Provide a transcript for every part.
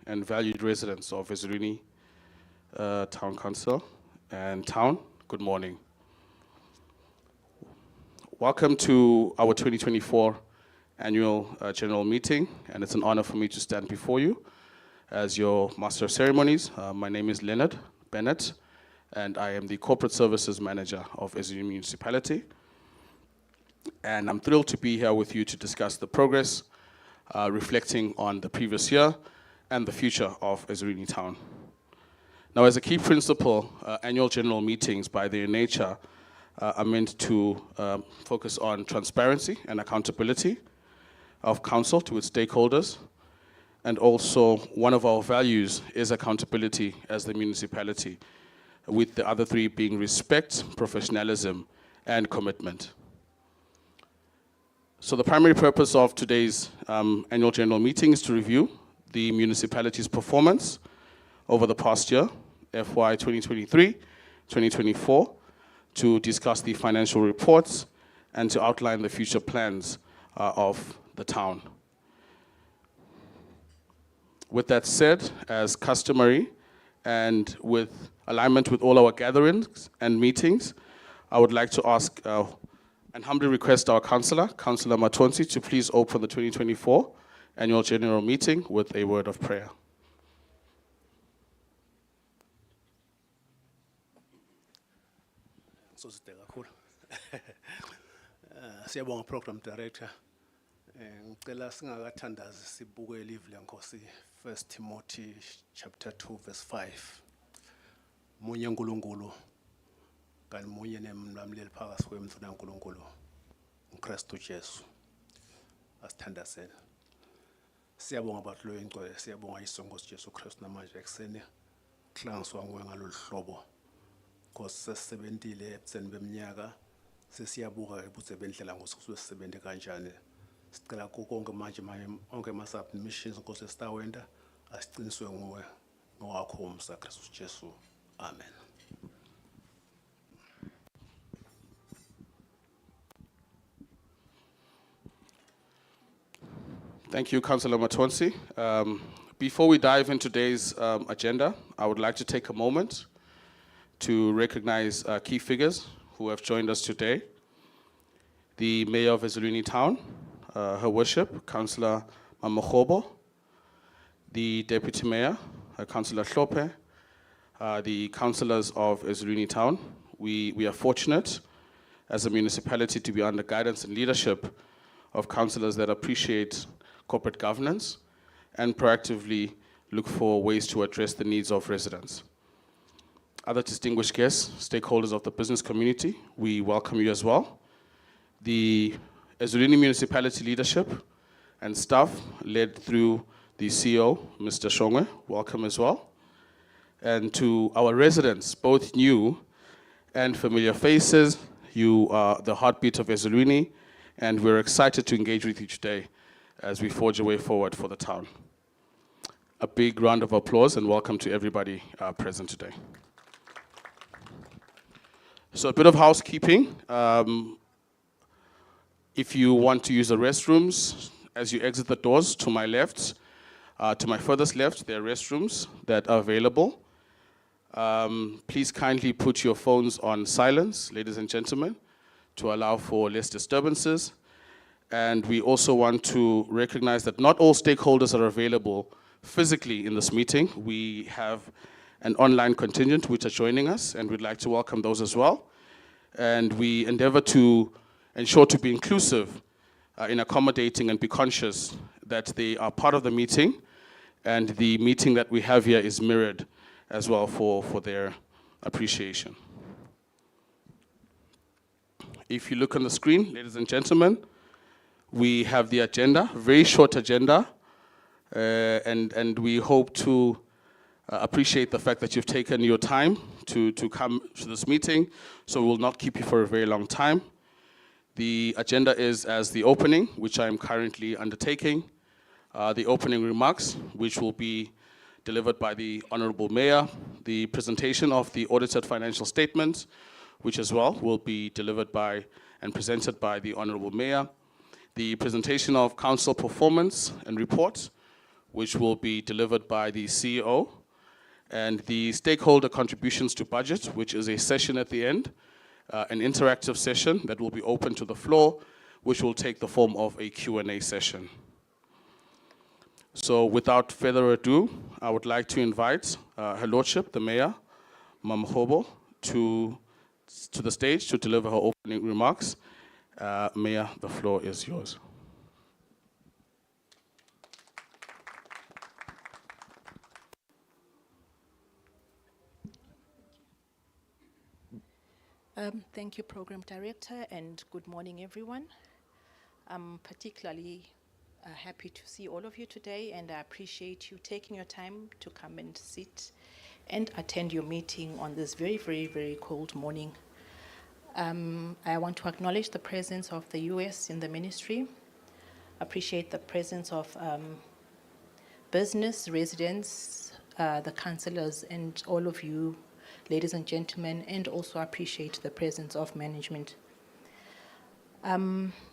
and valued residents of Ezulwini Town Council and Town, good morning. Welcome to our 2024 annual general meeting, and it's an honor for me to stand before you as your Master of Ceremonies. My name is Leonard Bennett, and I am the Corporate Services Manager of Ezulwini Municipality. And I'm thrilled to be here with you to discuss the progress, reflecting on the previous year and the future of Ezulwini Town. Now, as a key principle, annual general meetings by their nature are meant to focus on transparency and accountability of council to its stakeholders. And also, one of our values is accountability as the municipality, with the other three being respect, professionalism, and commitment. So the primary purpose of today's annual general meeting is to review the municipality's performance over the past year, FY 2023-2024, to discuss the financial reports and to outline the future plans of the town. With that said, as customary and with alignment with all our gatherings and meetings, I would like to ask and humbly request our Councillor Matonsi, to please open the 2024 annual general meeting with a word of prayer. Siyabonga Program Director. Ngicela singakathandazi sibuke ilivle Nkosi 1 Timothy chapter 2 verse 5. Munye uNkulunkulu kanti munye nemlamleli phakathi kwemthuna uNkulunkulu uKristu Jesu. Asithandazele. Siyabonga abantu lo ingcwele, siyabonga isongozi Jesu Kristu namanje ekseni kuhlanganiswa nguwe ngalolu hlobo. Nkosi sesebentile ebuseni beminyaka, sesiyabuka ebutse bendlela ngosuku sisebenze kanjani. Sicela konke manje onke ama-submissions Nkosi esitawenda asiqiniswe nguwe ngowakho umsa Kristu Jesu. Amen. Thank you, Councillor Matonsi. Before we dive into today's agenda, I would like to take a moment to recognize key figures who have joined us today. The Mayor of Ezulwini Town, Her Worship, Councillor Mamakhobo, the Deputy Mayor, Councillor Hlope, the councillors of Ezulwini Town. We are fortunate as a municipality to be under guidance and leadership of councillors that appreciate corporate governance and proactively look for ways to address the needs of residents. Other distinguished guests, stakeholders of the business community, we welcome you as well. The Ezulwini Municipality leadership and staff led through the CEO, Mr. Shongwe, welcome as well. And to our residents, both new and familiar faces, you are the heartbeat of Ezulwini, and we're excited to engage with you today as we forge a way forward for the town. A big round of applause and welcome to everybody present today. So a bit of housekeeping. If you want to use the restrooms, as you exit the doors to my left, to my furthest left, there are restrooms that are available. Please kindly put your phones on silence, ladies and gentlemen, to allow for less disturbances. And we also want to recognize that not all stakeholders are available physically in this meeting. We have an online contingent which are joining us, and we'd like to welcome those as well. And we endeavor to ensure to be inclusive in accommodating and be conscious that they are part of the meeting, and the meeting that we have here is mirrored as well for their appreciation. If you look on the screen, ladies and gentlemen, we have the agenda, very short agenda, and we hope to appreciate the fact that you've taken your time to come to this meeting, so we will not keep you for a very long time. The agenda is as the opening, which I am currently undertaking, the opening remarks, which will be delivered by the Honorable Mayor, the presentation of the audited financial statements, which as well will be delivered by and presented by the Honorable Mayor, the presentation of council performance and reports, which will be delivered by the CEO, and the stakeholder contributions to budget, which is a session at the end, an interactive session that will be open to the floor, which will take the form of a Q&A session. So without further ado, I would like to invite Her Lordship, the Mayor, Mamhobo, to the stage to deliver her opening remarks. Mayor, the floor is yours. Thank you, Program Director, and good morning, everyone. I'm particularly happy to see all of you today, and I appreciate you taking your time to come and sit and attend your meeting on this very, very, very cold morning. I want to acknowledge the presence of the US in the ministry, appreciate the presence of business, residents, the councillors, and all of you, ladies and gentlemen, and also appreciate the presence of management.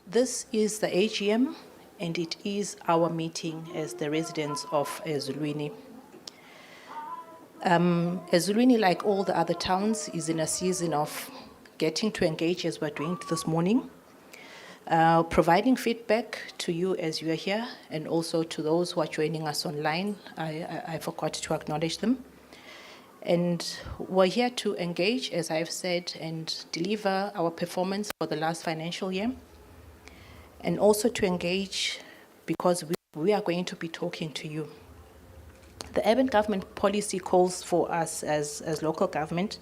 This is the AGM, and it is our meeting as the residents of Ezulwini. Ezulwini, like all the other towns, is in a season of getting to engage as we're doing this morning, providing feedback to you as you are here, and also to those who are joining us online. I forgot to acknowledge them. And we're here to engage, as I've said, and deliver our performance for the last financial year, and also to engage because we are going to be talking to you. The urban government policy calls for us as local government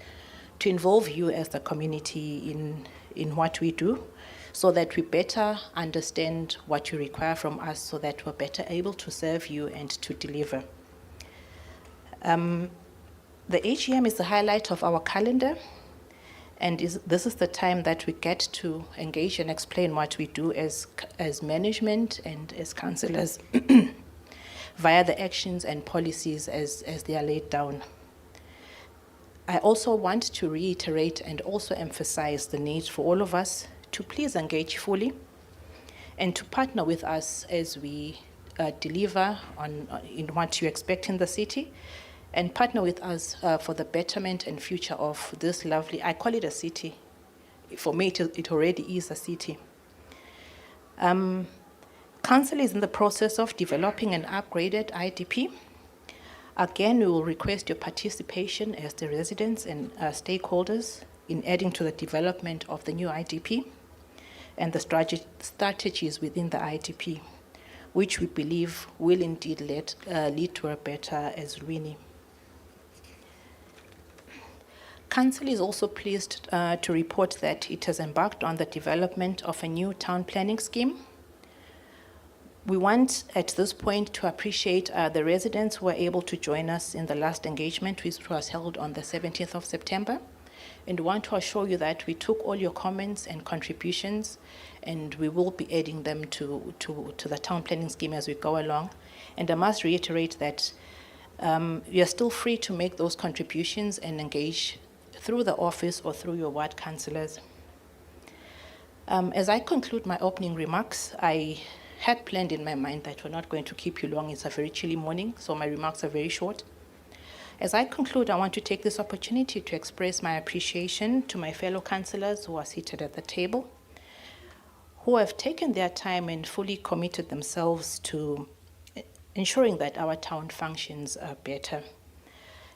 to involve you as the community in what we do, so that we better understand what you require from us, so that we're better able to serve you and to deliver. The AGM is the highlight of our calendar, and this is the time that we get to engage and explain what we do as management and as councillors via the actions and policies as they are laid down. I also want to reiterate and also emphasize the need for all of us to please engage fully and to partner with us as we deliver in what you expect in the city, and partner with us for the betterment and future of this lovely, I call it a city. For me, it already is a city. Council is in the process of developing an upgraded IDP. Again, we will request your participation as the residents and stakeholders in adding to the development of the new IDP and the strategies within the IDP, which we believe will indeed lead to a better Ezulwini. Council is also pleased to report that it has embarked on the development of a new town planning scheme. We want at this point to appreciate the residents who were able to join us in the last engagement, which was held on the 17th of September. And want to assure you that we took all your comments and contributions, and we will be adding them to the town planning scheme as we go along. And I must reiterate that you're still free to make those contributions and engage through the office or through your ward councillors. As I conclude my opening remarks, I had planned in my mind that we're not going to keep you long. It's a very chilly morning, so my remarks are very short. As I conclude, I want to take this opportunity to express my appreciation to my fellow councillors who are seated at the table, who have taken their time and fully committed themselves to ensuring that our town functions better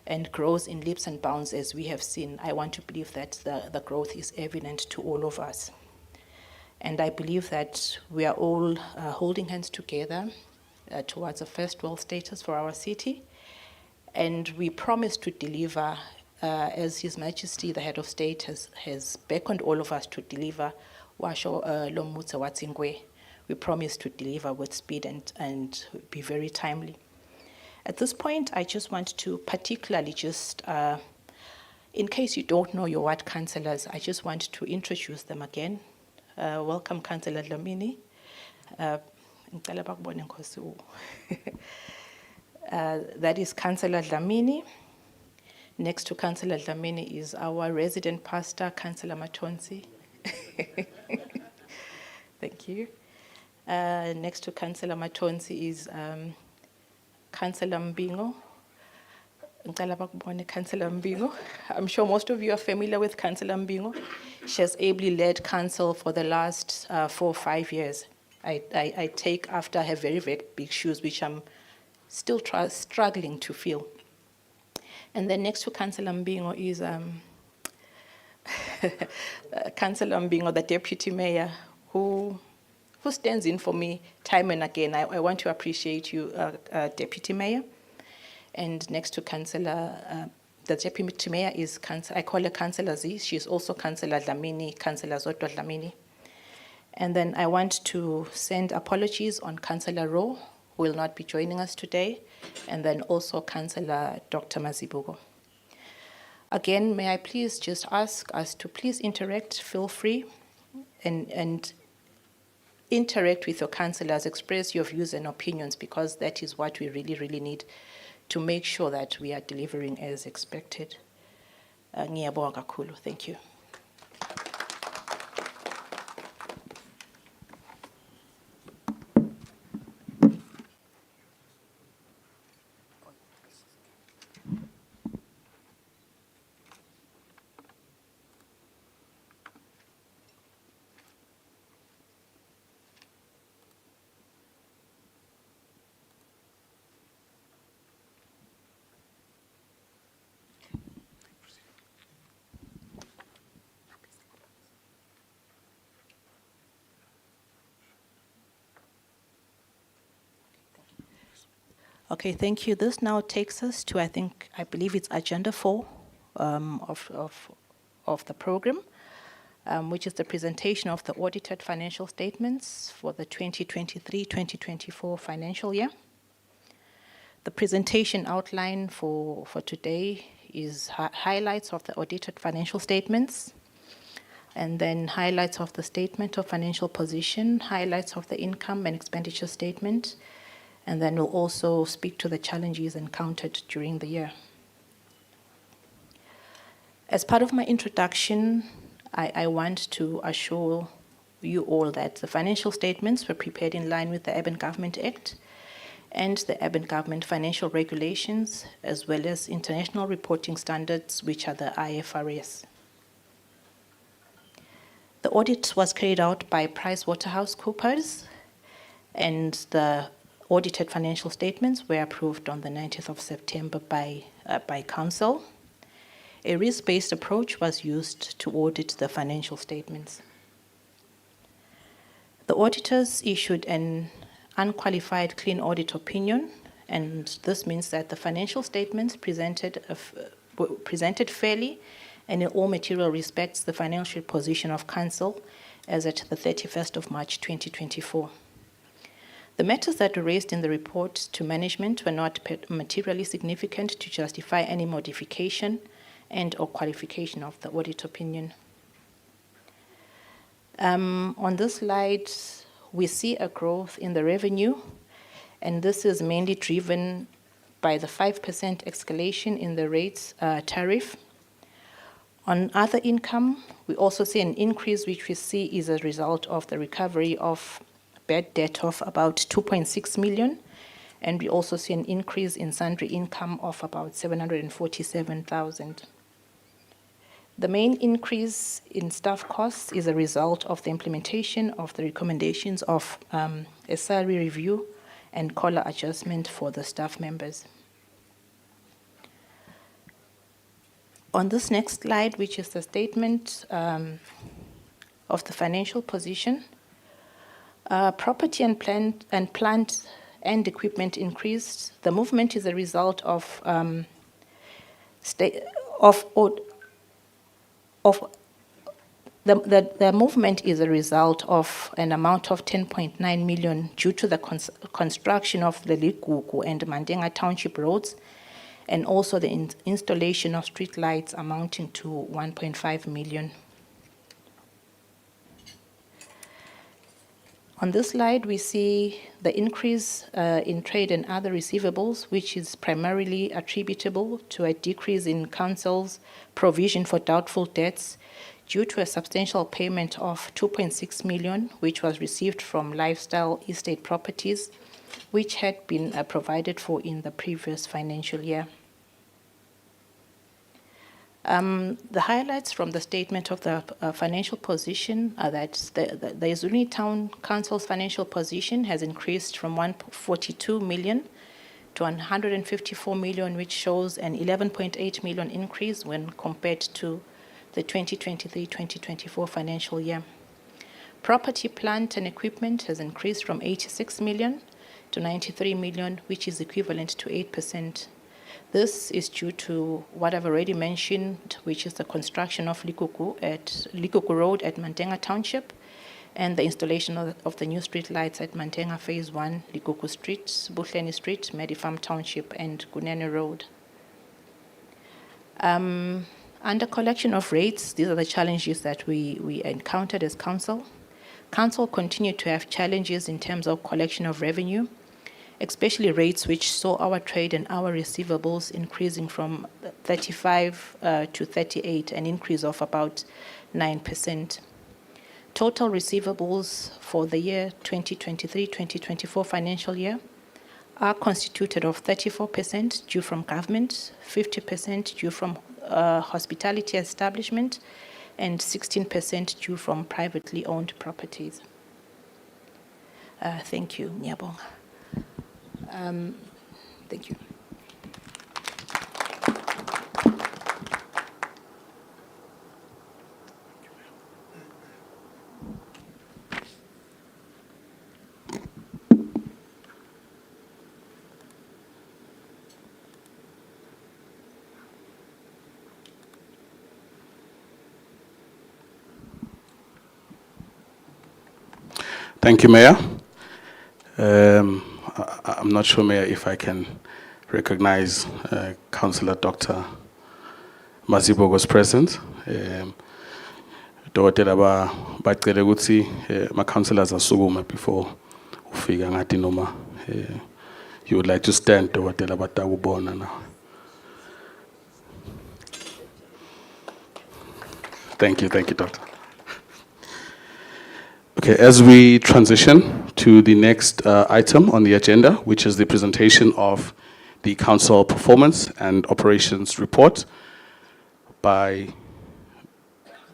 and grows in leaps and bounds as we have seen. I want to believe that the growth is evident to all of us. And I believe that we are all holding hands together towards a first world status for our city. And we promise to deliver, as His Majesty, the Head of State, has beckoned all of us to deliver. We promise to deliver with speed and be very timely. At this point, I just want to particularly in case you don't know your ward councillors, I just want to introduce them again. Welcome, Councillor Dlamini. That is Councillor Dlamini. Next to Councillor Dlamini is our resident pastor, Councillor Matonsi. Thank you. Next to Councillor Matonsi is Councillor Mbingo. Ngicela bakubone Councillor Mbingo. I'm sure most of you are familiar with Councillor Mbingo. She has ably led council for the last 4 or 5 years. I take after her very, very big shoes, which I'm still struggling to fill. And then next to Councillor Mbingo is Councillor Mbingo, the Deputy Mayor, who stands in for me time and again. I want to appreciate you, Deputy Mayor. And next to Councillor, the Deputy Mayor is, I call her Councillor Z. She's also Councillor Dlamini, Councillor Zodwa Dlamini. And then I want to send apologies on Councillor Rowe, who will not be joining us today, and then also Councillor Dr. Mazibuko. Again, may I please just ask us to please interact, feel free, and interact with your councillors, express your views and opinions, because that is what we really, really need to make sure that we are delivering as expected. Ngiyabonga kakhulu. Thank you. Okay, thank you. This now takes us to, I believe it's agenda 4 of the program, which is the presentation of the audited financial statements for the 2023-2024 financial year. The presentation outline for today is highlights of the audited financial statements, and then highlights of the statement of financial position, highlights of the income and expenditure statement, and then we'll also speak to the challenges encountered during the year. As part of my introduction, I want to assure you all that the financial statements were prepared in line with the Urban Government Act and the Urban Government Financial Regulations, as well as international reporting standards, which are the IFRS. The audit was carried out by PricewaterhouseCoopers, and the audited financial statements were approved on the 19th of September by Council. A risk-based approach was used to audit the financial statements. The auditors issued an unqualified clean audit opinion, and this means that the financial statements presented fairly and in all material respects the financial position of Council as at the 31st of March 2024. The matters that were raised in the report to management were not materially significant to justify any modification and or qualification of the audit opinion. On this slide, we see a growth in the revenue, and this is mainly driven by the 5% escalation in the rates tariff. On other income, we also see an increase, which we see is a result of the recovery of bad debt of about 2.6 million, and we also see an increase in sundry income of about 747,000. The main increase in staff costs is a result of the implementation of the recommendations of a salary review and COLA adjustment for the staff members. On this next slide, which is the statement of the financial position, property and plant and equipment increased. The movement is a result of the movement is a result of an amount of 10.9 million due to the construction of the Ligugu and Mandenga Township roads, and also the installation of street lights amounting to 1.5 million. On this slide, we see the increase in trade and other receivables, which is primarily attributable to a decrease in Council's provision for doubtful debts due to a substantial payment of 2.6 million, which was received from Lifestyle Estate Properties which had been provided for in the previous financial year. The highlights from the statement of the financial position are that the Ezulwini Town Council's financial position has increased from 142 million to 154 million, which shows an 11.8 million increase when compared to the 2023-2024 financial year. Property, plant and equipment has increased from 86 million to 93 million, which is equivalent to 8%. This is due to what I've already mentioned, which is the construction of Likuku Road at Mantenga Township and the installation of the new street lights at Mantenga Phase 1, Likuku Street, Buhleni Street, Medifam Township and Kunene Road. Under collection of rates, these are the challenges that we encountered as council. Council continued to have challenges in terms of collection of revenue, especially rates which saw our trade and our receivables increasing from 35 to 38, an increase of about 9%. Total receivables for the year 2023-2024 financial year are constituted of 34% due from government, 50% due from hospitality establishment, and 16% due from privately owned properties. Thank you, Nyabonga. Thank you. Thank you, Mayor. I'm not sure, Mayor, if I can recognize Councillor Dr. Mazibogo's presence. Dokotela bacele ukuthi ma-councillors asukuma before ufika ngathi noma you would like to stand, Dokotela batakubona now. Thank you, Doctor. Okay, as we transition to the next item on the agenda, which is the presentation of the Council Performance and Operations Report by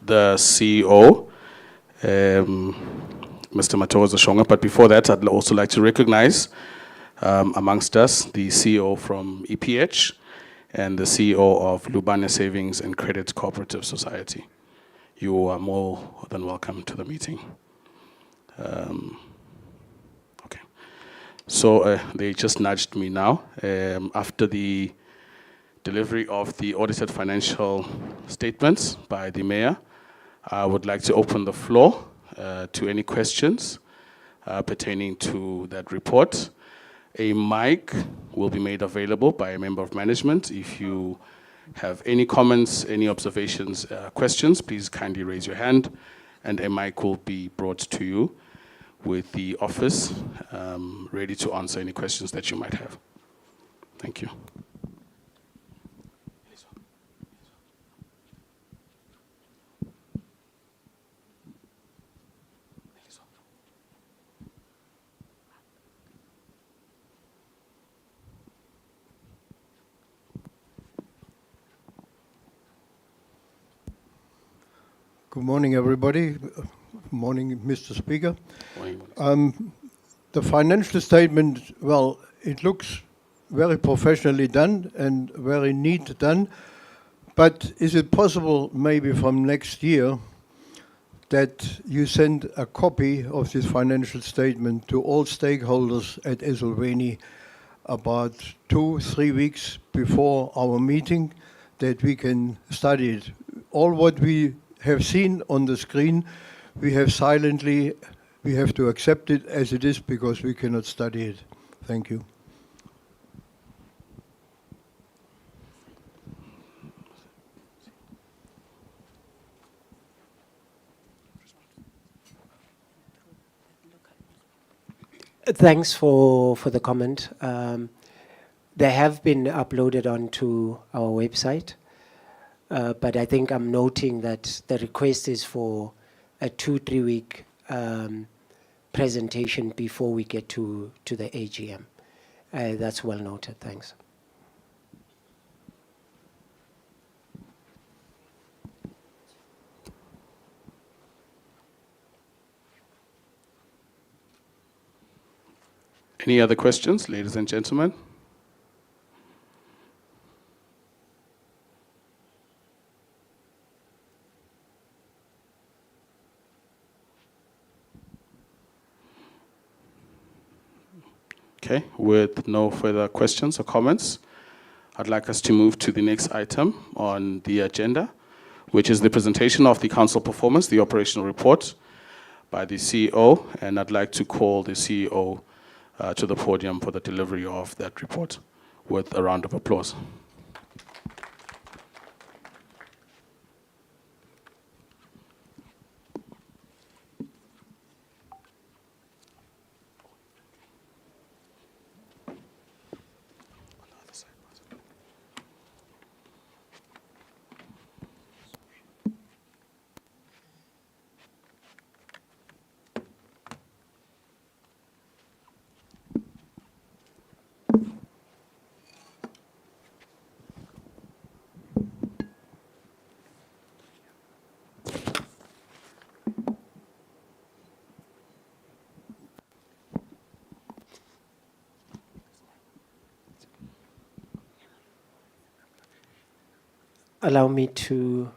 the CEO, Mr. Matoza Shonga. But before that, I'd also like to recognize amongst us the CEO from EPH and the CEO of Lubane Savings and Credit Cooperative Society. You are more than welcome to the meeting. Okay, so they just nudged me now. After the delivery of the audited financial statements by the Mayor, I would like to open the floor to any questions pertaining to that report. A mic will be made available by a member of management. If you have any comments, any observations, questions, please kindly raise your hand and a mic will be brought to you with the office ready to answer any questions that you might have. Thank you. Good morning, everybody. Good morning, Mr. Speaker. Morning. The financial statement, well, it looks very professionally done and very neat done, but is it possible maybe from next year that you send a copy of this financial statement to all stakeholders at Ezulwini about 2-3 weeks before our meeting, that we can study it? All what we have seen on the screen, we have to accept it as it is because we cannot study it. Thank you. Thanks for the comment. They have been uploaded onto our website. But I think I'm noting that the request is for a 2-3 week presentation before we get to the AGM. That's well noted. Thanks. Any other questions, ladies and gentlemen? Okay, with no further questions or comments, I'd like us to move to the next item on the agenda, which is the presentation of the council performance, the operational report by the CEO, and I'd like to call the CEO to the podium for the delivery of that report with a round of applause. Allow me to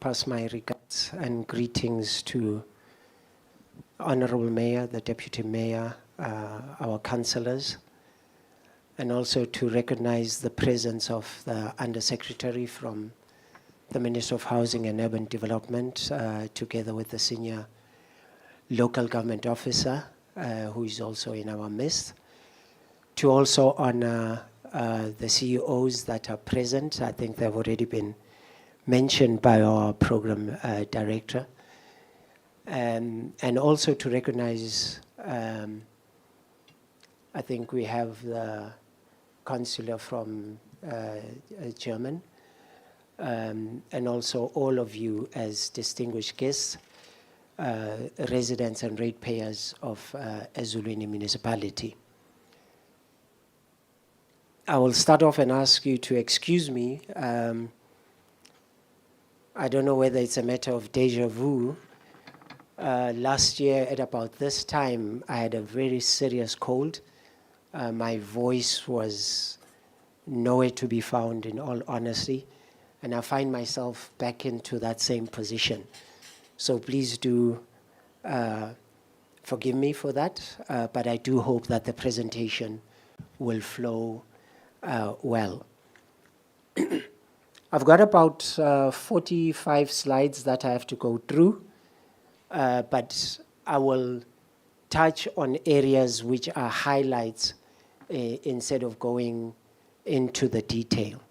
pass my regards and greetings to Honorable Mayor, the Deputy Mayor, our councillors, and also to recognize the presence of the Undersecretary from the Minister of Housing and Urban Development, together with the senior local government officer, who is also in our midst. To also honor the CEOs that are present. I think they've already been mentioned by our program director. And also to recognize, I think we have the councillor from German, and also all of you as distinguished guests, residents and ratepayers of Ezulwini Municipality. I will start off and ask you to excuse me. I don't know whether it's a matter of deja vu. Last year at about this time, I had a very serious cold. My voice was nowhere to be found, in all honesty, and I find myself back into that same position. So please do forgive me for that, but I do hope that the presentation will flow well. I've got about 45 slides that I have to go through, but I will touch on areas which are highlights instead of going into the detail.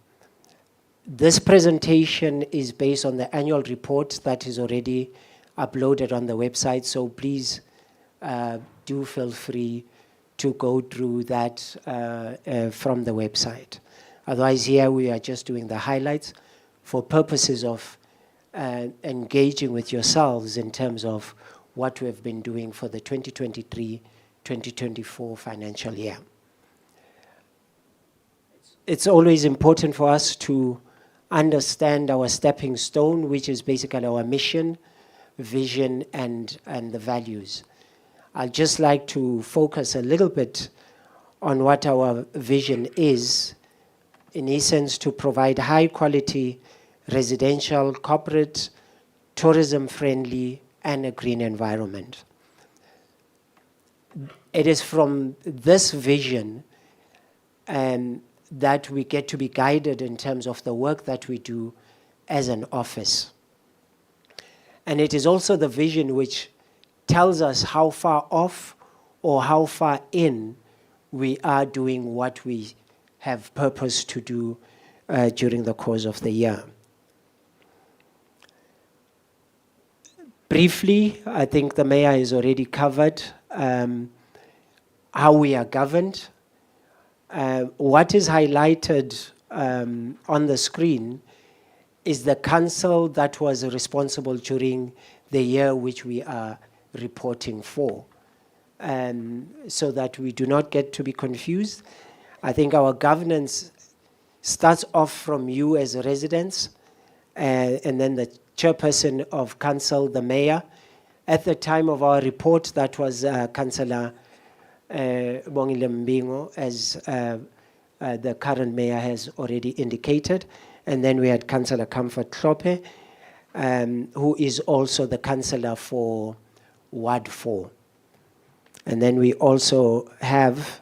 This presentation is based on the annual report that is already uploaded on the website, so please do feel free to go through that from the website. Otherwise, here we are just doing the highlights for purposes of engaging with yourselves in terms of what we have been doing for the 2023-2024 financial year. It's always important for us to understand our stepping stone, which is basically our mission, vision, and the values. I'd just like to focus a little bit on what our vision is, in essence, to provide high quality residential, corporate, tourism friendly, and a green environment. It is from this vision that we get to be guided in terms of the work that we do as an office. And it is also the vision which tells us how far off or how far in we are doing what we have purpose to do during the course of the year. Briefly, I think the mayor has already covered how we are governed. What is highlighted on the screen is the council that was responsible during the year which we are reporting for. so that we do not get to be confused. I think our governance starts off from you as residents, and then the chairperson of council, the mayor. At the time of our report, that was Councillor Bongile Mbingo, as the current mayor has already indicated. And then we had Councillor Comfort Klope, who is also the councillor for Ward 4. And then we also have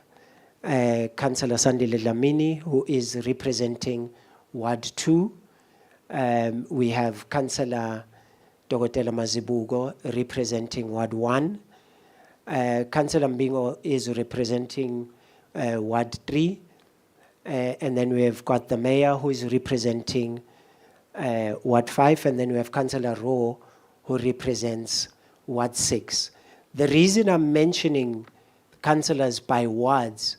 Councillor Sandile Dlamini, who is representing Ward 2. We have Councillor Dogotela Mazibugo representing Ward 1. Councillor Mbingo is representing Ward 3. And then we have got the mayor who is representing Ward 5. And then we have Councillor Rowe who represents Ward 6. The reason I'm mentioning councillors by wards,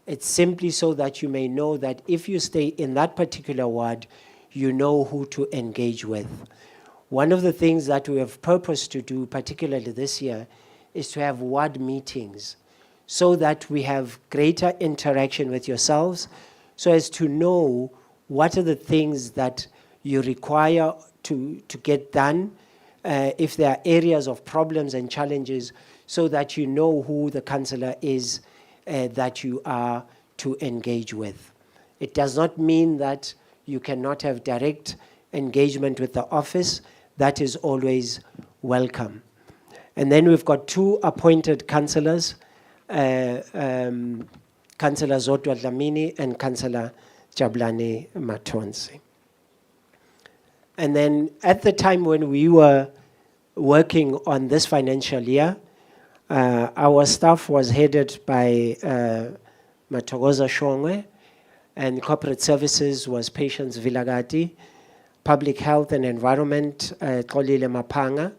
it's simply so that you may know that if you stay in that particular ward, you know who to engage with. One of the things that we have purposed to do, particularly this year, is to have ward meetings so that we have greater interaction with yourselves, so as to know what are the things that you require to get done, if there are areas of problems and challenges, so that you know who the councillor is that you are to engage with. It does not mean that you cannot have direct engagement with the office. That is always welcome. And then we've got 2 appointed councillors, Councillor Zodwa Dlamini and Councillor Jabulani Matonsi. And then at the time when we were working on this financial year, our staff was headed by Matogoza Shongwe, and corporate services was Patience Vilagati, public health and environment, Xolile Mapanga.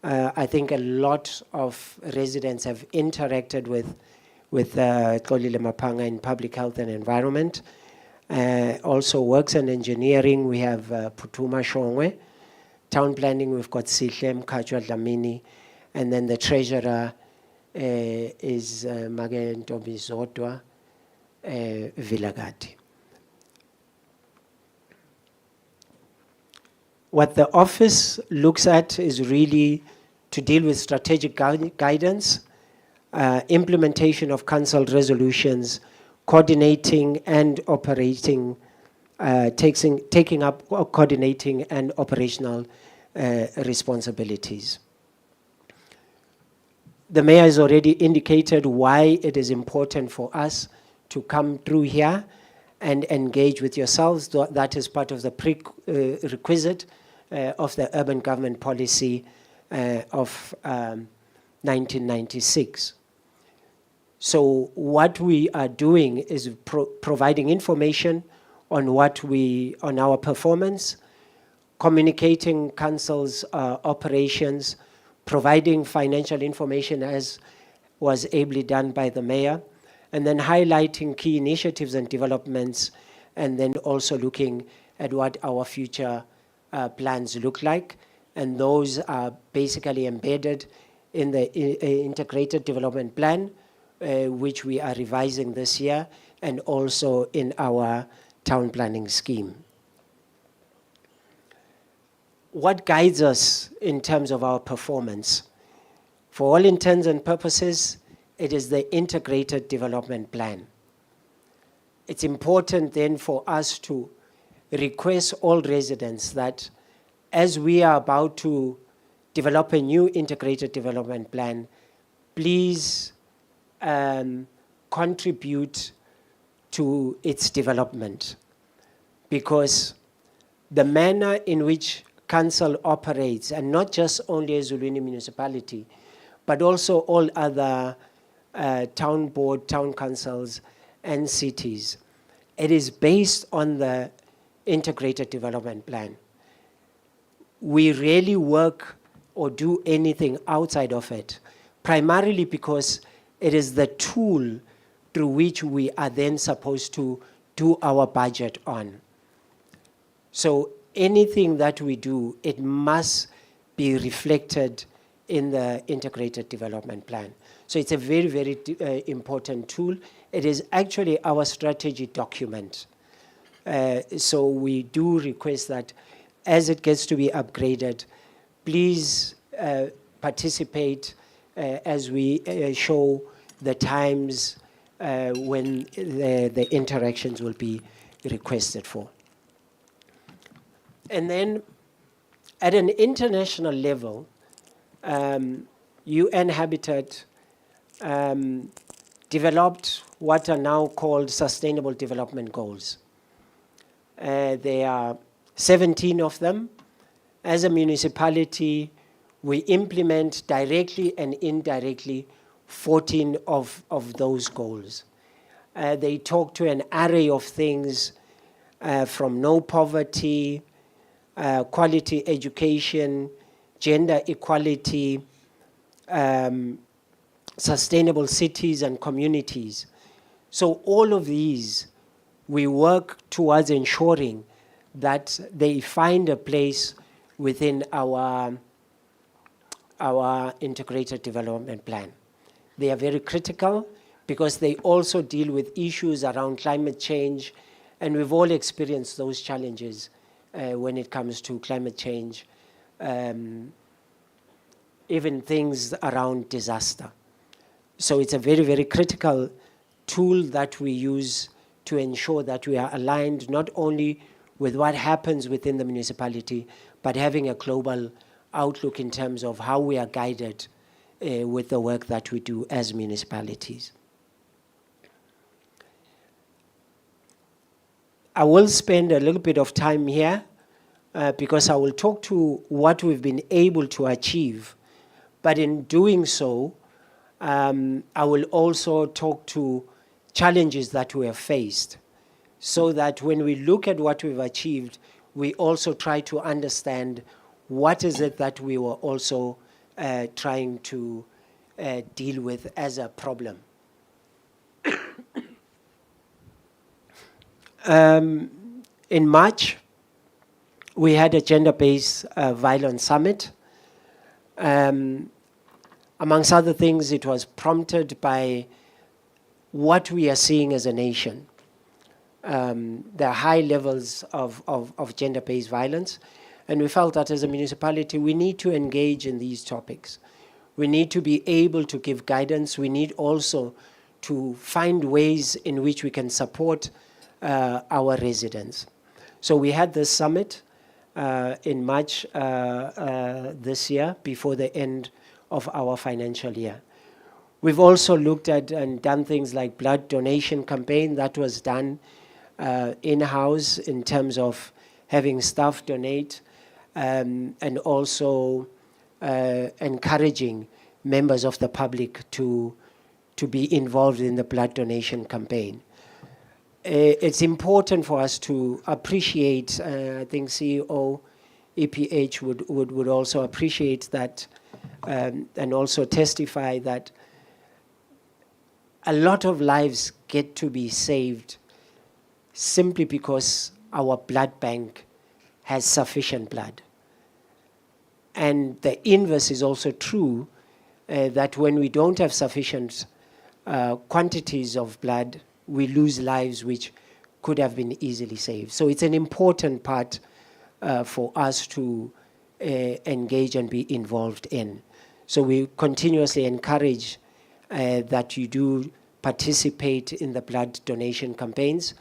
I think a lot of residents have interacted with Xolile Mapanga in public health and environment. Also works and engineering, we have Putuma Shongwe. Town planning, we've got Sihle Mkajwa Dlamini. And then the treasurer is Mage Ntombi Zodwa Vilagati. What the office looks at is really to deal with strategic guidance, implementation of council resolutions, coordinating and operating, taking up coordinating and operational responsibilities. The mayor has already indicated why it is important for us to come through here and engage with yourselves. That is part of the prerequisite of the urban government policy of 1996. So what we are doing is providing information on on our performance, communicating council's operations, providing financial information as was ably done by the mayor, and then highlighting key initiatives and developments, and then also looking at what our future plans look like. And those are basically embedded in the integrated development plan, which we are revising this year, and also in our town planning scheme. What guides us in terms of our performance? For all intents and purposes, it is the integrated development plan. It's important then for us to request all residents that as we are about to develop a new integrated development plan, please contribute to its development, because the manner in which council operates, and not just only Ezulwini Municipality, but also all other town board, town councils, and cities, it is based on the integrated development plan. We rarely work or do anything outside of it, primarily because it is the tool through which we are then supposed to do our budget on. So anything that we do, it must be reflected in the integrated development plan. So it's a very, very important tool. It is actually our strategy document. So we do request that as it gets to be upgraded, please participate as we show the times when the interactions will be requested for. And then at an international level, UN Habitat developed what are now called Sustainable Development Goals. There are 17 of them. As a municipality, we implement directly and indirectly 14 of those goals. They talk to an array of things from no poverty, quality education, gender equality, sustainable cities and communities. So all of these, we work towards ensuring that they find a place within our integrated development plan. They are very critical because they also deal with issues around climate change, and we've all experienced those challenges when it comes to climate change, even things around disaster. So it's a very, very critical tool that we use to ensure that we are aligned not only with what happens within the municipality, but having a global outlook in terms of how we are guided with the work that we do as municipalities. I will spend a little bit of time here because I will talk to what we've been able to achieve, but in doing so, I will also talk to challenges that we have faced, so that when we look at what we've achieved, we also try to understand what is it that we were also trying to deal with as a problem. In March, we had a gender-based violence summit. Amongst other things, it was prompted by what we are seeing as a nation. The high levels of gender-based violence. And we felt that as a municipality, we need to engage in these topics. We need to be able to give guidance. We need also to find ways in which we can support our residents. So we had this summit in March this year, before the end of our financial year. We've also looked at and done things like blood donation campaign that was done in-house in terms of having staff donate and also encouraging members of the public to be involved in the blood donation campaign. It's important for us to appreciate, I think CEO EPH would also appreciate that and also testify that a lot of lives get to be saved simply because our blood bank has sufficient blood. And the inverse is also true, that when we don't have sufficient quantities of blood, we lose lives which could have been easily saved. So it's an important part for us to engage and be involved in. So we continuously encourage that you do participate in the blood donation campaigns.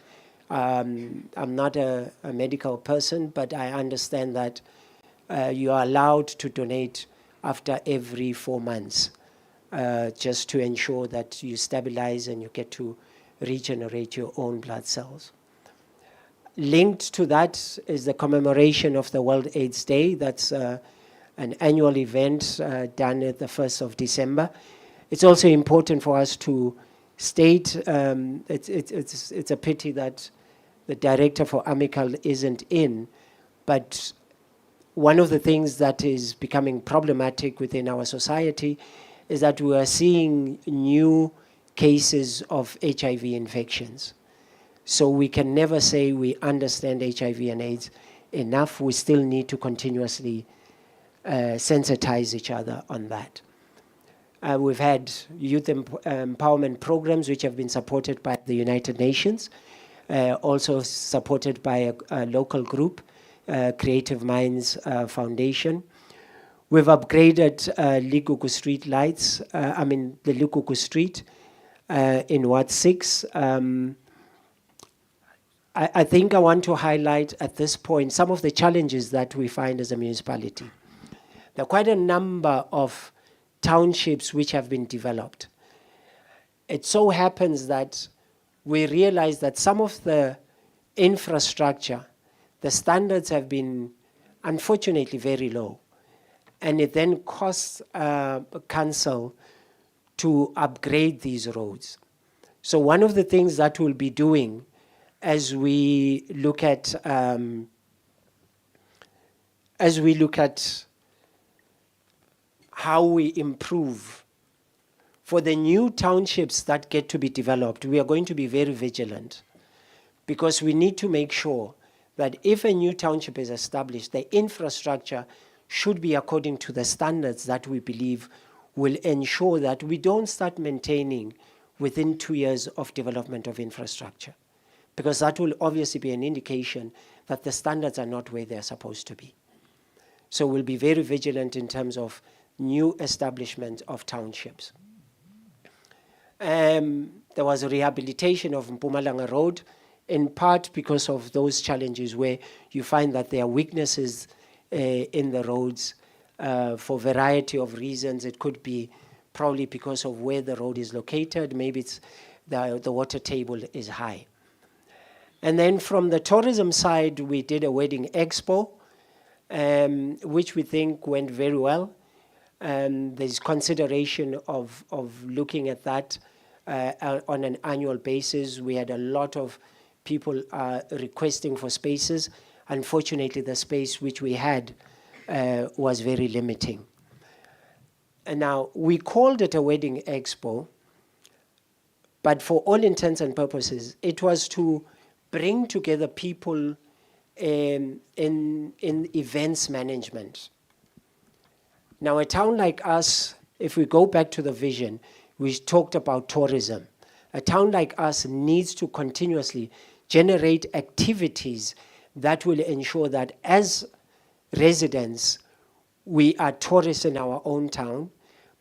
I'm not a medical person, but I understand that you are allowed to donate after every 4 months, just to ensure that you stabilize and you get to regenerate your own blood cells. Linked to that is the commemoration of the World AIDS Day. That's an annual event done at the 1st of December. It's also important for us to state, it's a pity that the director for Amical isn't in, but one of the things that is becoming problematic within our society is that we are seeing new cases of HIV infections. So we can never say we understand HIV and AIDS enough. We still need to continuously sensitize each other on that. We've had youth empowerment programs which have been supported by the United Nations, also supported by a local group, Creative Minds Foundation. We've upgraded Likuku street lights, the Likuku street in Ward 6. I think I want to highlight at this point some of the challenges that we find as a municipality. There are quite a number of townships which have been developed. It so happens that we realize that some of the infrastructure, the standards have been unfortunately very low. And it then costs council to upgrade these roads. So one of the things that we'll be doing as we look at how we improve for the new townships that get to be developed, we are going to be very vigilant, because we need to make sure that if a new township is established, the infrastructure should be according to the standards that we believe will ensure that we don't start maintaining within 2 years of development of infrastructure, because that will obviously be an indication that the standards are not where they're supposed to be. So we'll be very vigilant in terms of new establishment of townships. There was a rehabilitation of Mpumalanga Road, in part because of those challenges where you find that there are weaknesses in the roads for a variety of reasons. It could be probably because of where the road is located. Maybe it's the water table is high. And then from the tourism side, we did a wedding expo, which we think went very well. There's consideration of looking at that on an annual basis. We had a lot of people requesting for spaces. Unfortunately, the space which we had was very limiting. And now, we called it a wedding expo, but for all intents and purposes, it was to bring together people in events management. Now, a town like us, if we go back to the vision, we talked about tourism. A town like us needs to continuously generate activities that will ensure that as residents, we are tourists in our own town,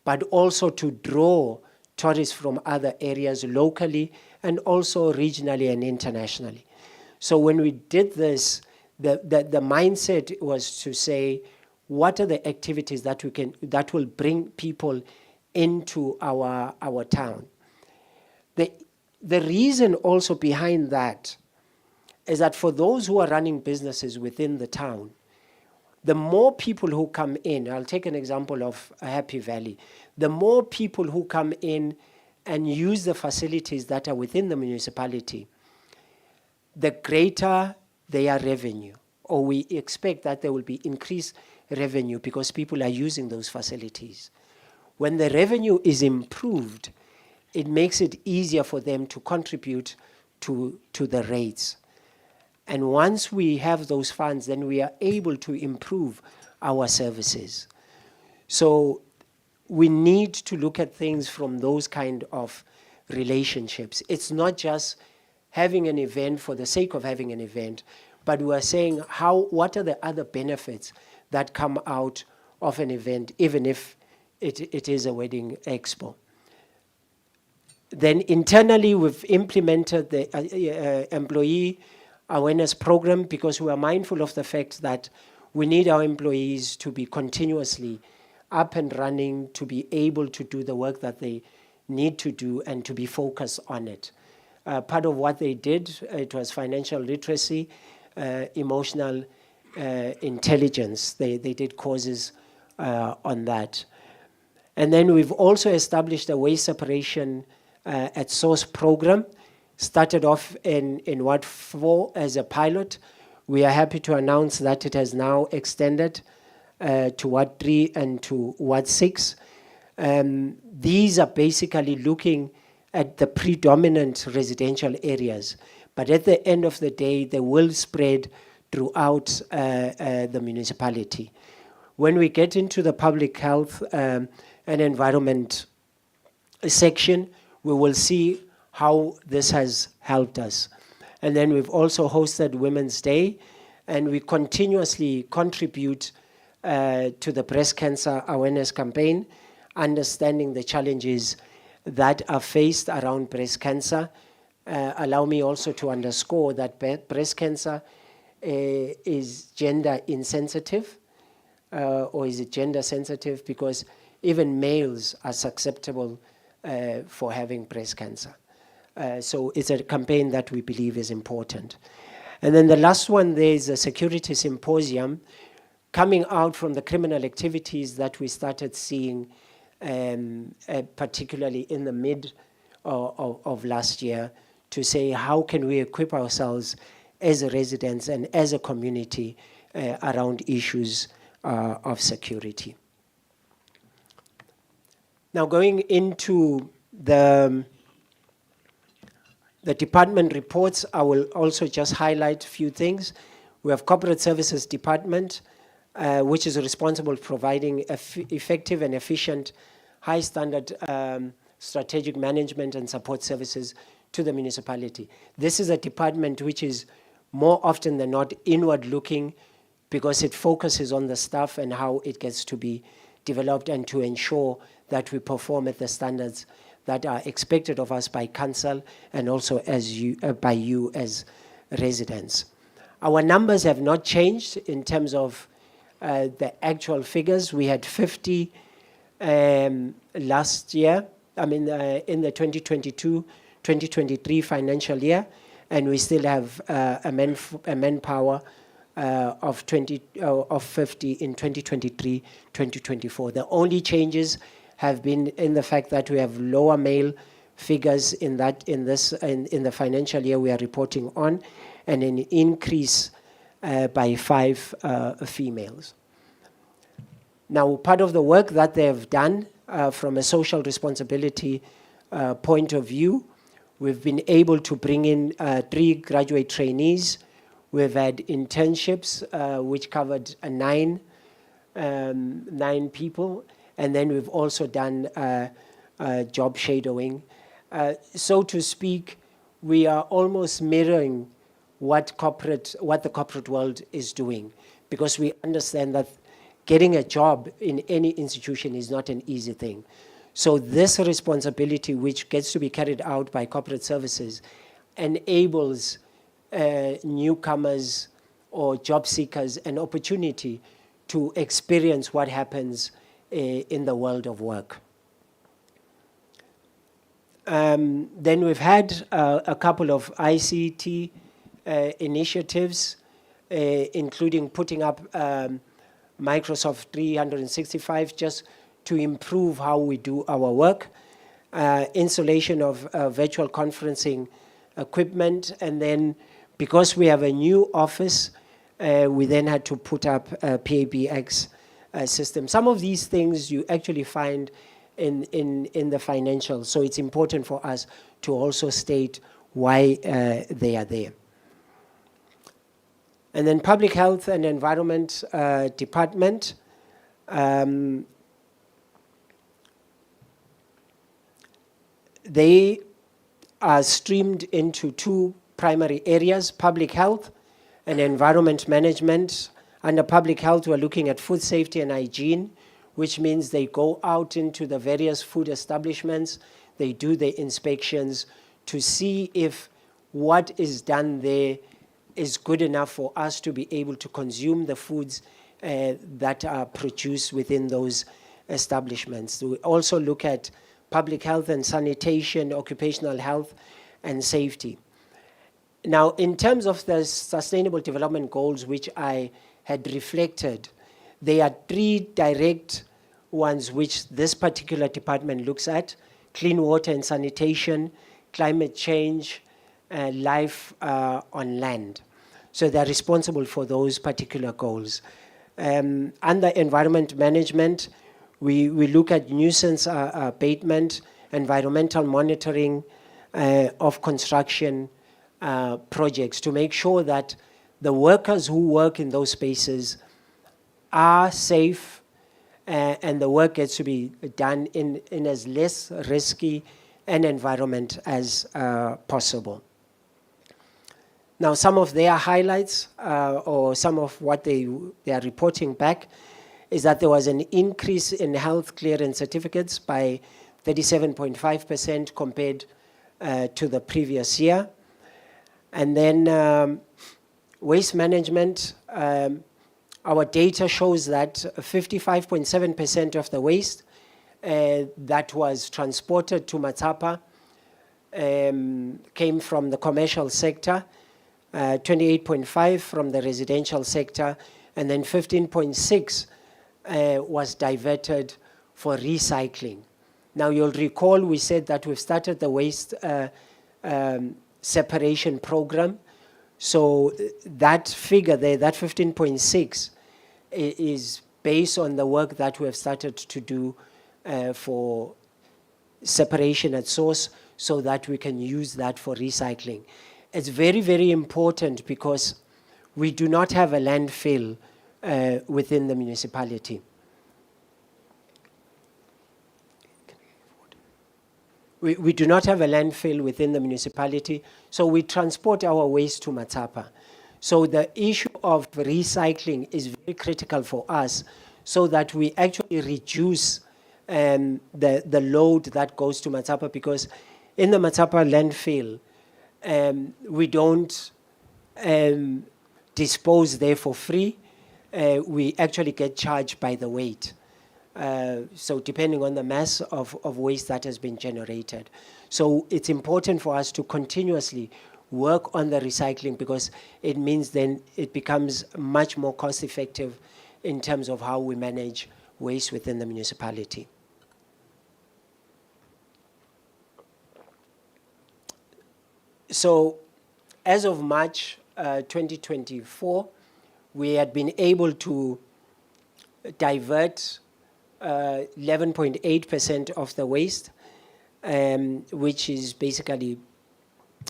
but also to draw tourists from other areas locally and also regionally and internationally. So when we did this, the mindset was to say, what are the activities that will bring people into our town? The reason also behind that is that for those who are running businesses within the town, the more people who come in, I'll take an example of Happy Valley, the more people who come in and use the facilities that are within the municipality, the greater their revenue, or we expect that there will be increased revenue because people are using those facilities. When the revenue is improved, it makes it easier for them to contribute to the rates. And once we have those funds, then we are able to improve our services. So we need to look at things from those kind of relationships. It's not just having an event for the sake of having an event, but we are saying what are the other benefits that come out of an event, even if it is a wedding expo. Then internally, we've implemented the employee awareness program because we are mindful of the fact that we need our employees to be continuously up and running, to be able to do the work that they need to do and to be focused on it. Part of what they did, it was financial literacy, emotional intelligence. They did courses on that. And then we've also established a waste separation at source program. Started off in Ward 4 as a pilot. We are happy to announce that it has now extended to Ward 3 and to Ward 6. These are basically looking at the predominant residential areas, but at the end of the day, they will spread throughout the municipality. When we get into the public health and environment section, we will see how this has helped us. And then we've also hosted Women's Day, and we continuously contribute to the breast cancer awareness campaign, understanding the challenges that are faced around breast cancer. Allow me also to underscore that breast cancer is gender insensitive, or is it gender sensitive? Because even males are susceptible for having breast cancer. So it's a campaign that we believe is important. And then the last one, there is a security symposium coming out from the criminal activities that we started seeing, particularly in the mid of last year, to say how can we equip ourselves as residents and as a community around issues of security. Now going into the department reports, I will also just highlight a few things. We have Corporate Services Department, which is responsible for providing effective and efficient, high standard strategic management and support services to the municipality. This is a department which is more often than not inward looking, because it focuses on the staff and how it gets to be developed and to ensure that we perform at the standards that are expected of us by council and also as by you as residents. Our numbers have not changed in terms of the actual figures. We had 50 last year, in the 2022-2023 financial year, and we still have a manpower of 50 in 2023-2024. The only changes have been in the fact that we have lower male figures in the financial year we are reporting on, and an increase by 5 females. Now, part of the work that they have done from a social responsibility point of view, we've been able to bring in 3 graduate trainees. We've had internships, which covered 9 people, and then we've also done job shadowing. So to speak, we are almost mirroring what the corporate world is doing, because we understand that getting a job in any institution is not an easy thing. So this responsibility, which gets to be carried out by corporate services, enables newcomers or job seekers an opportunity to experience what happens in the world of work. Then we've had a couple of ICT initiatives, including putting up Microsoft 365 just to improve how we do our work, installation of virtual conferencing equipment, and then because we have a new office, we then had to put up a PABX system. Some of these things you actually find in the financials, so it's important for us to also state why they are there. And then Public Health and Environment Department, they are streamed into 2 primary areas: public health and environment management. Under public health, we're looking at food safety and hygiene, which means they go out into the various food establishments, they do the inspections to see if what is done there is good enough for us to be able to consume the foods that are produced within those establishments. We also look at public health and sanitation, occupational health and safety. Now, in terms of the Sustainable Development Goals, which I had reflected, there are 3 direct ones which this particular department looks at: clean water and sanitation, climate change, life on land. So they're responsible for those particular goals. Under environment management, we look at nuisance abatement, environmental monitoring of construction projects to make sure that the workers who work in those spaces are safe and the work gets to be done in as less risky an environment as possible. Now, some of their highlights or some of what they are reporting back is that there was an increase in health clearance certificates by 37.5% compared to the previous year. And then waste management, our data shows that 55.7% of the waste that was transported to Matapa came from the commercial sector, 28.5% from the residential sector, and then 15.6% was diverted for recycling. Now, you'll recall we said that we've started the waste separation program. So that figure there, that 15.6, is based on the work that we have started to do for separation at source so that we can use that for recycling. It's very, very important because we do not have a landfill within the municipality. We do not have a landfill within the municipality, so we transport our waste to Matapa. So the issue of recycling is very critical for us so that we actually reduce the load that goes to Matapa, because in the Matapa landfill, we don't dispose there for free. We actually get charged by the weight. So depending on the mass of waste that has been generated. So it's important for us to continuously work on the recycling, because it means then it becomes much more cost effective in terms of how we manage waste within the municipality. So as of March 2024, we had been able to divert 11.8% of the waste, which is basically,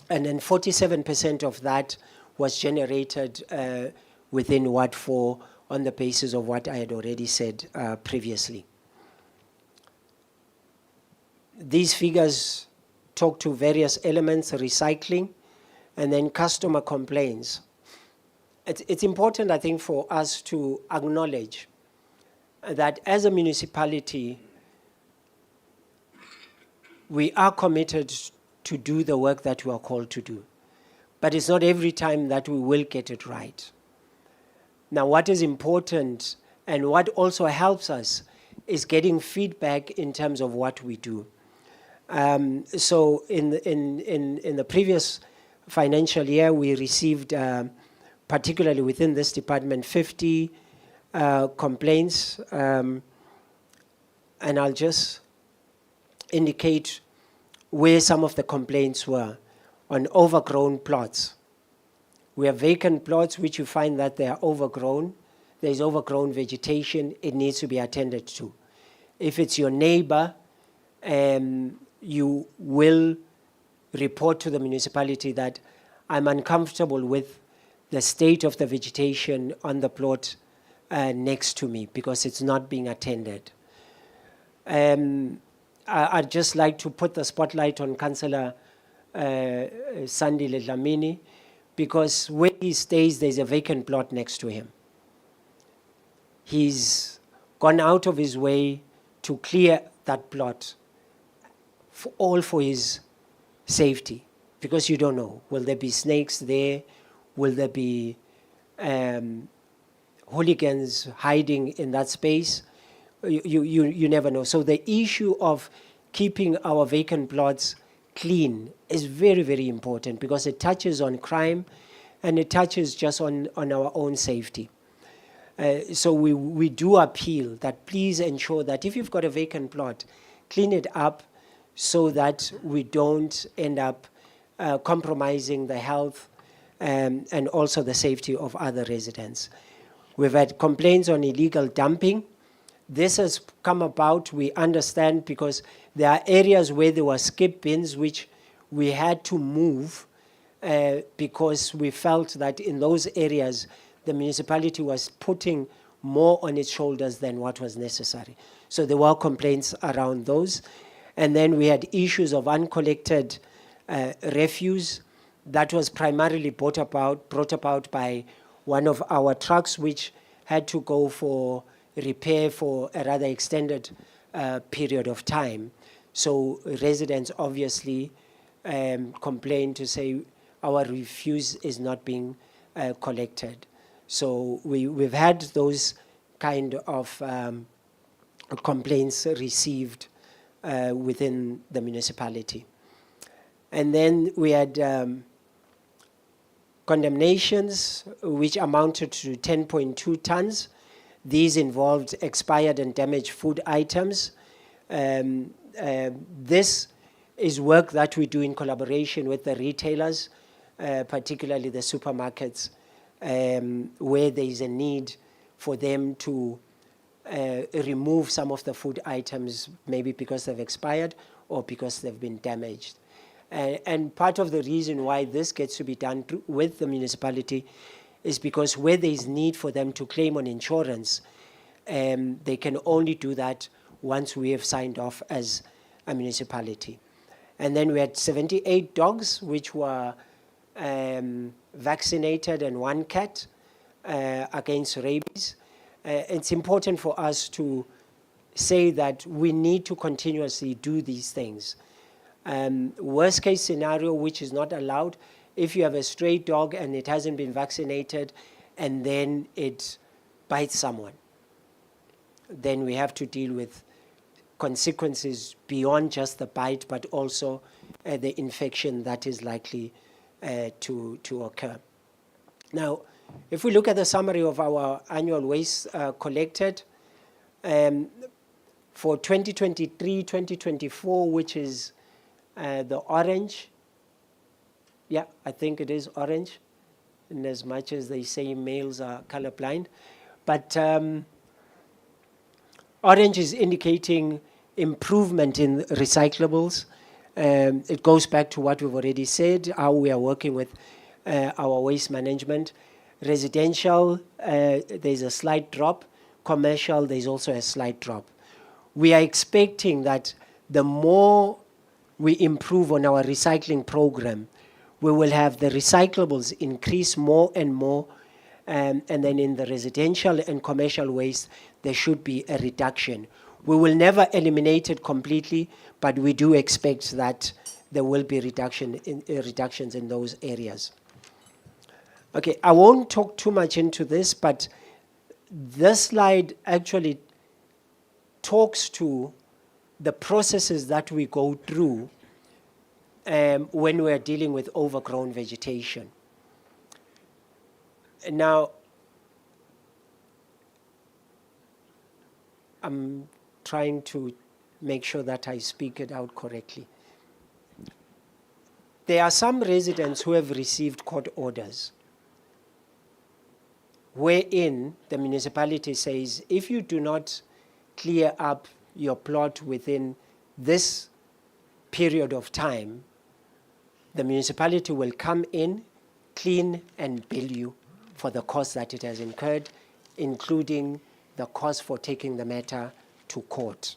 and then 47% of that was generated within Ward 4 on the basis of what I had already said previously. These figures talk to various elements, recycling, and then customer complaints. It's important, I think, for us to acknowledge that as a municipality, we are committed to do the work that we are called to do. But it's not every time that we will get it right. Now, what is important and what also helps us is getting feedback in terms of what we do. So in the previous financial year, we received, particularly within this department, 50 complaints, and I'll just indicate where some of the complaints were. On overgrown plots. We have vacant plots which you find that they are overgrown. There's overgrown vegetation, it needs to be attended to. If it's your neighbor, you will report to the municipality that I'm uncomfortable with the state of the vegetation on the plot next to me because it's not being attended. I'd just like to put the spotlight on Councillor Sandy Ledlamini, because where he stays, there's a vacant plot next to him. He's gone out of his way to clear that plot, all for his safety, because you don't know, will there be snakes there? Will there be hooligans hiding in that space? You never know. So the issue of keeping our vacant plots clean is very, very important, because it touches on crime and it touches just on our own safety. So we do appeal that please ensure that if you've got a vacant plot, clean it up so that we don't end up compromising the health and also the safety of other residents. We've had complaints on illegal dumping. This has come about, we understand, because there are areas where there were skip bins which we had to move because we felt that in those areas the municipality was putting more on its shoulders than what was necessary. So there were complaints around those. And then we had issues of uncollected refuse that was primarily brought about by one of our trucks, which had to go for repair for a rather extended period of time. So residents obviously complained to say our refuse is not being collected. So we've had those kind of complaints received within the municipality. And then we had condemnations which amounted to 10.2 tons. These involved expired and damaged food items. This is work that we do in collaboration with the retailers, particularly the supermarkets, where there is a need for them to remove some of the food items, maybe because they've expired or because they've been damaged. And part of the reason why this gets to be done with the municipality is because where there is need for them to claim on insurance, they can only do that once we have signed off as a municipality. And then we had 78 dogs which were vaccinated and 1 cat against rabies. It's important for us to say that we need to continuously do these things. Worst case scenario, which is not allowed, if you have a stray dog and it hasn't been vaccinated and then it bites someone, then we have to deal with consequences beyond just the bite, but also the infection that is likely to occur. Now, if we look at the summary of our annual waste collected, for 2023-2024, which is the orange, yeah, I think it is orange, in as much as they say males are colorblind. But orange is indicating improvement in recyclables. It goes back to what we've already said, how we are working with our waste management. Residential, there's a slight drop. Commercial, there's also a slight drop. We are expecting that the more we improve on our recycling program, we will have the recyclables increase more and more, and then in the residential and commercial waste, there should be a reduction. We will never eliminate it completely, but we do expect that there will be reductions in those areas. Okay, I won't talk too much into this, but this slide actually talks to the processes that we go through when we're dealing with overgrown vegetation. Now, I'm trying to make sure that I speak it out correctly. There are some residents who have received court orders wherein the municipality says, if you do not clear up your plot within this period of time, the municipality will come in, clean, and bill you for the cost that it has incurred, including the cost for taking the matter to court.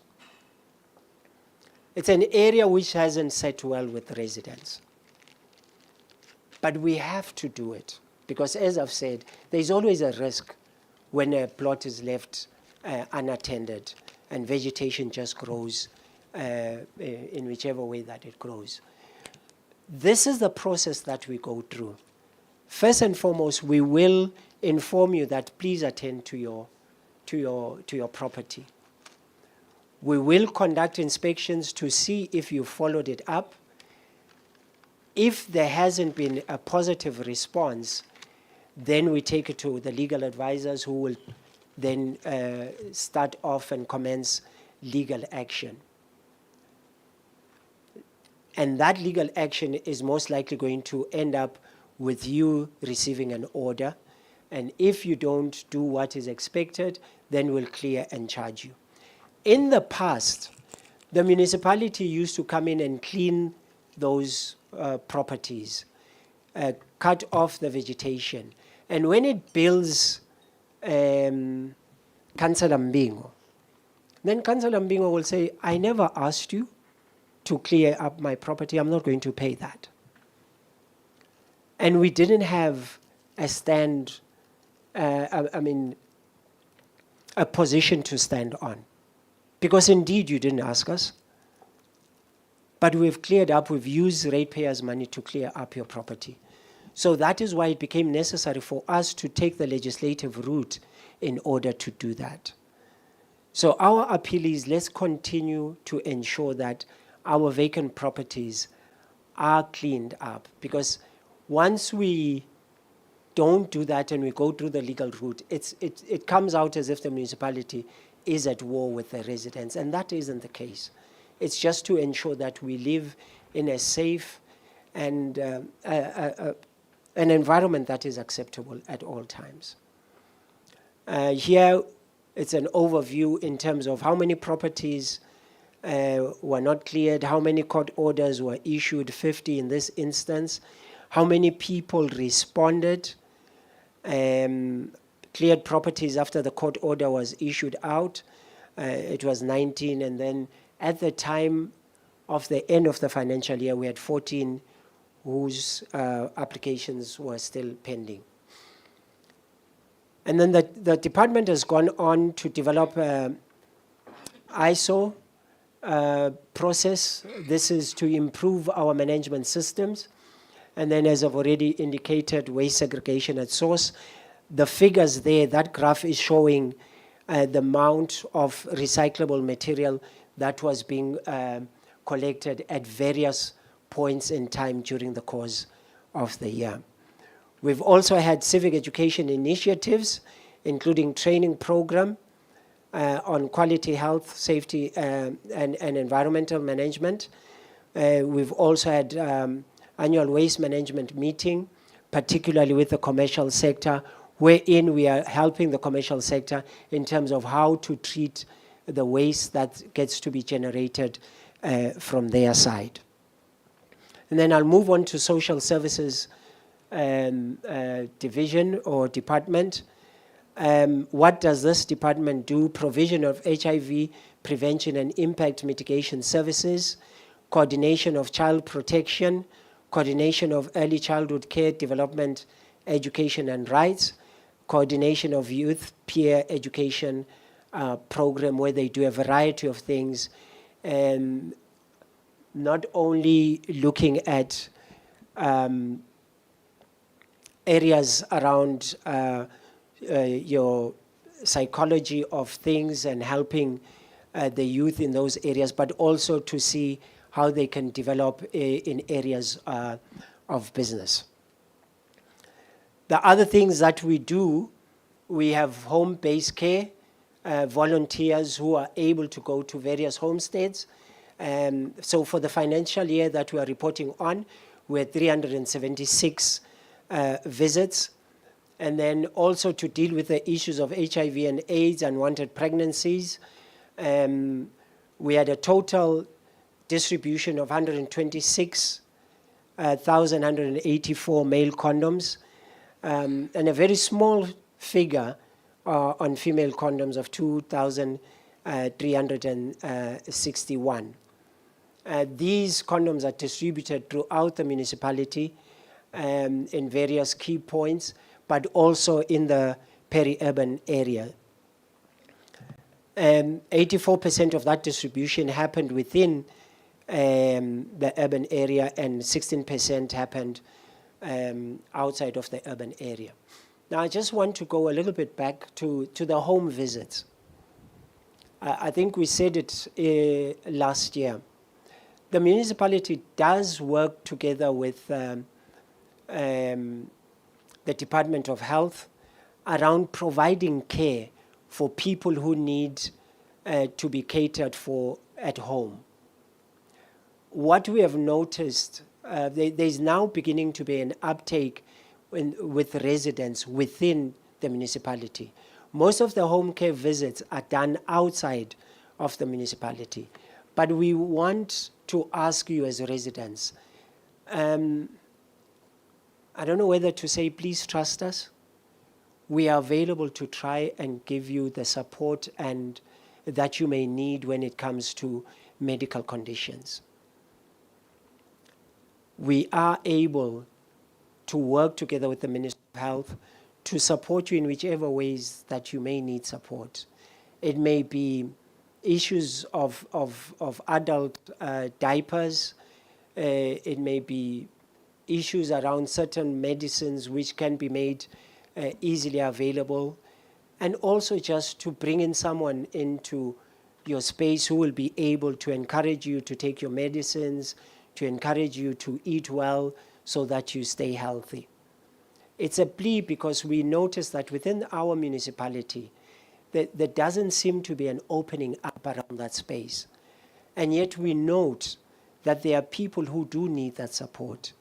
It's an area which hasn't set well with residents. But we have to do it because, as I've said, there's always a risk when a plot is left unattended and vegetation just grows in whichever way that it grows. This is the process that we go through. First and foremost, we will inform you that please attend to your property. We will conduct inspections to see if you followed it up. If there hasn't been a positive response, then we take it to the legal advisors who will then start off and commence legal action. And that legal action is most likely going to end up with you receiving an order. And if you don't do what is expected, then we'll clear and charge you. In the past, the municipality used to come in and clean those properties, cut off the vegetation. And when it bills Councillor Mbingo. Then Councillor Mbingo will say, I never asked you to clear up my property, I'm not going to pay that. And we didn't have a stand, a position to stand on. Because indeed you didn't ask us, but we've cleared up, we've used ratepayers' money to clear up your property. So that is why it became necessary for us to take the legislative route in order to do that. So our appeal is, let's continue to ensure that our vacant properties are cleaned up, because once we don't do that and we go through the legal route, it comes out as if the municipality is at war with the residents, and that isn't the case. It's just to ensure that we live in a safe and an environment that is acceptable at all times. Here, it's an overview in terms of how many properties were not cleared, how many court orders were issued, 50 in this instance, how many people responded, cleared properties after the court order was issued out. It was 19, and then at the time of the end of the financial year, we had 14 whose applications were still pending. And then the department has gone on to develop ISO process. This is to improve our management systems. And then, as I've already indicated, waste segregation at source. The figures there, that graph is showing the amount of recyclable material that was being collected at various points in time during the course of the year. We've also had civic education initiatives, including training program on quality health, safety, and environmental management. We've also had annual waste management meeting, particularly with the commercial sector, wherein we are helping the commercial sector in terms of how to treat the waste that gets to be generated from their side. And then I'll move on to social services division or department. What does this department do? Provision of HIV prevention and impact mitigation services, coordination of child protection, coordination of early childhood care, development, education and rights, coordination of youth peer education program, where they do a variety of things, and not only looking at areas around your psychology of things and helping the youth in those areas, but also to see how they can develop in areas of business. The other things that we do, we have home-based care, volunteers who are able to go to various homesteads. So for the financial year that we are reporting on, we had 376 visits. And then also to deal with the issues of HIV and AIDS, unwanted pregnancies. We had a total distribution of 126,184 male condoms, and a very small figure on female condoms of 2,361. These condoms are distributed throughout the municipality in various key points, but also in the peri-urban area. 84% of that distribution happened within the urban area, and 16% happened outside of the urban area. Now, I just want to go a little bit back to the home visits. I think we said it last year. The municipality does work together with the Department of Health around providing care for people who need to be catered for at home. What we have noticed, there's now beginning to be an uptake with residents within the municipality. Most of the home care visits are done outside of the municipality. But we want to ask you as residents, I don't know whether to say please trust us, we are available to try and give you the support and that you may need when it comes to medical conditions. We are able to work together with the Ministry of Health to support you in whichever ways that you may need support. It may be issues of adult diapers. It may be issues around certain medicines which can be made easily available. And also just to bring in someone into your space who will be able to encourage you to take your medicines, to encourage you to eat well so that you stay healthy. It's a plea because we notice that within our municipality, there doesn't seem to be an opening up around that space. And yet we note that there are people who do need that support.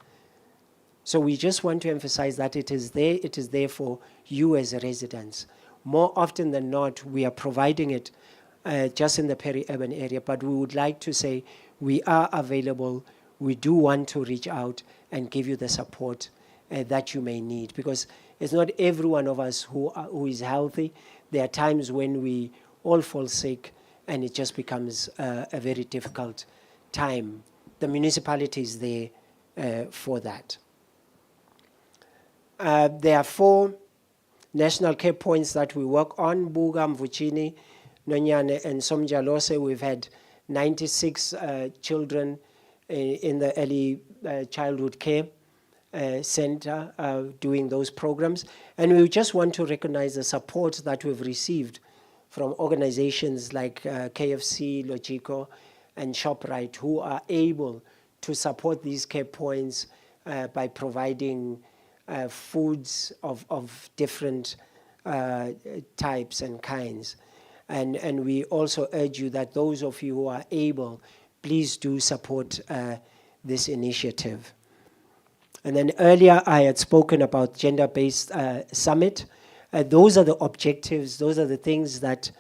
So we just want to emphasize that it is there for you as residents. More often than not, we are providing it just in the peri-urban area, but we would like to say we are available. We do want to reach out and give you the support that you may need, because it's not every one of us who is healthy. There are times when we all fall sick and it just becomes a very difficult time. The municipality is there for that. There are 4 national care points that we work on: Buga, Mvuchini, Nonyane, and Somjalose. We've had 96 children in the early childhood care center doing those programs. And we just want to recognize the support that we've received from organizations like KFC, Logico, and ShopRite, who are able to support these care points by providing foods of different types and kinds. And we also urge you that those of you who are able, please do support this initiative. And then earlier I had spoken about gender-based summit. Those are the objectives, those are the things that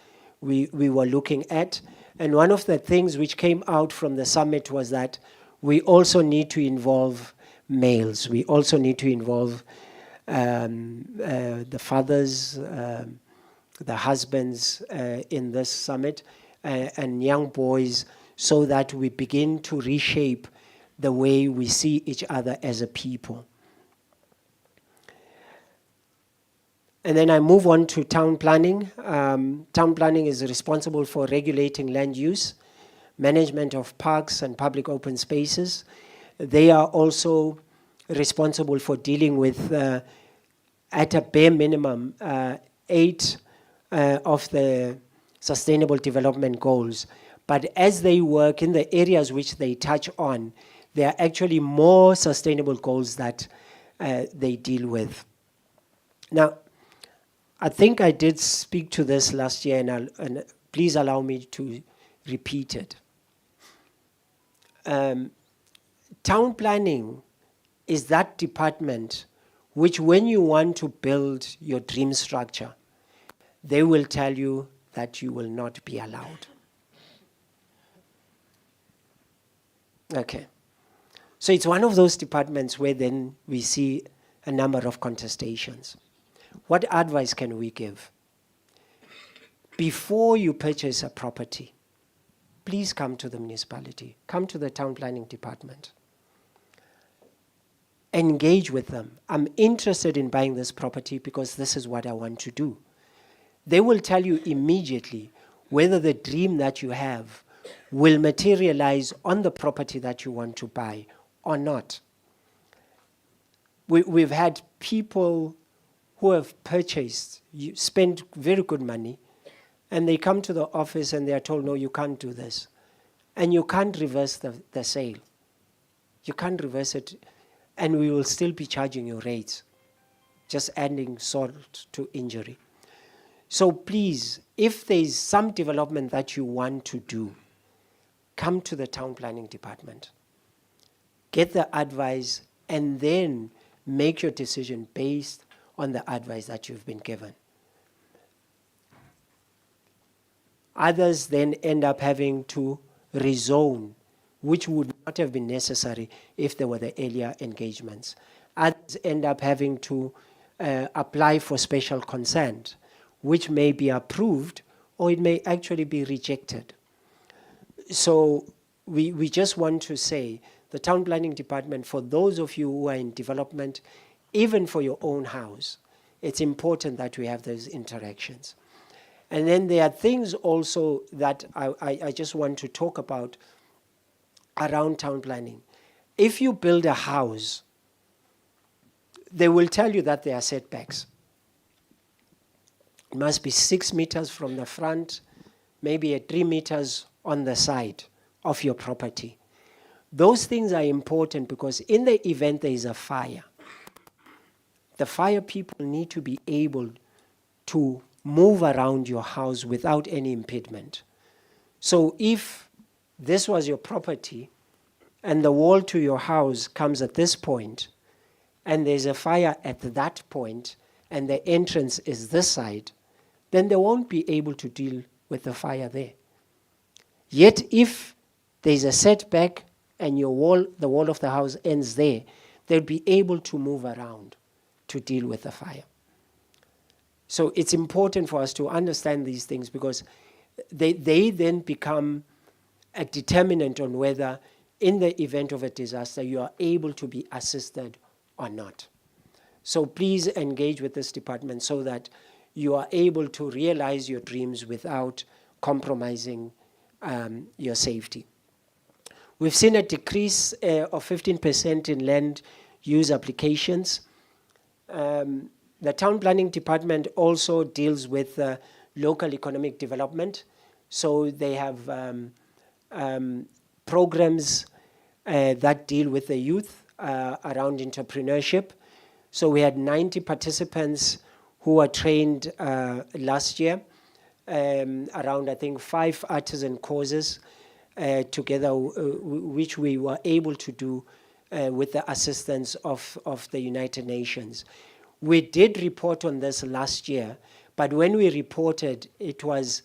we were looking at. And one of the things which came out from the summit was that we also need to involve males. We also need to involve the fathers, the husbands in this summit, and young boys, so that we begin to reshape the way we see each other as a people. And then I move on to town planning. Town planning is responsible for regulating land use, management of parks and public open spaces. They are also responsible for dealing with, at a bare minimum, 8 of the Sustainable Development Goals. But as they work in the areas which they touch on, there are actually more sustainable goals that they deal with. Now, I think I did speak to this last year, and please allow me to repeat it. Town planning is that department which, when you want to build your dream structure, they will tell you that you will not be allowed. Okay. So it's one of those departments where then we see a number of contestations. What advice can we give? Before you purchase a property, please come to the municipality, come to the town planning department. Engage with them. I'm interested in buying this property because this is what I want to do. They will tell you immediately whether the dream that you have will materialize on the property that you want to buy or not. We've had people who have purchased, spent very good money, and they come to the office and they are told, no, you can't do this. And you can't reverse the sale. You can't reverse it, and we will still be charging you rates, just adding salt to injury. So please, if there's some development that you want to do, come to the town planning department. Get the advice, and then make your decision based on the advice that you've been given. Others then end up having to rezone, which would not have been necessary if there were the earlier engagements. Others end up having to apply for special consent, which may be approved or it may actually be rejected. So we just want to say, the Town Planning Department, for those of you who are in development, even for your own house, it's important that we have those interactions. And then there are things also that I just want to talk about around town planning. If you build a house, they will tell you that there are setbacks. It must be 6 meters from the front, maybe 3 meters on the side of your property. Those things are important because in the event there is a fire, the fire people need to be able to move around your house without any impediment. So if this was your property and the wall to your house comes at this point and there's a fire at that point and the entrance is this side, then they won't be able to deal with the fire there. Yet if there's a setback and your wall, the wall of the house ends there, they'll be able to move around to deal with the fire. So it's important for us to understand these things because they then become a determinant on whether in the event of a disaster you are able to be assisted or not. So please engage with this department so that you are able to realize your dreams without compromising your safety. We've seen a decrease of 15% in land use applications. The Town Planning Department also deals with local economic development. So they have programs that deal with the youth around entrepreneurship. So we had 90 participants who were trained last year around, I think, 5 artisan courses together, which we were able to do with the assistance of the United Nations. We did report on this last year, but when we reported, it was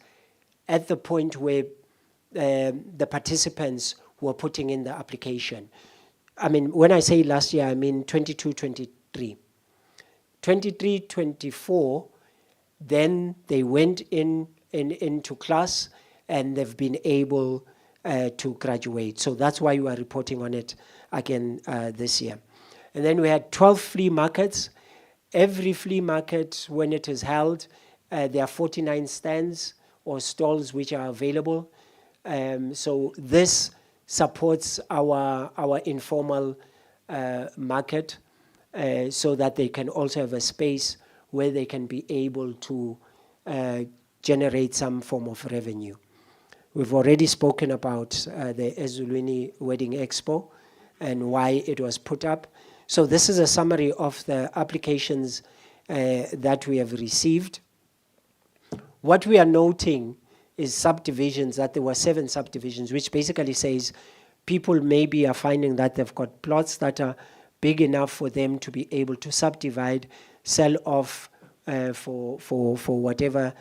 at the point where the participants were putting in the application. I mean, when I say last year, I mean 22-23. 23-24, then they went into class and they've been able to graduate. So that's why we are reporting on it again this year. And then we had 12 flea markets. Every flea market, when it is held, there are 49 stands or stalls which are available. So this supports our informal market so that they can also have a space where they can be able to generate some form of revenue. We've already spoken about the Ezulwini Wedding Expo and why it was put up. So this is a summary of the applications that we have received. What we are noting is subdivisions, that there were 7 subdivisions, which basically says people maybe are finding that they've got plots that are big enough for them to be able to subdivide, sell off for whatever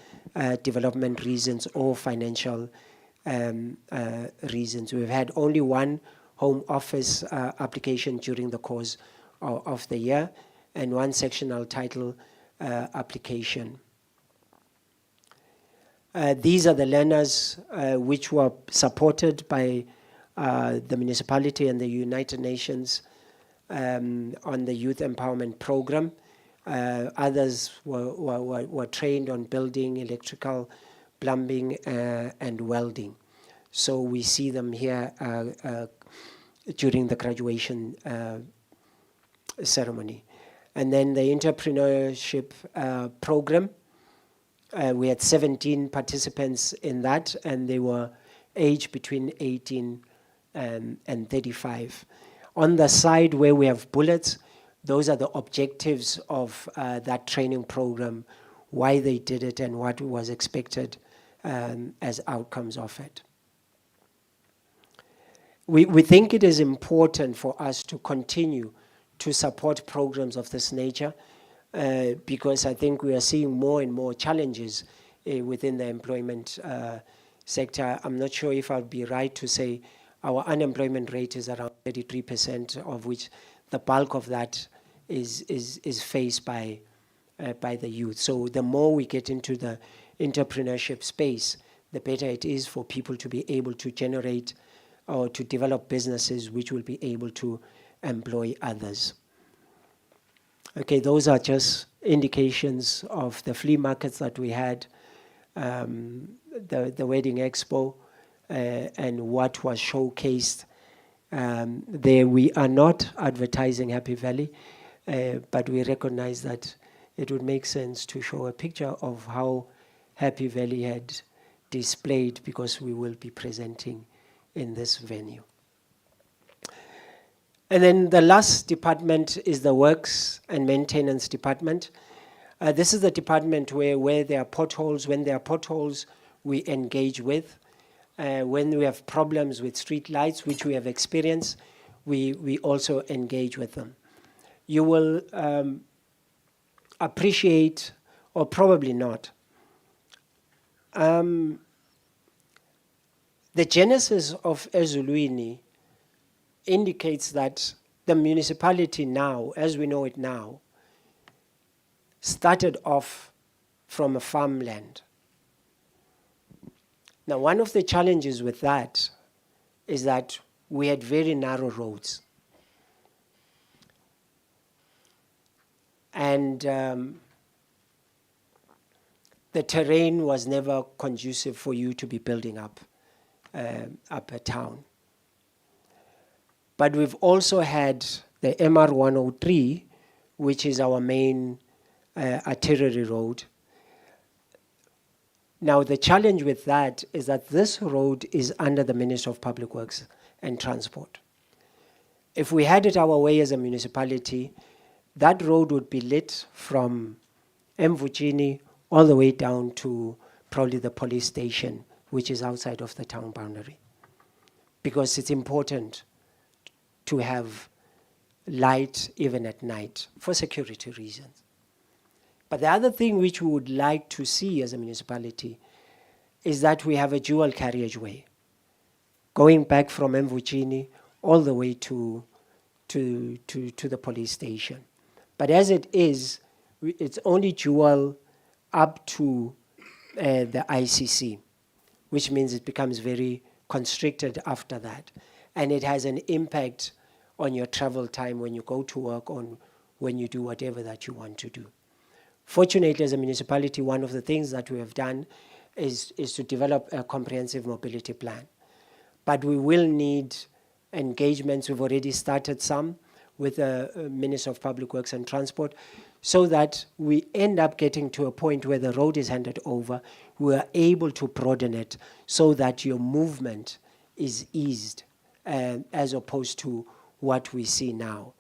development reasons or financial reasons. We've had only 1 home office application during the course of the year and 1 sectional title application. These are the learners which were supported by the municipality and the United Nations on the Youth Empowerment Program. Others were trained on building, electrical, plumbing, and welding. So we see them here during the graduation ceremony. And then the entrepreneurship program, we had 17 participants in that, and they were aged between 18 and 35. On the side where we have bullets, those are the objectives of that training program, why they did it and what was expected as outcomes of it. We think it is important for us to continue to support programs of this nature because I think we are seeing more and more challenges within the employment sector. I'm not sure if I'll be right to say our unemployment rate is around 33%, of which the bulk of that is faced by by the youth. So the more we get into the entrepreneurship space, the better it is for people to be able to generate or to develop businesses which will be able to employ others. Okay, those are just indications of the flea markets that we had, the wedding expo, and what was showcased. There we are not advertising Happy Valley, but we recognize that it would make sense to show a picture of how Happy Valley had displayed, because we will be presenting in this venue. And then the last department is the Works and Maintenance Department. This is the department where there are potholes. When there are potholes, we engage with. When we have problems with street lights, which we have experienced, we also engage with them. You will appreciate, or probably not, the genesis of Ezulwini indicates that the municipality now, as we know it now, started off from a farmland. Now, one of the challenges with that is that we had very narrow roads. And the terrain was never conducive for you to be building up a town. But we've also had the MR 103, which is our main arterial road. Now, the challenge with that is that this road is under the Ministry of Public Works and Transport. If we had it our way as a municipality, that road would be lit from Mvujini all the way down to probably the police station, which is outside of the town boundary. Because it's important to have light even at night for security reasons. But the other thing which we would like to see as a municipality is that we have a dual carriageway going back from Mvujini all the way to the police station. But as it is, it's only dual up to the ICC, which means it becomes very constricted after that. And it has an impact on your travel time when you go to work, on when you do whatever that you want to do. Fortunately, as a municipality, one of the things that we have done is to develop a comprehensive mobility plan. But we will need engagements. We've already started some with the Minister of Public Works and Transport, so that we end up getting to a point where the road is handed over, we are able to broaden it so that your movement is eased, as opposed to what we see now.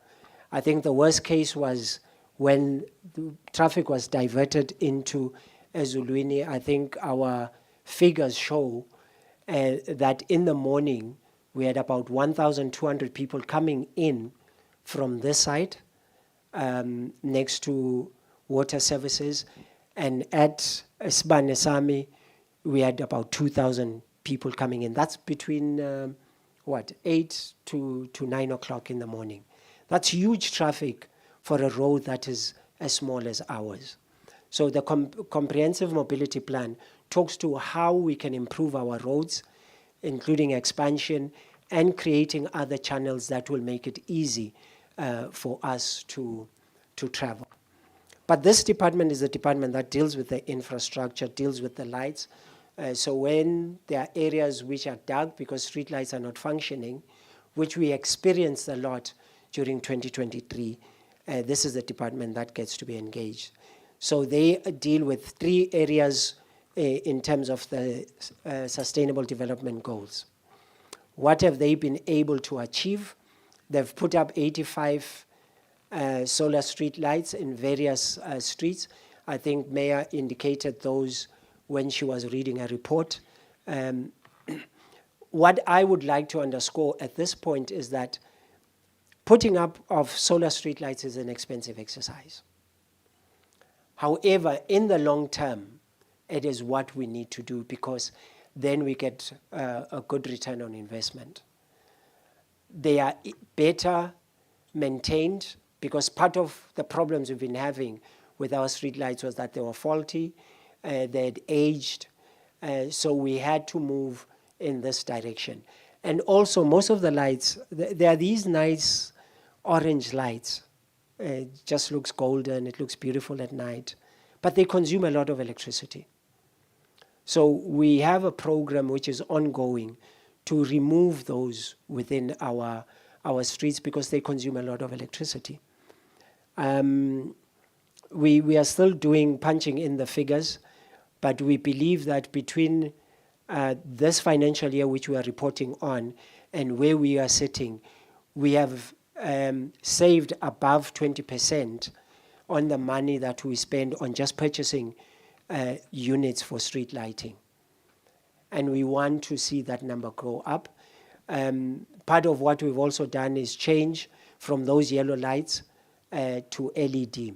I think the worst case was when the traffic was diverted into Ezulwini. I think our figures show that in the morning we had about 1,200 people coming in from this side, next to water services, and at Sbanesami we had about 2,000 people coming in. That's between 8 to 9 o'clock in the morning. That's huge traffic for a road that is as small as ours. So the comprehensive mobility plan talks to how we can improve our roads, including expansion and creating other channels that will make it easy for us to travel. But this department is a department that deals with the infrastructure, deals with the lights. So when there are areas which are dark because street lights are not functioning, which we experienced a lot during 2023, this is the department that gets to be engaged. So they deal with 3 areas in terms of the Sustainable Development Goals. What have they been able to achieve? They've put up 85 solar street lights in various streets. I think Mayor indicated those when she was reading a report. What I would like to underscore at this point is that putting up of solar street lights is an expensive exercise. However, in the long term, it is what we need to do, because then we get a good return on investment. They are better maintained, because part of the problems we've been having with our street lights was that they were faulty, they had aged, so we had to move in this direction. And also most of the lights, there are these nice orange lights. It just looks golden, it looks beautiful at night, but they consume a lot of electricity. So we have a program which is ongoing to remove those within our streets because they consume a lot of electricity. We are still punching in the figures, but we believe that between this financial year which we are reporting on and where we are sitting, we have saved above 20% on the money that we spend on just purchasing units for street lighting. And we want to see that number grow up. Part of what we've also done is change from those yellow lights to LED.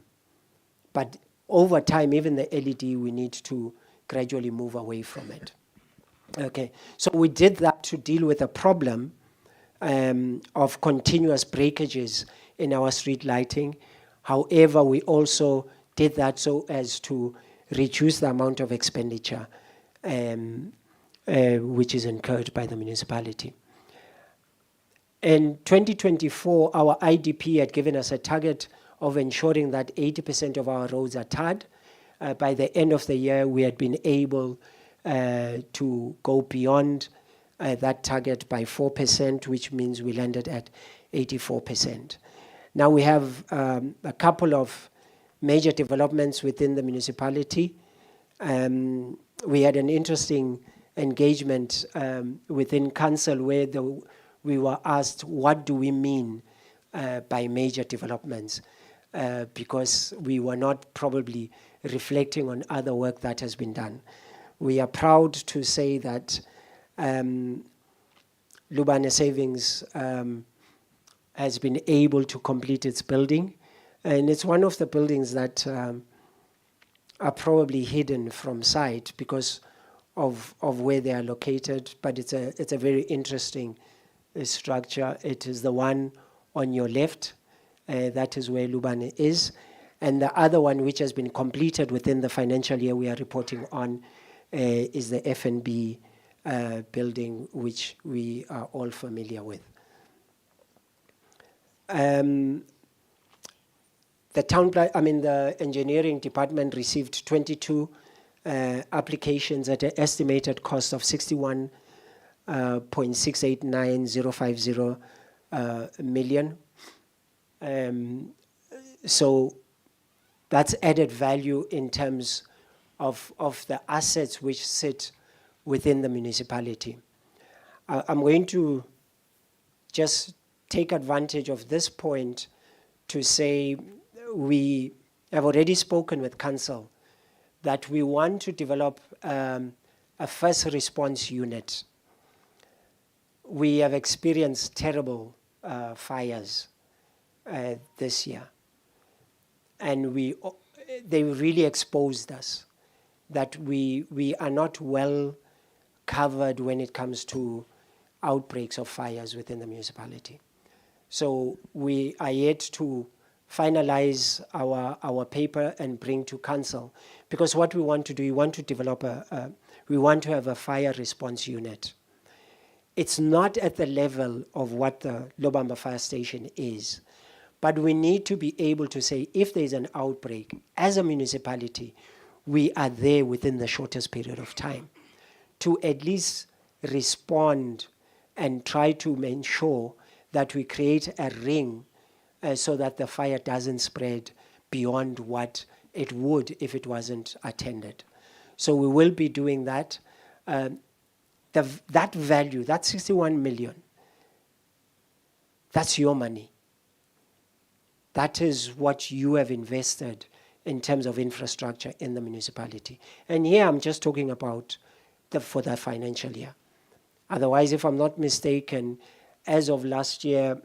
But over time, even the LED, we need to gradually move away from it. Okay, so we did that to deal with a problem of continuous breakages in our street lighting. However, we also did that so as to reduce the amount of expenditure which is incurred by the municipality. In 2024, our IDP had given us a target of ensuring that 80% of our roads are tarred. By the end of the year, we had been able to go beyond that target by 4%, which means we landed at 84%. Now we have a couple of major developments within the municipality. We had an interesting engagement within council where we were asked, what do we mean by major developments? Because we were not probably reflecting on other work that has been done. We are proud to say that Lubane Savings has been able to complete its building. And it's one of the buildings that are probably hidden from sight because of where they are located, but it's a very interesting structure. It is the one on your left, that is where Lubane is. And the other one which has been completed within the financial year we are reporting on is the F&B building, which we are all familiar with. The engineering department received 22 applications at an estimated cost of 61.689050 million. So that's added value in terms of the assets which sit within the municipality. I'm going to just take advantage of this point to say we have already spoken with council that we want to develop a first response unit. We have experienced terrible fires this year, and they really exposed us that we are not well covered when it comes to outbreaks of fires within the municipality. So we are yet to finalize our paper and bring to council, because what we want to do, we want to develop we want to have a fire response unit. It's not at the level of what the Lobamba Fire Station is, but we need to be able to say if there's an outbreak, as a municipality, we are there within the shortest period of time to at least respond and try to ensure that we create a ring so that the fire doesn't spread beyond what it would if it wasn't attended. So we will be doing that. That value, that 61 million, that's your money. That is what you have invested in terms of infrastructure in the municipality. And here I'm just talking about for the financial year. Otherwise, if I'm not mistaken, as of last year,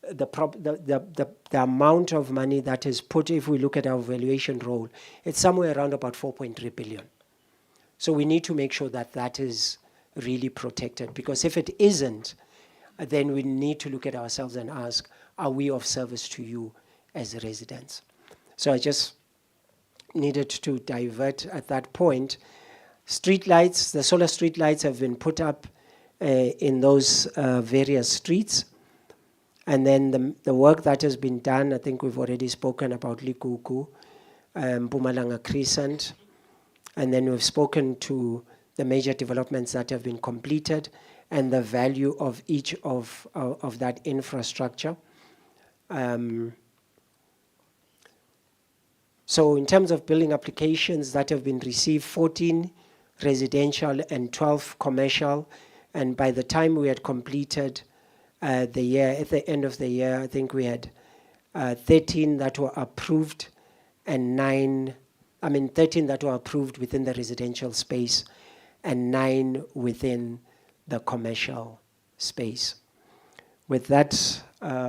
the amount of money that is put, if we look at our valuation roll, it's somewhere around about 4.3 billion. So we need to make sure that that is really protected, because if it isn't, then we need to look at ourselves and ask, are we of service to you as residents? So I just needed to divert at that point. Street lights, the solar street lights have been put up in those various streets. And then the work that has been done, I think we've already spoken about Likuku, Mpumalanga Crescent, and then we've spoken to the major developments that have been completed and the value of each of that infrastructure. So in terms of building applications that have been received, 14 residential and 12 commercial, and by the time we had completed the year, at the end of the year, I think we had 13 that were approved and 13 that were approved within the residential space and 9 within the commercial space. With that,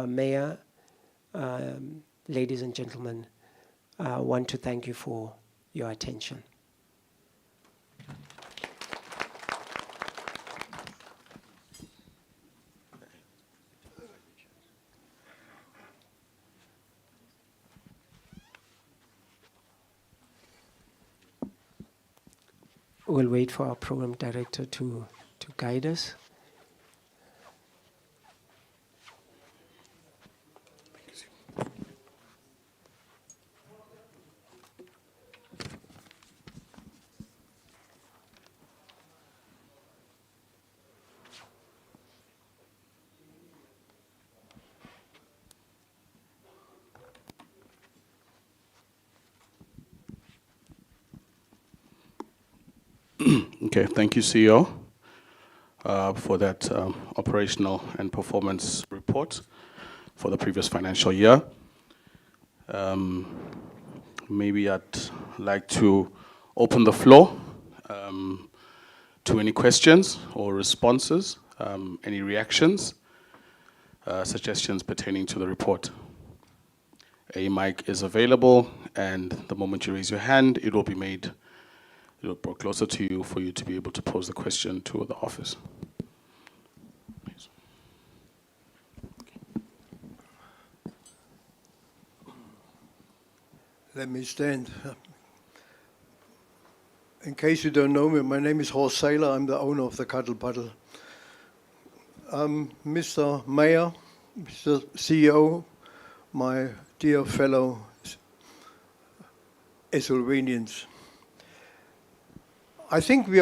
Mayor, ladies and gentlemen, I want to thank you for your attention. We'll wait for our program director to guide us. Okay, thank you, CEO, for that operational and performance report for the previous financial year. Maybe I'd like to open the floor to any questions or responses, any reactions, suggestions pertaining to the report. A mic is available, and the moment you raise your hand, it will be brought closer to you for you to be able to pose the question to the office. Please. Let me stand. In case you don't know me, my name is Horst Saylor. I'm the owner of the Cattle Puddle. Mr. Mayor, Mr. CEO, my dear fellow Ezulwinians, I think we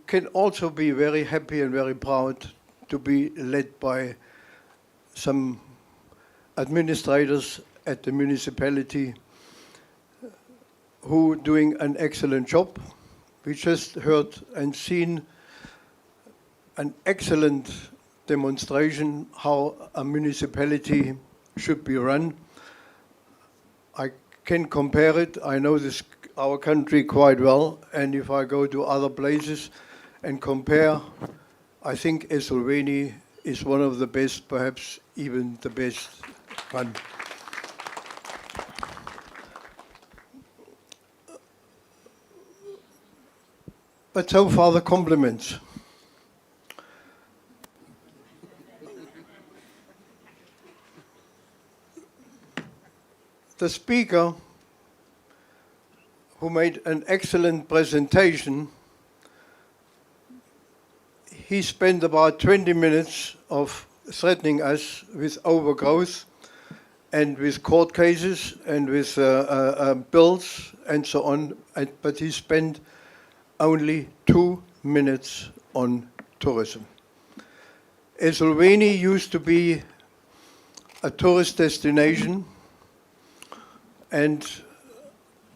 can also be very happy and very proud to be led by some administrators at the municipality who are doing an excellent job. We just heard and seen an excellent demonstration how a municipality should be run. I can compare it. I know our country quite well, and if I go to other places and compare, I think Ezulwini is one of the best, perhaps even the best one. But so far the compliments. The speaker, who made an excellent presentation, he spent about 20 minutes of threatening us with overgrowth and with court cases and with bills and so on, but he spent only 2 minutes on tourism. Ezulwini used to be a tourist destination, and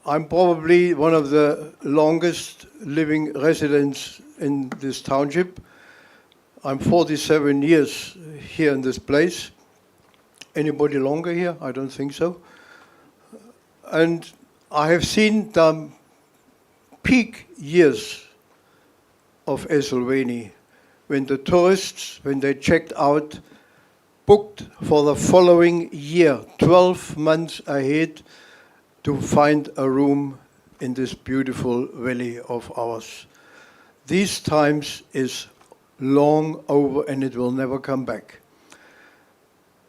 I'm probably one of the longest living residents in this township. I'm 47 years here in this place. Anybody longer here? I don't think so. And I have seen the peak years of Ezulwini when the tourists, when they checked out, booked for the following year, 12 months ahead, to find a room in this beautiful valley of ours. These times is long over, and it will never come back.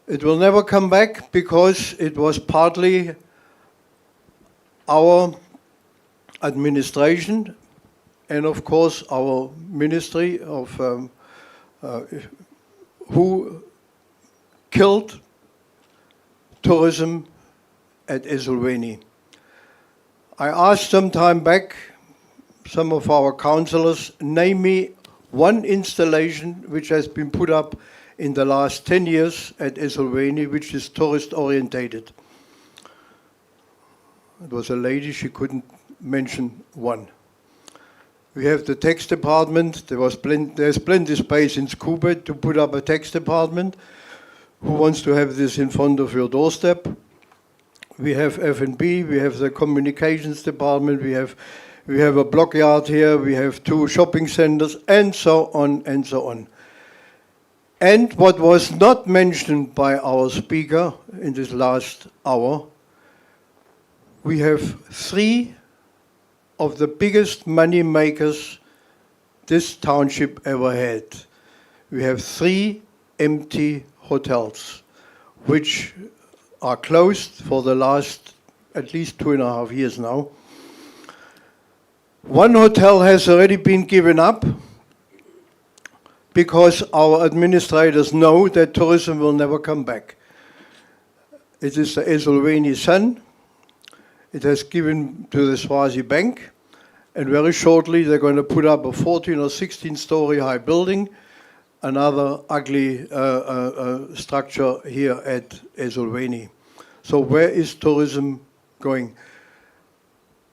It will never come back because it was partly our administration and of course our ministry of who killed tourism at Ezulwini. I asked some time back some of our councillors, name me one installation which has been put up in the last 10 years at Ezulwini which is tourist orientated. It was a lady, she couldn't mention one. We have the tax department. There's plenty space in Skubet to put up a tax department. Who wants to have this in front of your doorstep? We have F&B, we have the communications department, we have a block yard here, we have 2 shopping centers, and so on and so on. And what was not mentioned by our speaker in this last hour, we have 3 of the biggest money makers this township ever had. We have 3 empty hotels, which are closed for the last at least 2.5 years now. One hotel has already been given up because our administrators know that tourism will never come back. It is the Ezulwini Sun. It has given to the Swazi Bank, and very shortly they're going to put up a 14 or 16-story high building, another ugly structure here at Ezulwini. So where is tourism going?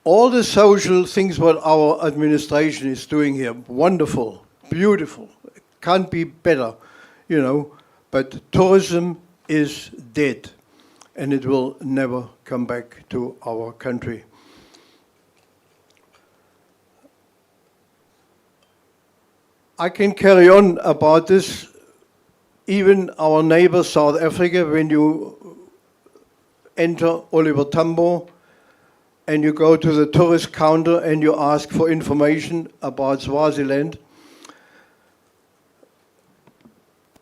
All the social things what our administration is doing here, wonderful, beautiful, can't be better, you know, but tourism is dead and it will never come back to our country. I can carry on about this. Even our neighbor South Africa, when you enter Oliver Tambo and you go to the tourist counter and you ask for information about Swaziland,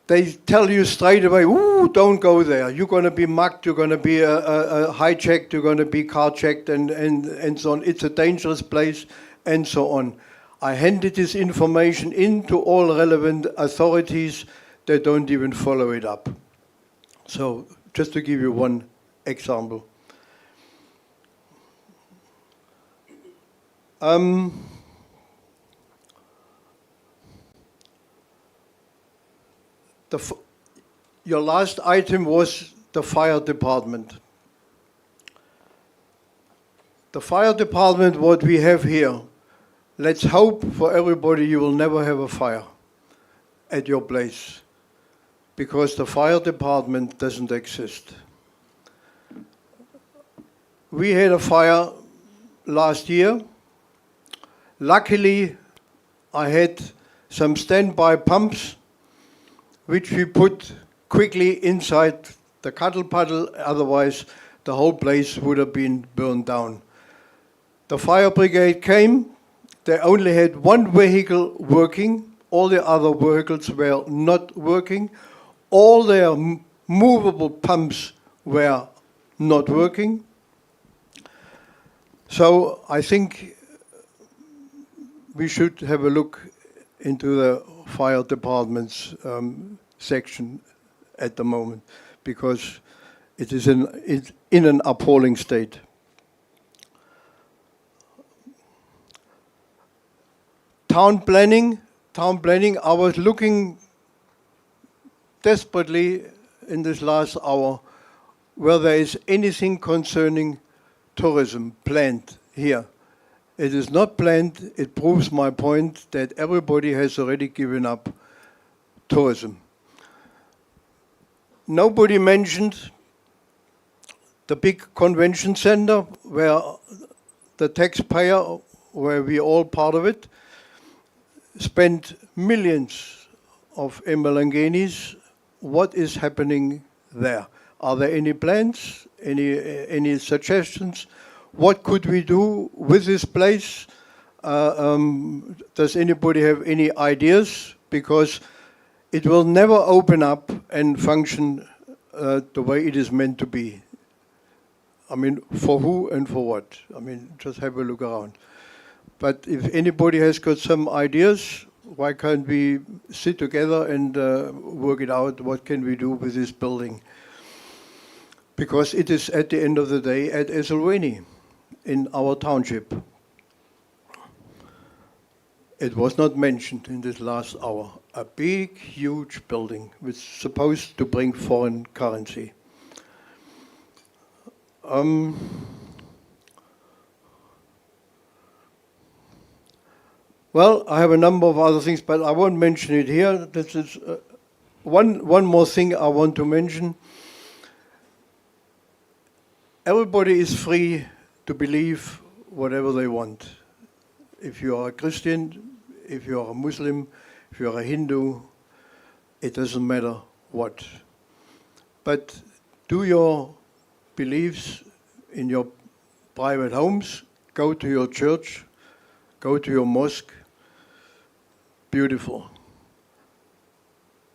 they tell you straight away, ooh, don't go there. You're going to be mugged, you're going to be hijacked, you're going to be car checked and so on. It's a dangerous place and so on. I handed this information in to all relevant authorities. They don't even follow it up. So just to give you one example. Your last item was the fire department. The fire department, what we have here, let's hope for everybody you will never have a fire at your place, because the fire department doesn't exist. We had a fire last year. Luckily, I had some standby pumps which we put quickly inside the cattle puddle, otherwise the whole place would have been burned down. The fire brigade came. They only had one vehicle working. All the other vehicles were not working. All their movable pumps were not working. So I think we should have a look into the fire department's section at the moment, because it is in an appalling state. Town planning, I was looking desperately in this last hour where there is anything concerning tourism planned here. It is not planned. It proves my point that everybody has already given up tourism. Nobody mentioned the big convention center where the taxpayer, where we all part of it, spent millions of emelangenis. What is happening there? Are there any plans, any suggestions? What could we do with this place? Does anybody have any ideas? Because it will never open up and function the way it is meant to be. I mean, for who and for what? I mean, just have a look around. But if anybody has got some ideas, why can't we sit together and work it out? What can we do with this building? Because it is at the end of the day at Ezulwini in our township. It was not mentioned in this last hour. A big, huge building which is supposed to bring foreign currency. Well, I have a number of other things, but I won't mention it here. This is one more thing I want to mention. Everybody is free to believe whatever they want. If you are a Christian, if you are a Muslim, if you are a Hindu, it doesn't matter what. But do your beliefs in your private homes, go to your church, go to your mosque, beautiful.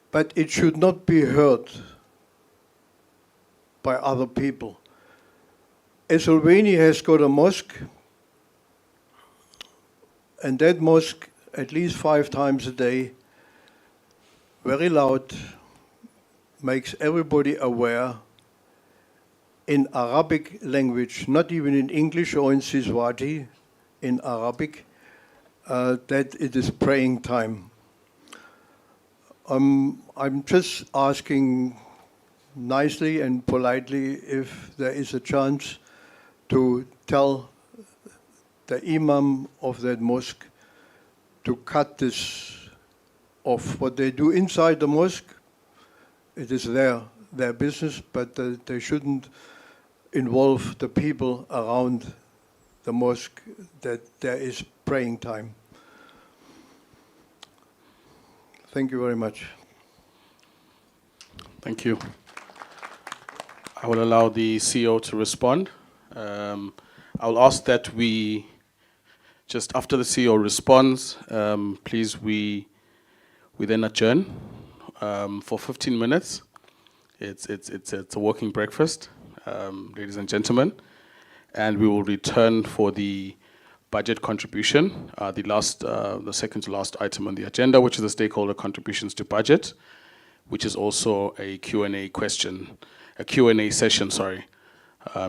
But it should not be heard by other people. Ezulwini has got a mosque, and that mosque, at least 5 times a day, very loud, makes everybody aware in Arabic language, not even in English or in Siswati, in Arabic, that it is praying time. I'm just asking nicely and politely if there is a chance to tell the imam of that mosque to cut this off. What they do inside the mosque, it is their business, but they shouldn't involve the people around the mosque that there is praying time. Thank you very much. Thank you. I will allow the CEO to respond. I'll ask that we, just after the CEO responds, please we then adjourn for 15 minutes. It's a working breakfast, ladies and gentlemen, and we will return for the budget contribution, the second to last item on the agenda, which is the stakeholder contributions to budget, which is also a Q&A session, sorry.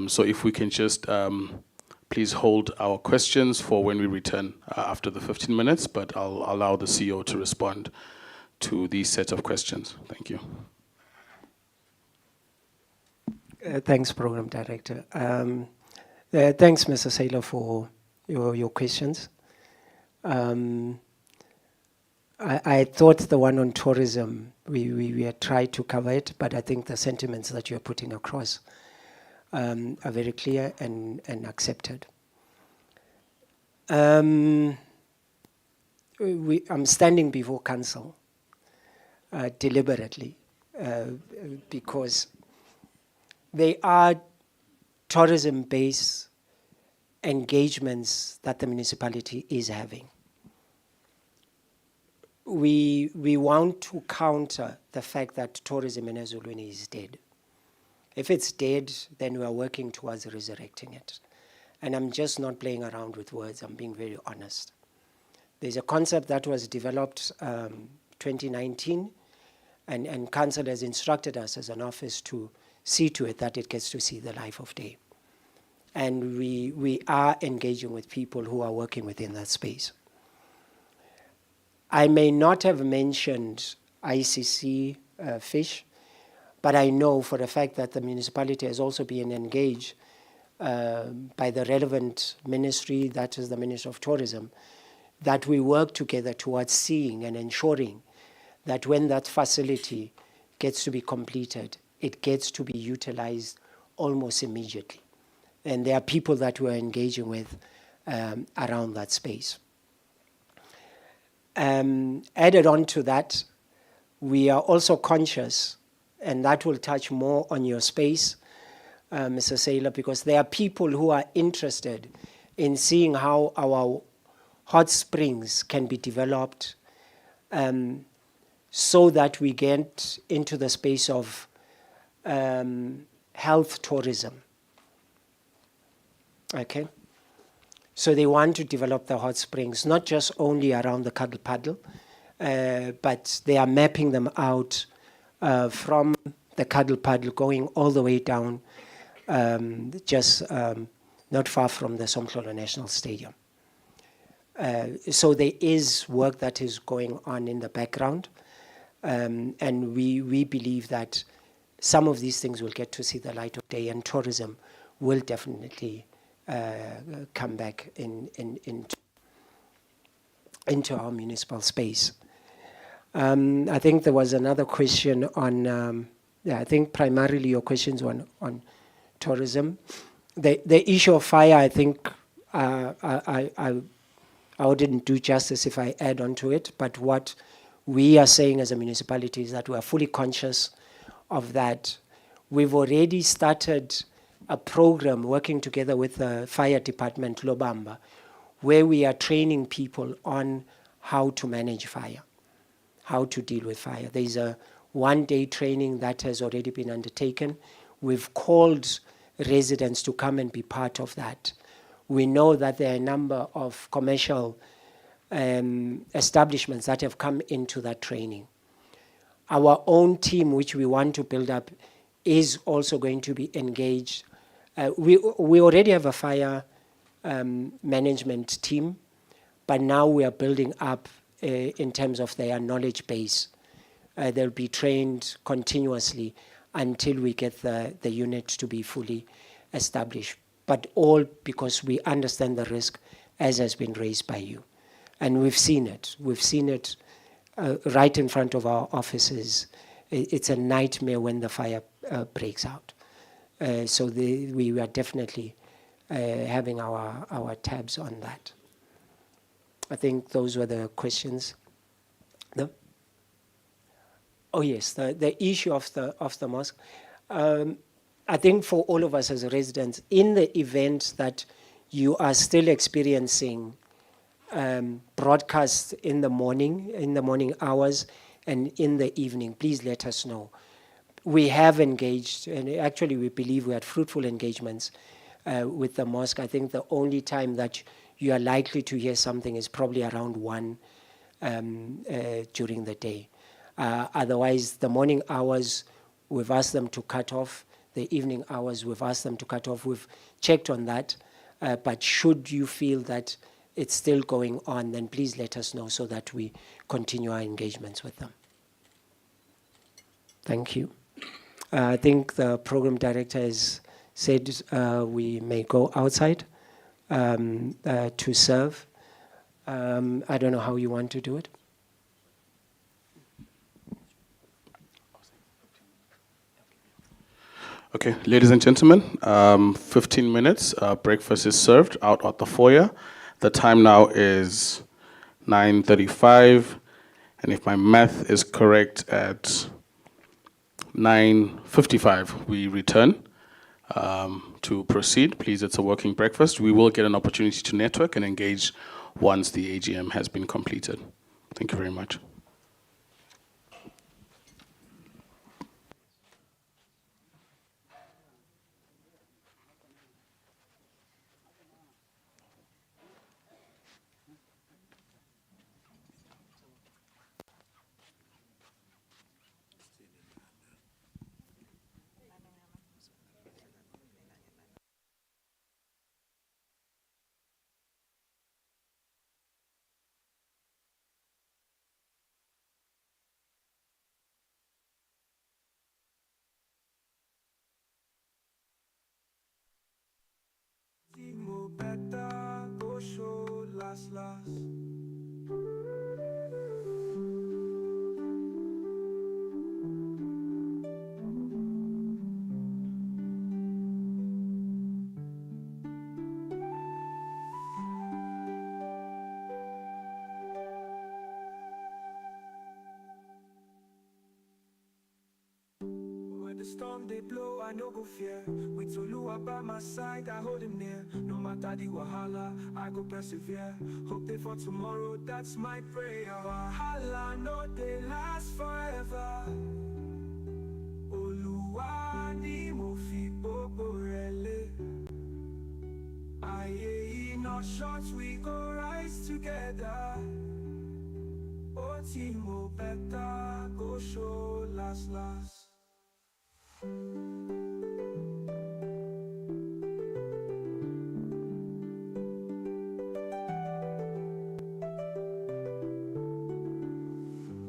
So if we can just please hold our questions for when we return after the 15 minutes, but I'll allow the CEO to respond to these set of questions. Thank you. Thanks, Program Director. Thanks, Mr. Saylor, for your questions. I thought the one on tourism, we had tried to cover it, but I think the sentiments that you're putting across are very clear and accepted. I'm standing before council deliberately because they are tourism-based engagements that the municipality is having. We want to counter the fact that tourism in Ezulwini is dead. If it's dead, then we are working towards resurrecting it. And I'm just not playing around with words, I'm being very honest. There's a concept that was developed 2019, and council has instructed us as an office to see to it that it gets to see the life of day. And we are engaging with people who are working within that space. I may not have mentioned ICC fish, but I know for the fact that the municipality has also been engaged by the relevant ministry, that is the Ministry of Tourism, that we work together towards seeing and ensuring that when that facility gets to be completed, it gets to be utilized almost immediately. And there are people that we're engaging with around that space. Added on to that, we are also conscious, and that will touch more on your space, Mr. Saylor, because there are people who are interested in seeing how our hot springs can be developed so that we get into the space of health tourism. Okay. So they want to develop the hot springs, not just only around the Cuddle Puddle, but they are mapping them out from the Cuddle Puddle going all the way down, not far from the Somhlolo National Stadium. So there is work that is going on in the background, and we believe that some of these things will get to see the light of day, and tourism will definitely come back into our municipal space. I think there was another question on, I think primarily your questions on tourism. The issue of fire, I think I wouldn't do justice if I add on to it, but what we are saying as a municipality is that we are fully conscious of that. We've already started a program working together with the fire department, Lobamba, where we are training people on how to manage fire, how to deal with fire. There's a one-day training that has already been undertaken. We've called residents to come and be part of that. We know that there are a number of commercial establishments that have come into that training. Our own team, which we want to build up, is also going to be engaged. We already have a fire management team, but now we are building up in terms of their knowledge base. They'll be trained continuously until we get the unit to be fully established. But all because we understand the risk as has been raised by you. And we've seen it. We've seen it right in front of our offices. It's a nightmare when the fire breaks out. So we are definitely having our tabs on that. I think those were the questions. No? Oh yes, the issue of the mosque. I think for all of us as residents, in the event that you are still experiencing broadcasts in the morning hours and in the evening, please let us know. We have engaged, and actually we believe we had fruitful engagements with the mosque. I think the only time that you are likely to hear something is probably around 1 during the day. Otherwise, the morning hours, we've asked them to cut off. The evening hours, we've asked them to cut off. We've checked on that. But should you feel that it's still going on, then please let us know so that we continue our engagements with them. Thank you. I think the program director has said we may go outside to serve. I don't know how you want to do it. Okay, ladies and gentlemen, 15 minutes. Breakfast is served out at the foyer. The time now is 9:35, and if my math is correct, at 9:55 we return to proceed. Please, it's a working breakfast. We will get an opportunity to network and engage once the AGM has been completed. Thank you very much. The storm they blow, I no go fear. With Oluwa by my side, I hold him near. No matter the wahala, I go persevere. Hope they for tomorrow, that's my prayer. Wahala no they last forever. Oluwa ni mo fi gbogbo rẹ̀ lé. my not shots, we go rise together. Oh, team, oh, better, go show last.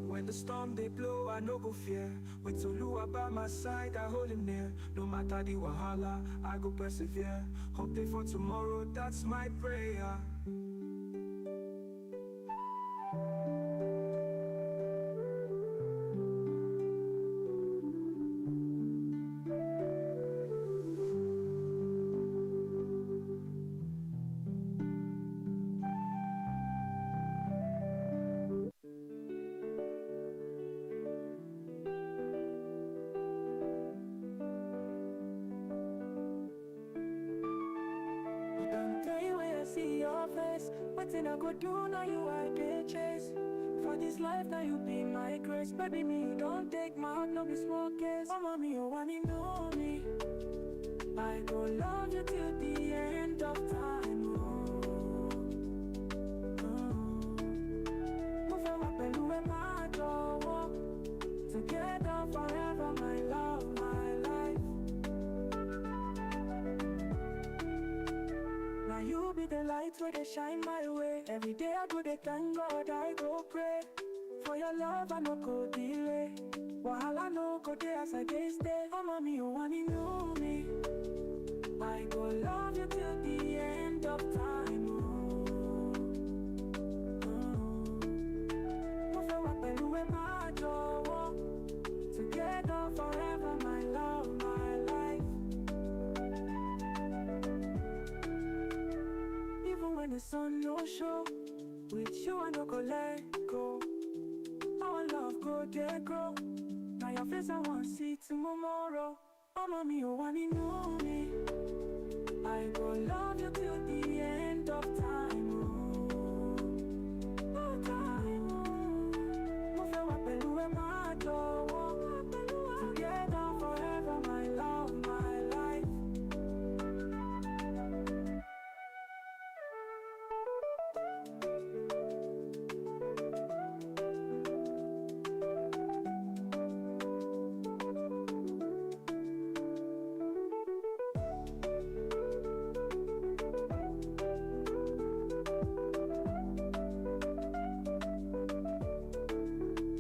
When the storm they blow, I no go fear. With Zulua by my side, I hold him near. No matter the wahala, I go persevere. Hope they for tomorrow, that's my prayer. Day when I see your face, what thing I go do now you I dey chase. For this life now you be my grace, baby me don't take my heart no be small case. Oh mommy you wanna know me, I go love you till the end of time. Move on up and with my door, together forever my love, my life. Now you be the light where they shine my way. Every day I go they thank God, I go pray. For your love I no go delay. Wahala no go there as I dey stay. Oh mommy you wanna know me, I go love you till the end of time. Move on pẹ̀lú ẹ máa jọ̀wọ́, together forever my love, my life. Even when the sun no show, with you I no go let go. Our love go there grow. Now your face I want see tomorrow. Oh mommy you wanna know me, I go love you till the end of time. Oh time. Mo fẹ́ wà pẹ̀lú ẹ máa jọ̀wọ́, together forever my love, my life.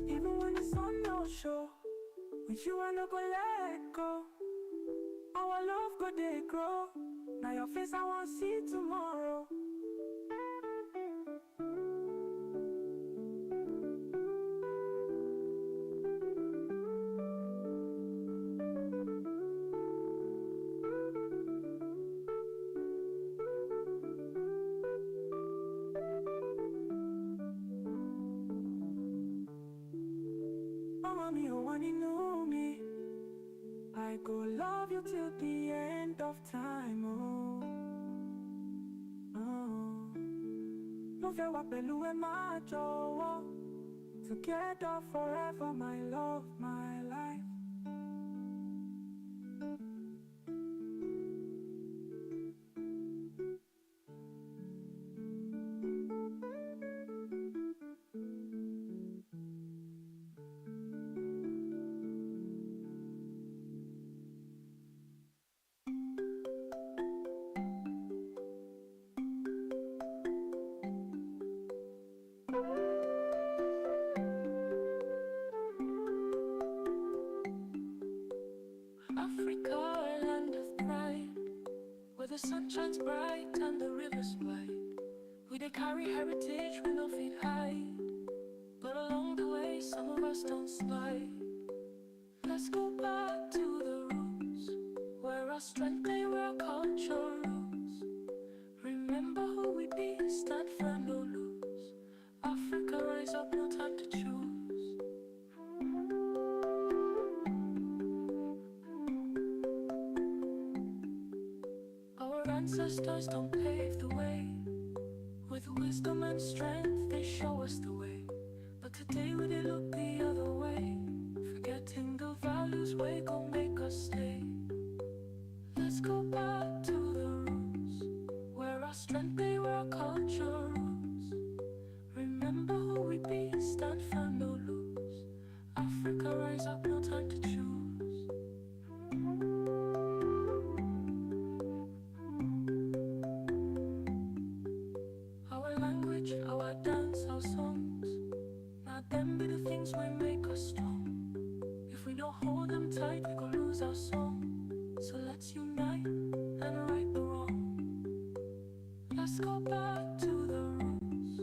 Even when the sun no show, with you I no go let go. Our love go dey grow. Now your face I want see tomorrow. Oh mommy you wanna know me, I go love you till the end of time. Mo fẹ́ wà pẹ̀lú ẹ máa jọ̀wọ́, together forever my love, my life. Africa, land of pride, where the sun shines bright and the rivers wide. We dey carry heritage we no fit hide, but along the way some of us don't slide. Let's go back to the roots, where our strength lay, where our culture roots. Remember who we be, stand firm, no lose. Africa, rise up, no time to choose. Our ancestors don't pave the way, with wisdom and strength they show us the way. But today we dey look the other way, forgetting the values we gon' make us stay. Let's go back to the roots, where our our song. So let's unite and right the wrong. Let's go back to the roots,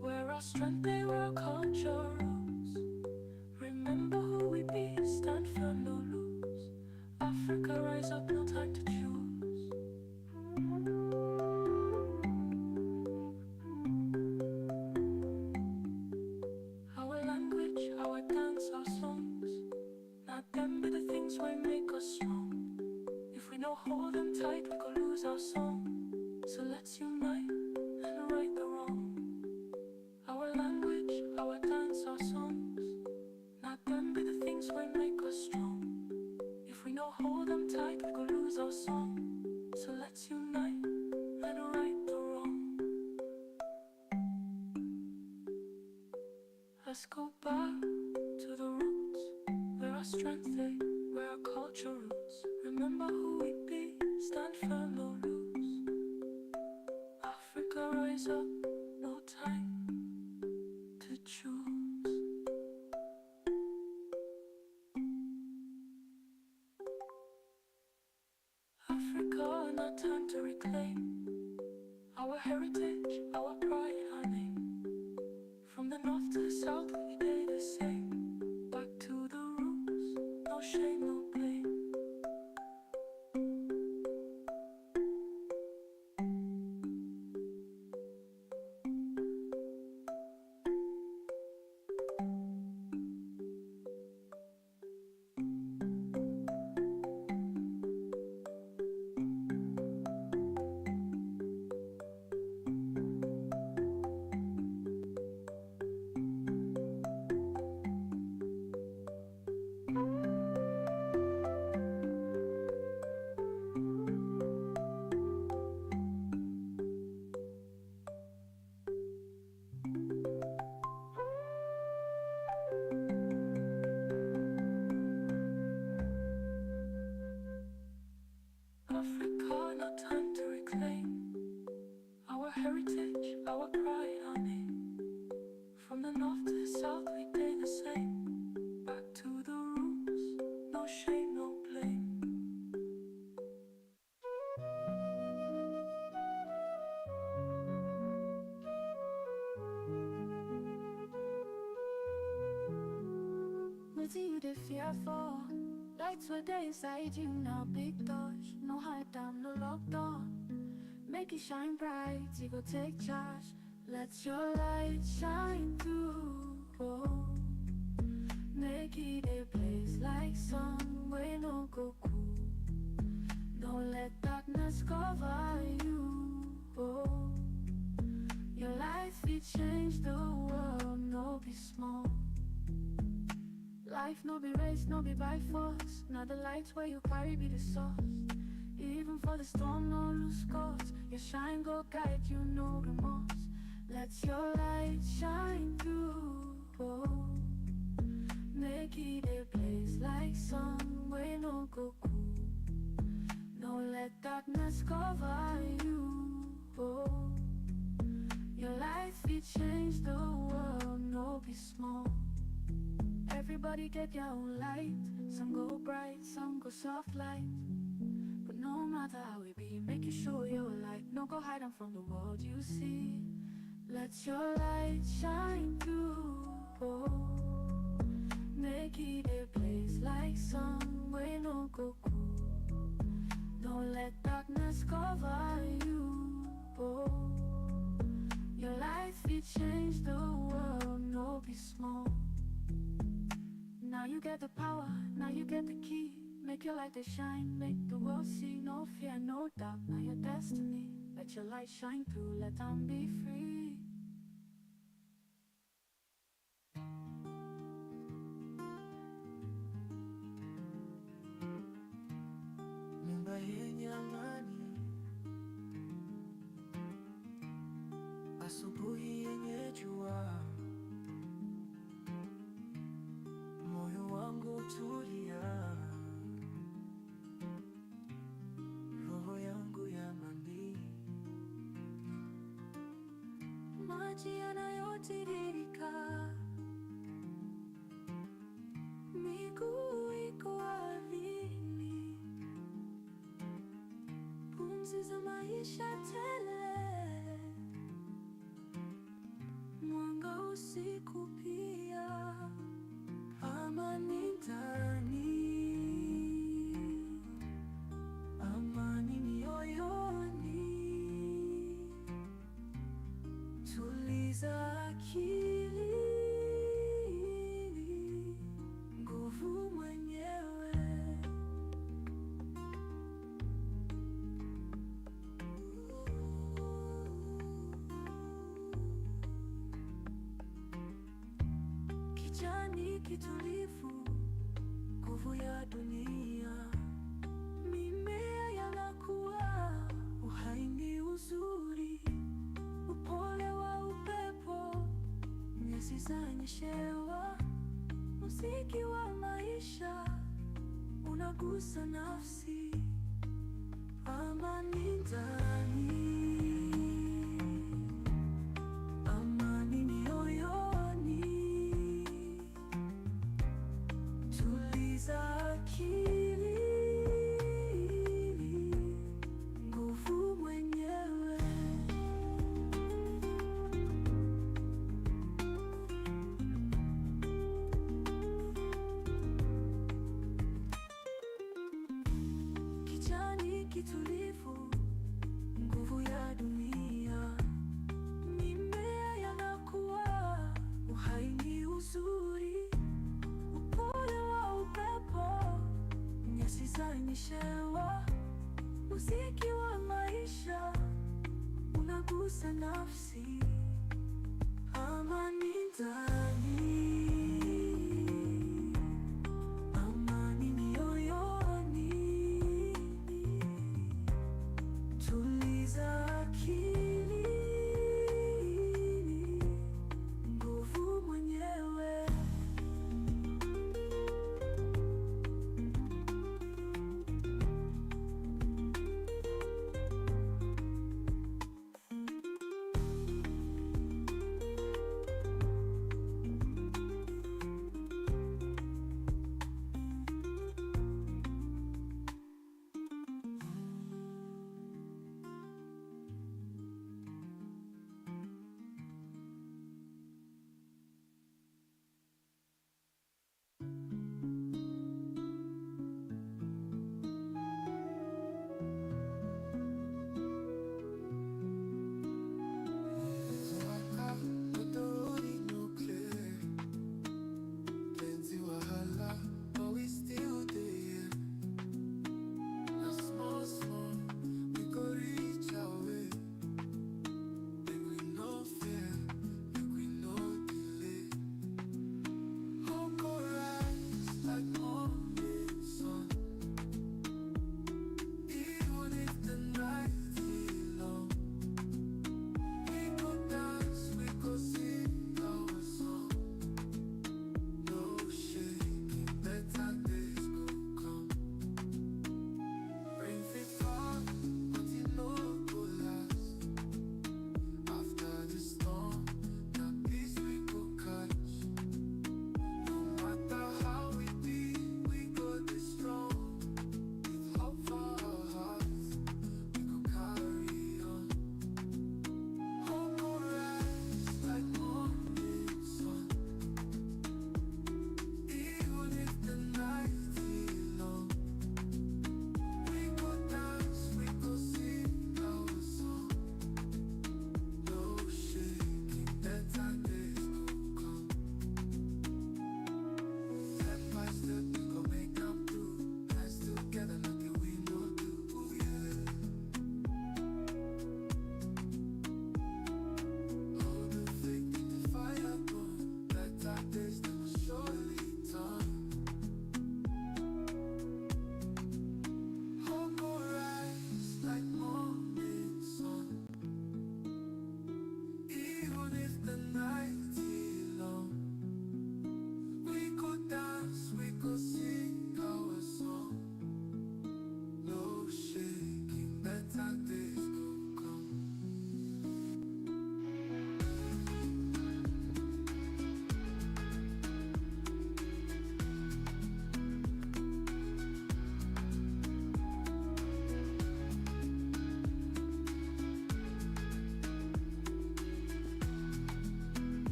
where our strength they were culture roots. Remember who we be, stand firm, no lose. Africa, rise up, no time to choose. Our language, our dance, our songs, not them be the things we make us strong. If we don't hold them tight, we could lose our song. So let's unite and right the wrong. Our language, our dance, our songs, not them be the things we make us strong. If we don't hold them tight, we could lose our song. So let's unite and right the wrong. Let's go back to the roots, where our strength lay, where our culture roots. Remember who we be, stand firm, no lose. Africa, rise up, no time to choose. Africa, not time to reclaim our heritage, our pride, our name. From the north to the south, we stay the same. Back to the roots, no shame, no blame. Africa, no time to reclaim our heritage, our pride, our name. From the north to the south, we stay the same. Back to the roots, no shame, no blame. What do you dey fear for? Lights were there inside you now, big doors. No hide down, no lockdown. Make it shine bright, you go take charge. Let your light shine through. Oh. Make it a place like sun where no go cool. Don't let darkness cover you. Oh. Your life will change the world, no be small. Life no be race, no be by force. Now the lights where you carry be the source. Even for the storm, no lose course. Your shine go guide you, no remorse. Let your light shine through. Oh. Make it a place like sun where no go cool. Don't let darkness cover you. Oh. Your life will change the world, no be small. Everybody get their own light. Some go bright, some go soft light. But no matter how it be, make you show your light. No go hide them from the world you see. Let your light shine through. Oh. Make it a place like sun where no go cool. Don't let darkness cover you. Oh. Your life will change the world, no be small. Now you get the power, now you get the key. Make your light to shine, make the world see. No fear, no doubt, now your destiny. Let your light shine through, let them be free. Mimba yenye amani, asubuhi yenye jua. Moyo wangu tulia, roho yangu ya mandi. Maji yanayotiririka, miguu iko ardhini. pumzi za maisha tele, mwanga usiku pia, amani ndani, amani mioyoni, tuliza akili, nguvu mwenyewe. Kijani kitulivu, nguvu ya dunia, mimea yanakuwa, uhai ni uzuri, upole wa upepo, nyasi zanyeshewa, muziki wa maisha unagusa nafsi, amani ndani, amani mioyoni, tuliza akili, nguvu mwenyewe. Kijani kitulivu, nguvu ya dunia, mimea yanakuwa, uhai ni uzuri, upole wa upepo, nyasi zanyeshewa, muziki wa maisha unagusa nafsi, amani ndani, amani mioyoni, tuliza akili, nguvu mwenyewe.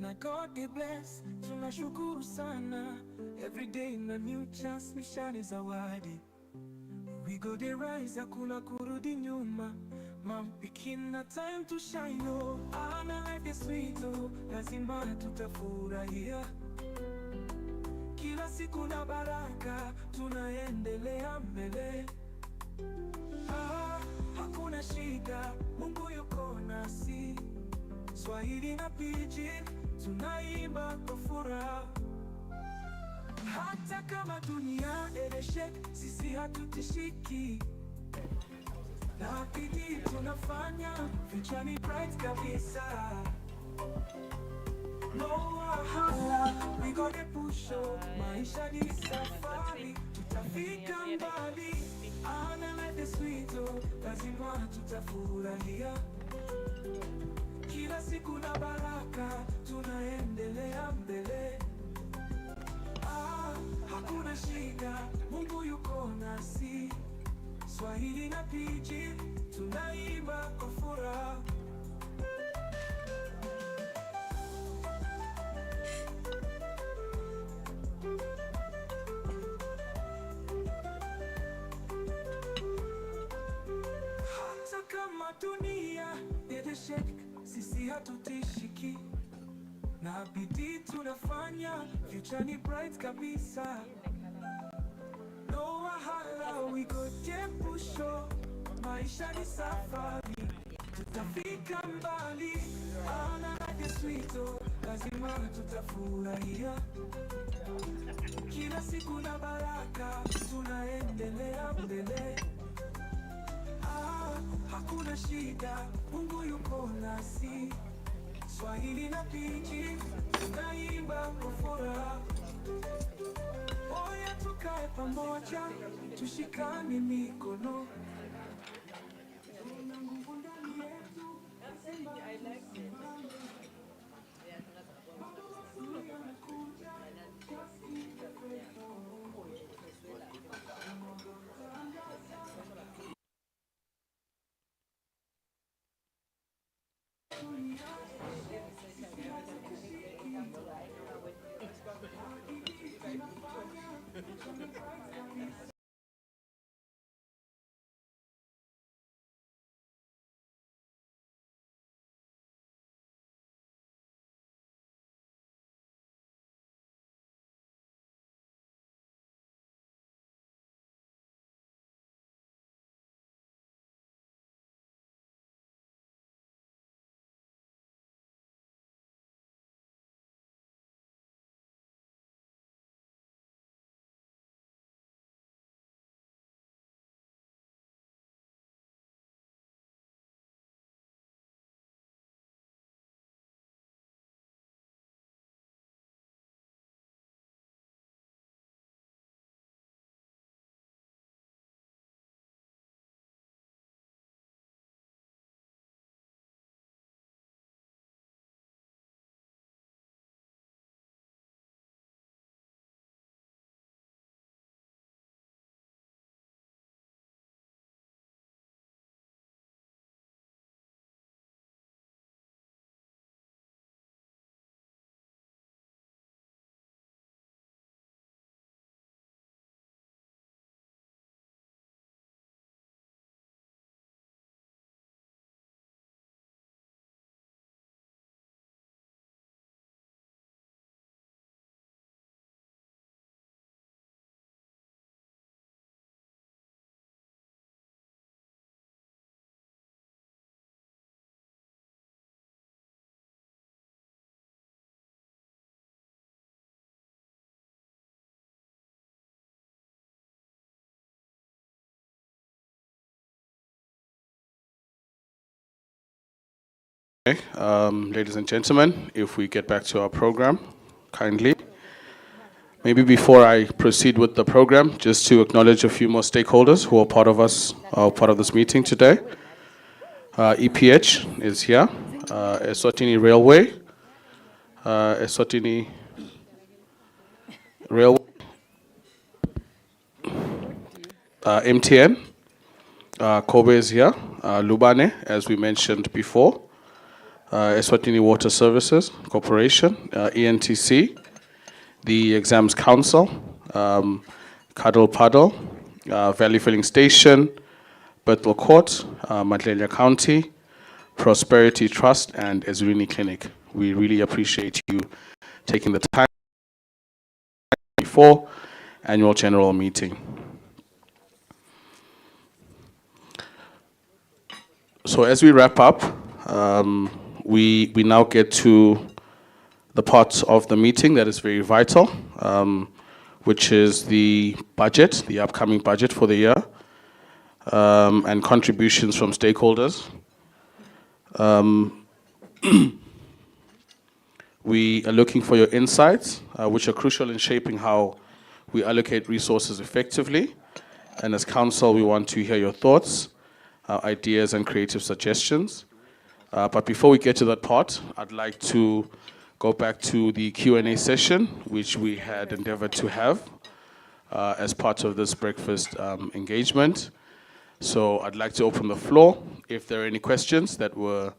na God get bless, tunashukuru sana. Every day na new chance, mishani zawadi. We go the rise, hakuna kurudi nyuma. Mom picking na time to shine, oh. Ana life is sweet, oh. Lazima tutafurahia. Kila siku na baraka, tunaendelea mbele. Hakuna shida, Mungu yuko nasi. Swahili na pidgin, tunaimba kwa furaha. Hata kama dunia ereshek, sisi hatutishiki. Na bidii tunafanya, future ni bright kabisa. No wahala, we gonna push on. Maisha ni safari, tutafika mbali. Ana life is sweet, oh. Lazima tutafurahia. Kila siku na baraka, tunaendelea mbele. Hakuna shida, Mungu yuko nasi. Swahili na pidgin, tunaimba kwa furaha. Hata kama dunia ereshek, sisi hatutishiki. Na bidii tunafanya, future ni bright kabisa. No wahala, we go jepusho. Maisha ni safari, tutafika mbali. Ana life is sweet, oh. Lazima tutafurahia. Kila siku na baraka, tunaendelea mbele. Hakuna shida, Mungu yuko nasi. Swahili na pidgin, tunaimba kwa furaha. Oya tukae pamoja, tushikane mikono. Tuna nguvu ndani yetu, Okay, ladies and gentlemen, if we get back to our program, kindly. Maybe before I proceed with the program, just to acknowledge a few more stakeholders who are part of this meeting today. EPH is here, Eswatini Railway, Eswatini Railway, MTN, Kobe is here, Lubane, as we mentioned before. Eswatini Water Services Corporation, ENTC, the Exams Council, Cuddle Puddle, Valley Filling Station, Bethel Court, Madlelia County, Prosperity Trust, and Ezulwini Clinic. We really appreciate you taking the time before annual general meeting. So as we wrap up, we now get to the part of the meeting that is very vital, which is the budget, the upcoming budget for the year, and contributions from stakeholders. We are looking for your insights, which are crucial in shaping how we allocate resources effectively. And as council, we want to hear your thoughts, ideas, and creative suggestions. But before we get to that part, I'd like to go back to the Q&A session, which we had endeavored to have as part of this breakfast engagement. So I'd like to open the floor. If there are any questions that were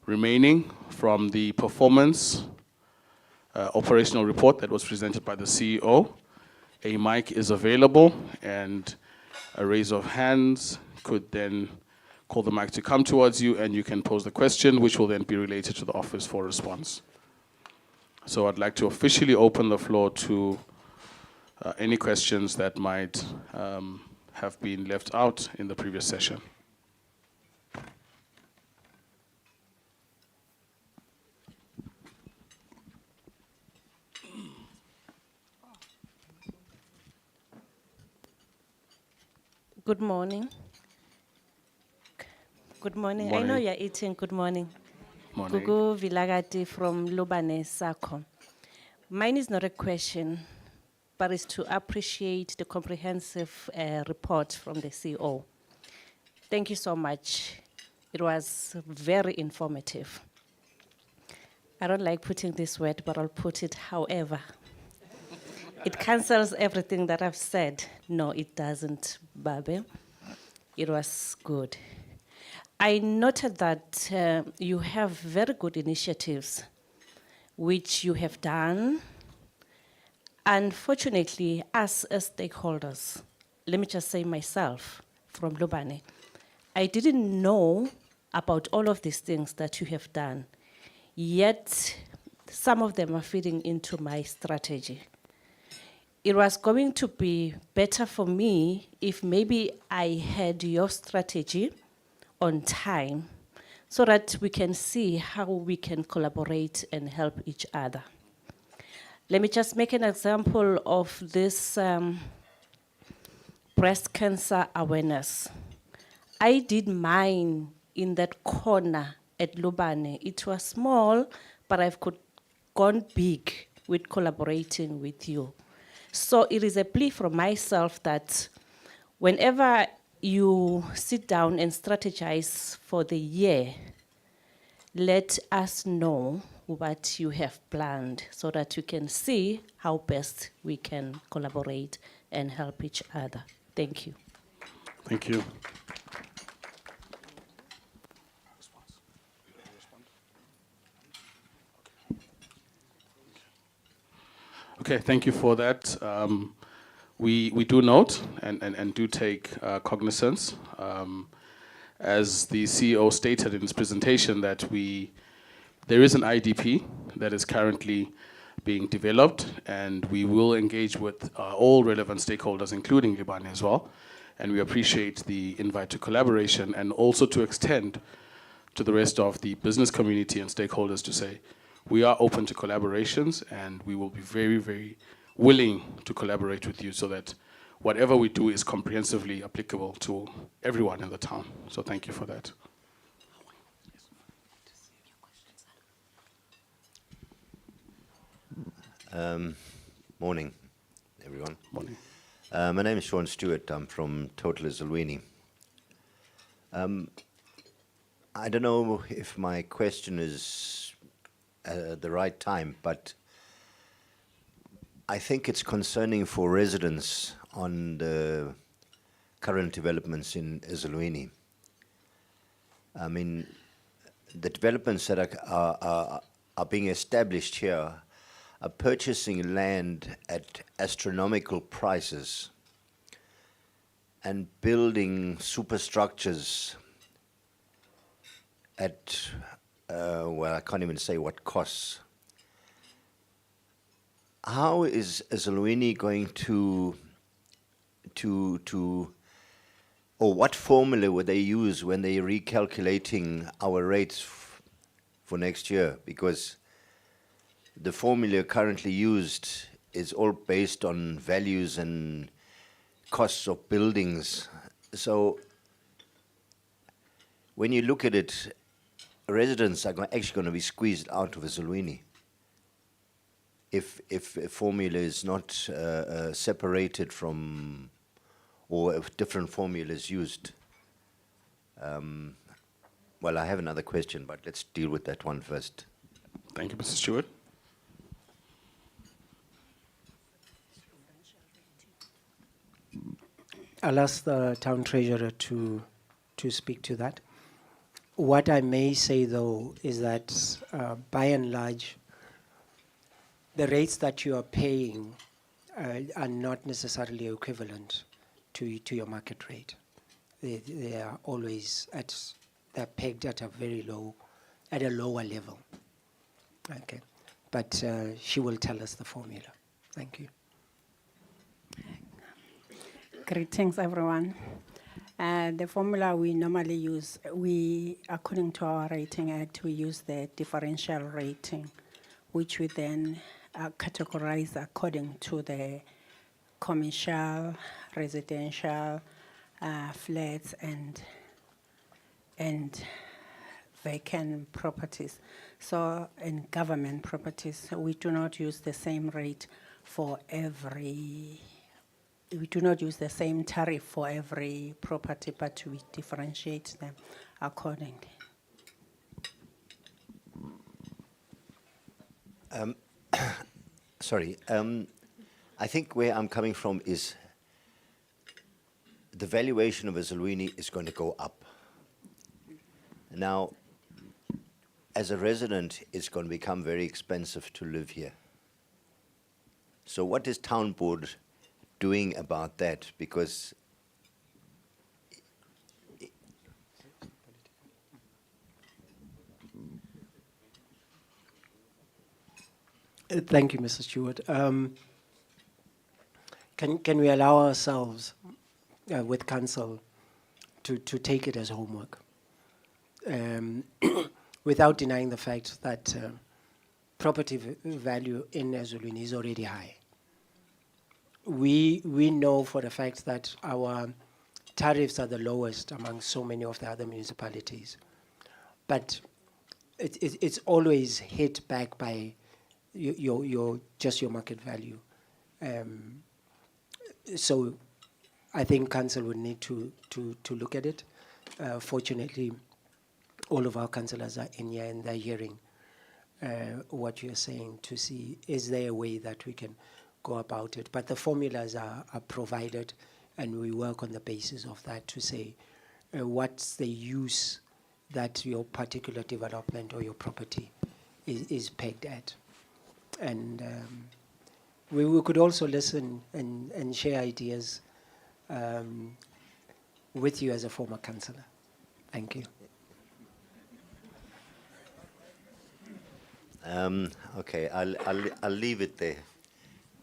remaining from the performance operational report that was presented by the CEO, a mic is available, and a raise of hands could then call the mic to come towards you, and you can pose the question, which will then be related to the office for response. So I'd like to officially open the floor to any questions that might have been left out in the previous session. Good morning. Good morning. I know Morning. you're eating. Good morning. Morning. Gugu Vilagati from Lubane Sako. Mine is not a question, but it's to appreciate the comprehensive report from the CEO. Thank you so much. It was very informative. I don't like putting this word, but I'll put it however. It cancels everything that I've said. No, it doesn't, Babe. It was good. I noted that you have very good initiatives, which you have done. Unfortunately, us as stakeholders, let me just say myself from Lubane, I didn't know about all of these things that you have done, yet some of them are feeding into my strategy. It was going to be better for me if maybe I had your strategy on time so that we can see how we can collaborate and help each other. Let me just make an example of this breast cancer awareness. I did mine in that corner at Lubane. It was small, but I've gone big with collaborating with you. So it is a plea from myself that whenever you sit down and strategize for the year, let us know what you have planned so that you can see how best we can collaborate and help each other. Thank you. Thank you. Okay, thank you for that. We do note and do take cognizance, as the CEO stated in his presentation, that there is an IDP that is currently being developed, and we will engage with all relevant stakeholders, including Libane as well. And we appreciate the invite to collaboration and also to extend to the rest of the business community and stakeholders to say, we are open to collaborations, and we will be very, very willing to collaborate with you so that whatever we do is comprehensively applicable to everyone in the town. So thank you for that. Morning, everyone. Morning. My name is Sean Stewart. I'm from Total Ezulwini. I don't know if my question is the right time, but I think it's concerning for residents on the current developments in Ezulwini. I mean, the developments that are being established here are purchasing land at astronomical prices and building superstructures at, well, I can't even say what costs. How is Ezulwini going to, or what formula would they use when they're recalculating our rates for next year? Because the formula currently used is all based on values and costs of buildings. So when you look at it, residents are actually going to be squeezed out of Ezulwini if a formula is not separated from, or if different formulas used. Well, I have another question, but let's deal with that one first. Thank you, Mr. Stewart. I'll ask the town treasurer to speak to that. What I may say, though, is that by and large, the rates that you are paying are not necessarily equivalent to your market rate. They are always they're pegged at a very low, at a lower level. Okay, but she will tell us the formula. Thank you. Greetings, everyone. The formula we normally use, according to our rating act, we use the differential rating, which we then categorize according to the commercial, residential, flats, and vacant properties. So in government properties, we do not use the same rate for every. We do not use the same tariff for every property, but we differentiate them accordingly. Sorry, I think where I'm coming from is the valuation of Ezulwini is going to go up. Now, as a resident, it's going to become very expensive to live here. So what is town board doing about that? Because Thank you, Mr. Stewart. Can we allow ourselves, with council, to take it as homework, without denying the fact that property value in Ezulwini is already high. We know for the fact that our tariffs are the lowest among so many of the other municipalities, but it's always hit back by your market value. So I think council would need to look at it. Fortunately, all of our councillors are in here and they're hearing what you're saying to see, is there a way that we can go about it? But the formulas are provided, and we work on the basis of that to say what's the use that your particular development or your property is pegged at. And we could also listen and share ideas with you as a former councillor. Thank you. Okay, I'll leave it there,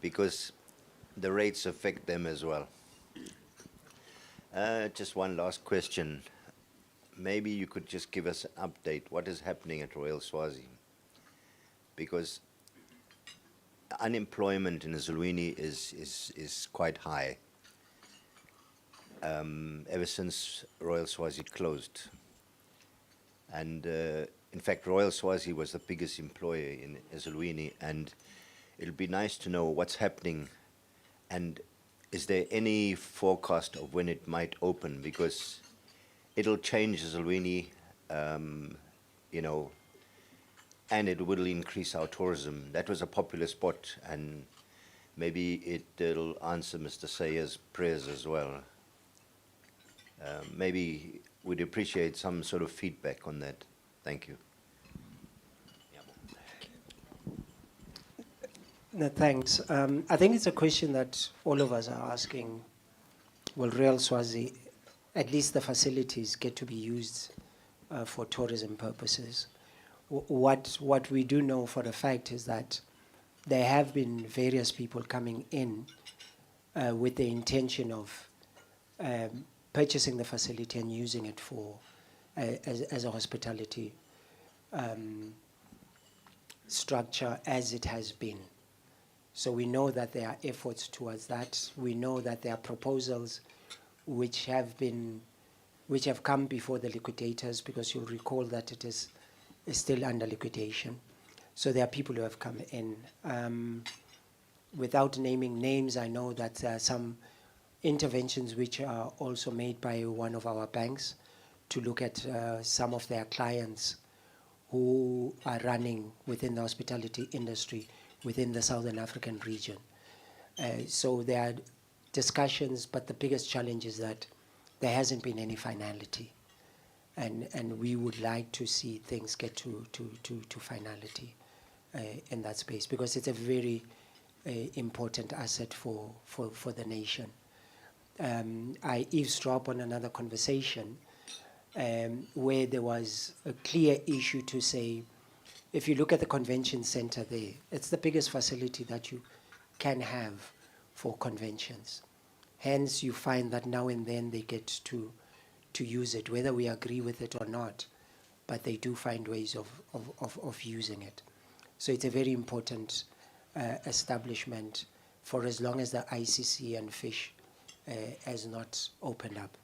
because the rates affect them as well. Just one last question. Maybe you could just give us an update. What is happening at Royal Swazi? Because unemployment in Ezulwini is quite high. Ever since Royal Swazi closed. And in fact, Royal Swazi was the biggest employer in Ezulwini, and it'll be nice to know what's happening, and is there any forecast of when it might open? Because it'll change Ezulwini, you know, and it will increase our tourism. That was a popular spot, and maybe it'll answer Mr. Sayer's prayers as well. Maybe we'd appreciate some sort of feedback on that. Thank you. No, thanks. I think it's a question that all of us are asking. Will Real Swazi, at least the facilities, get to be used for tourism purposes? What we do know for a fact is that there have been various people coming in with the intention of purchasing the facility and using it for as a hospitality structure as it has been. So we know that there are efforts towards that. We know that there are proposals which have come before the liquidators, because you'll recall that it is still under liquidation. So there are people who have come in. Without naming names, I know that there are some interventions which are also made by one of our banks to look at some of their clients who are running within the hospitality industry within the Southern African region. So there are discussions, but the biggest challenge is that there hasn't been any finality. And we would like to see things get to finality in that space, because it's a very important asset for the nation. I eavesdropped on another conversation where there was a clear issue to say, if you look at the convention center there, it's the biggest facility that you can have for conventions. Hence, you find that now and then they get to use it, whether we agree with it or not, but they do find ways of using it. So it's a very important establishment for as long as the ICC and FISH has not opened up.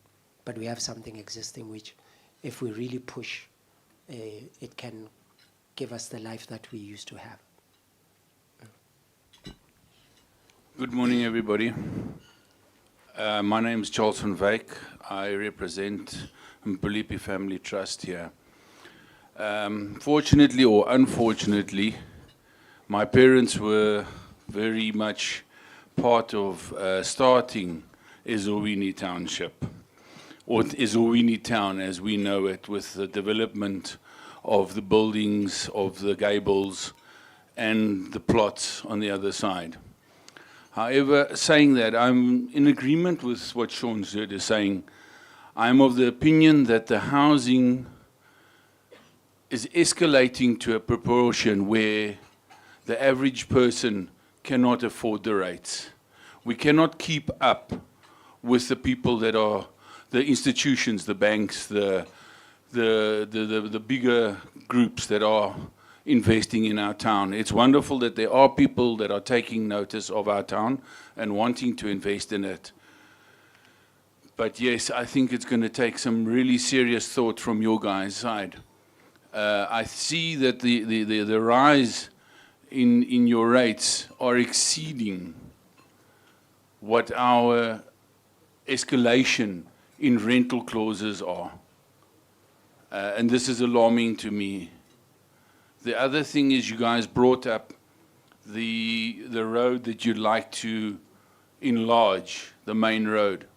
But we have something existing which, if we really push, it can give us the life that we used to have. Good morning, everybody. My name is Charles van Wyk. I represent Mpulipi Family Trust here. Fortunately or unfortunately, my parents were very much part of starting Ezulwini Township, or Ezulwini Town as we know it, with the development of the buildings, of the gables, and the plots on the other side. However, saying that, I'm in agreement with what Sean Zerd is saying. I'm of the opinion that the housing is escalating to a proportion where the average person cannot afford the rates. We cannot keep up with the people that are, the institutions, the banks, the bigger groups that are investing in our town. It's wonderful that there are people that are taking notice of our town and wanting to invest in it. But yes, I think it's going to take some really serious thought from your guys' side. I see that the rise in your rates are exceeding what our escalation in rental clauses are. And this is alarming to me. The other thing is, you guys brought up the road that you'd like to enlarge, the main road.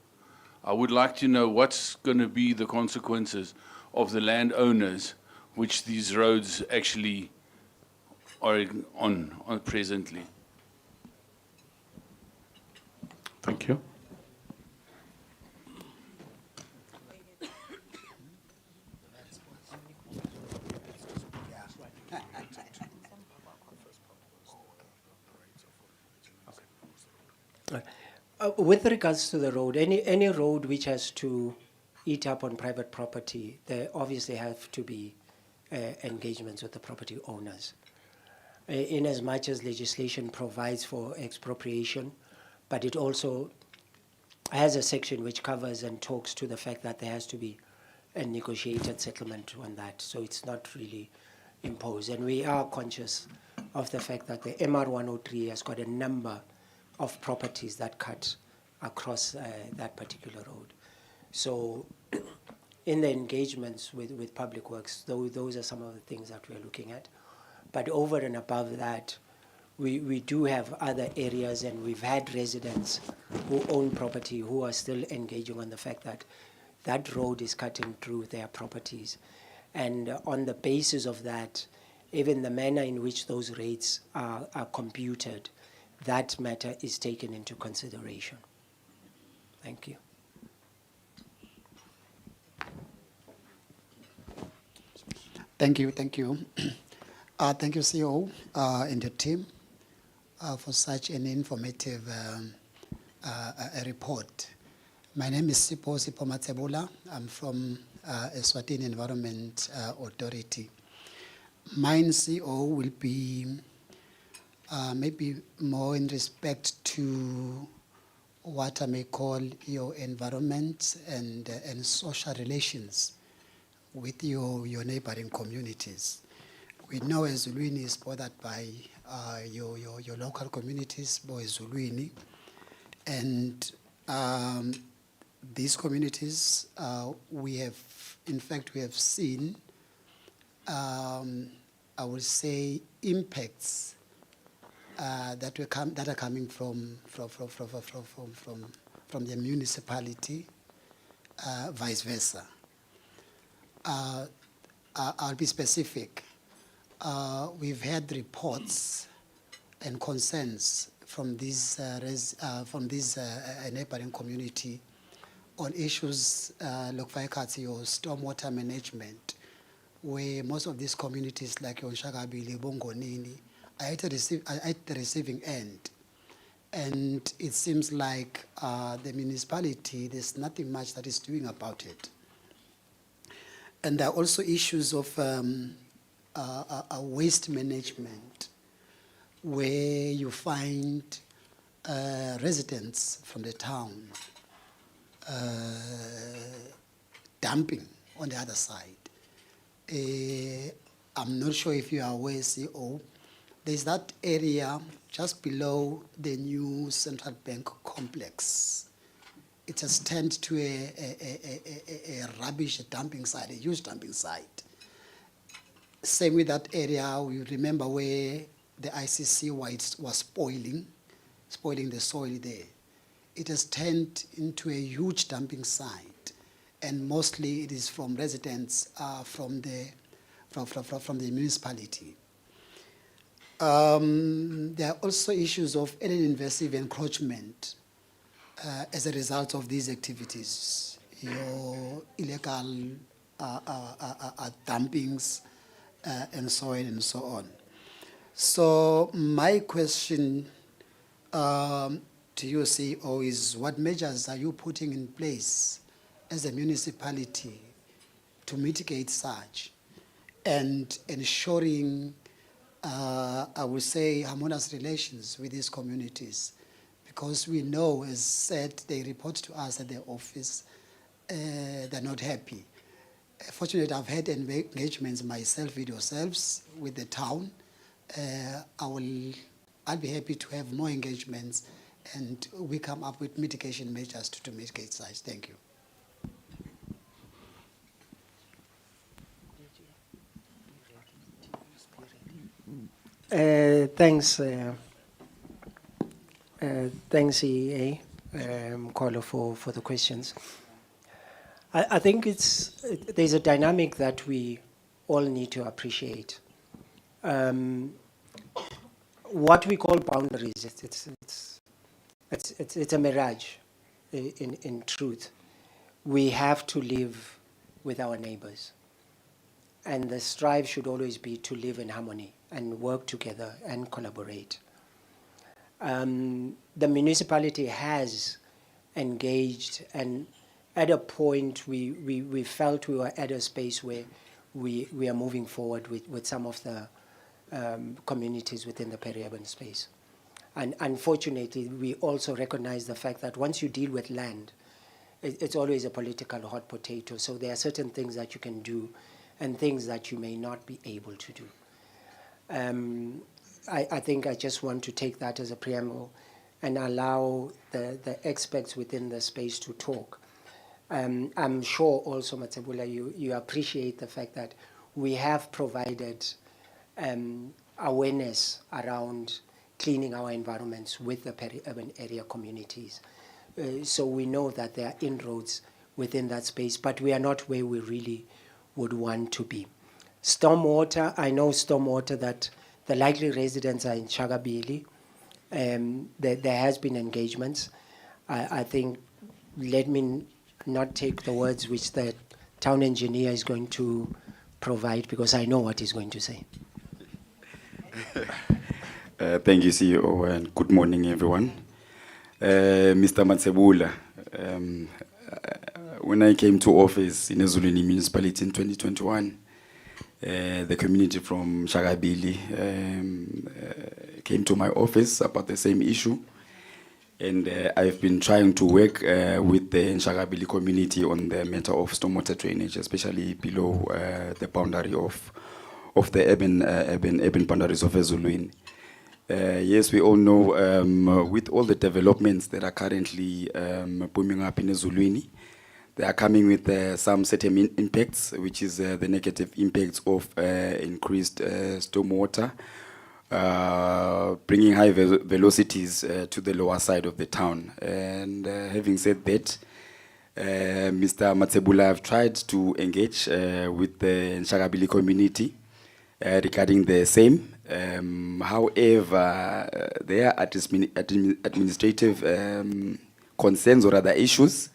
I would like to know what's going to be the consequences of the landowners which these roads actually are on presently. Thank you. With regards to the road, any road which has to eat up on private property, there obviously have to be engagements with the property owners. In as much as legislation provides for expropriation, but it also has a section which covers and talks to the fact that there has to be a negotiated settlement on that, so it's not really imposed. And we are conscious of the fact that the MR 103 has got a number of properties that cut across that particular road. So in the engagements with Public Works, those are some of the things that we're looking at. But over and above that, we do have other areas, and we've had residents who own property who are still engaging on the fact that that road is cutting through their properties. And on the basis of that, even the manner in which those rates are computed, that matter is taken into consideration. Thank you. Thank you. Thank you, CEO and your team for such an informative report. My name is Sipo Matsebula. I'm from Eswatini Environment Authority. Mine, CEO, will be maybe more in respect to what I may call your environment and social relations with your neighboring communities. We know Ezulwini is bothered by your local communities, Bo Ezulwini, and these communities, we have seen, I would say, impacts that are coming from the municipality, vice versa. I'll be specific. We've had reports and concerns from these neighboring community on issues like stormwater management, where most of these communities like Yonshakabili, Bongonini are at the receiving end. And it seems like the municipality, there's nothing much that is doing about it. And there are also issues of waste management, where you find residents from the town dumping on the other side. I'm not sure if you are aware, CEO, there's that area just below the new Central Bank complex. It has turned to a rubbish dumping site, a huge dumping site. Same with that area, we remember where the ICC was spoiling the soil there. It has turned into a huge dumping site, and mostly it is from residents from the municipality. There are also issues of alien invasive encroachment as a result of these activities, your illegal dumpings and so on and so on. So my question to you, CEO, is what measures are you putting in place as a municipality to mitigate such and ensuring, I would say, harmonious relations with these communities? Because we know, as said, they report to us at the office, they're not happy. Fortunately, I've had engagements myself with yourselves, with the town. I'll be happy to have more engagements, and we come up with mitigation measures to mitigate such. Thank you. Thanks, EA, Mkholo, for the questions. I think there's a dynamic that we all need to appreciate. What we call boundaries, it's a mirage. In truth, we have to live with our neighbors, and the strive should always be to live in harmony and work together and collaborate. The municipality has engaged, and at a point we felt we were at a space where we are moving forward with some of the communities within the peri-urban space. And unfortunately, we also recognize the fact that once you deal with land, it's always a political hot potato. So there are certain things that you can do and things that you may not be able to do. I think I just want to take that as a preamble and allow the experts within the space to talk. I'm sure also, Matsebula, you appreciate the fact that we have provided awareness around cleaning our environments with the peri-urban area communities. So we know that there are inroads within that space, but we are not where we really would want to be. Stormwater, I know stormwater that the likely residents are in Shagabili. There has been engagements. I think, let me not take the words which the town engineer is going to provide, because I know what he's going to say. Thank you, CEO, and good morning, everyone. Mr. Matsebula, when I came to office in Ezulwini Municipality in 2021, the community from Shagabili came to my office about the same issue. And I've been trying to work with the Shagabili community on the matter of stormwater drainage, especially below the boundary of the urban boundaries of Ezulwini. Yes, we all know with all the developments that are currently booming up in Ezulwini, they are coming with some certain impacts, which is the negative impacts of increased stormwater, bringing high velocities to the lower side of the town. And having said that, Mr. Matsebula, I've tried to engage with the Shagabili community regarding the same. However, there are administrative concerns or other issues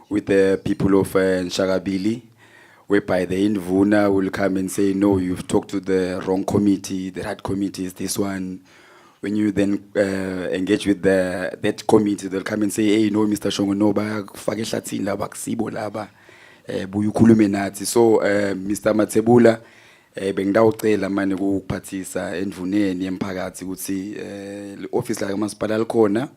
with the people of Shagabili, whereby the Indvuna will come and say, no, you've talked to the wrong committee, the right committee is this one. When you then engage with that committee, they'll come and say, hey, no, Mr. Shongo, no, fake hlathini laba kusibo laba, buya ukhulume nathi. So, Mr. Matsebula, bengidawucela manje ukuphathisa endvuneni yemphakathi ukuthi le-office la kamasipala likhona,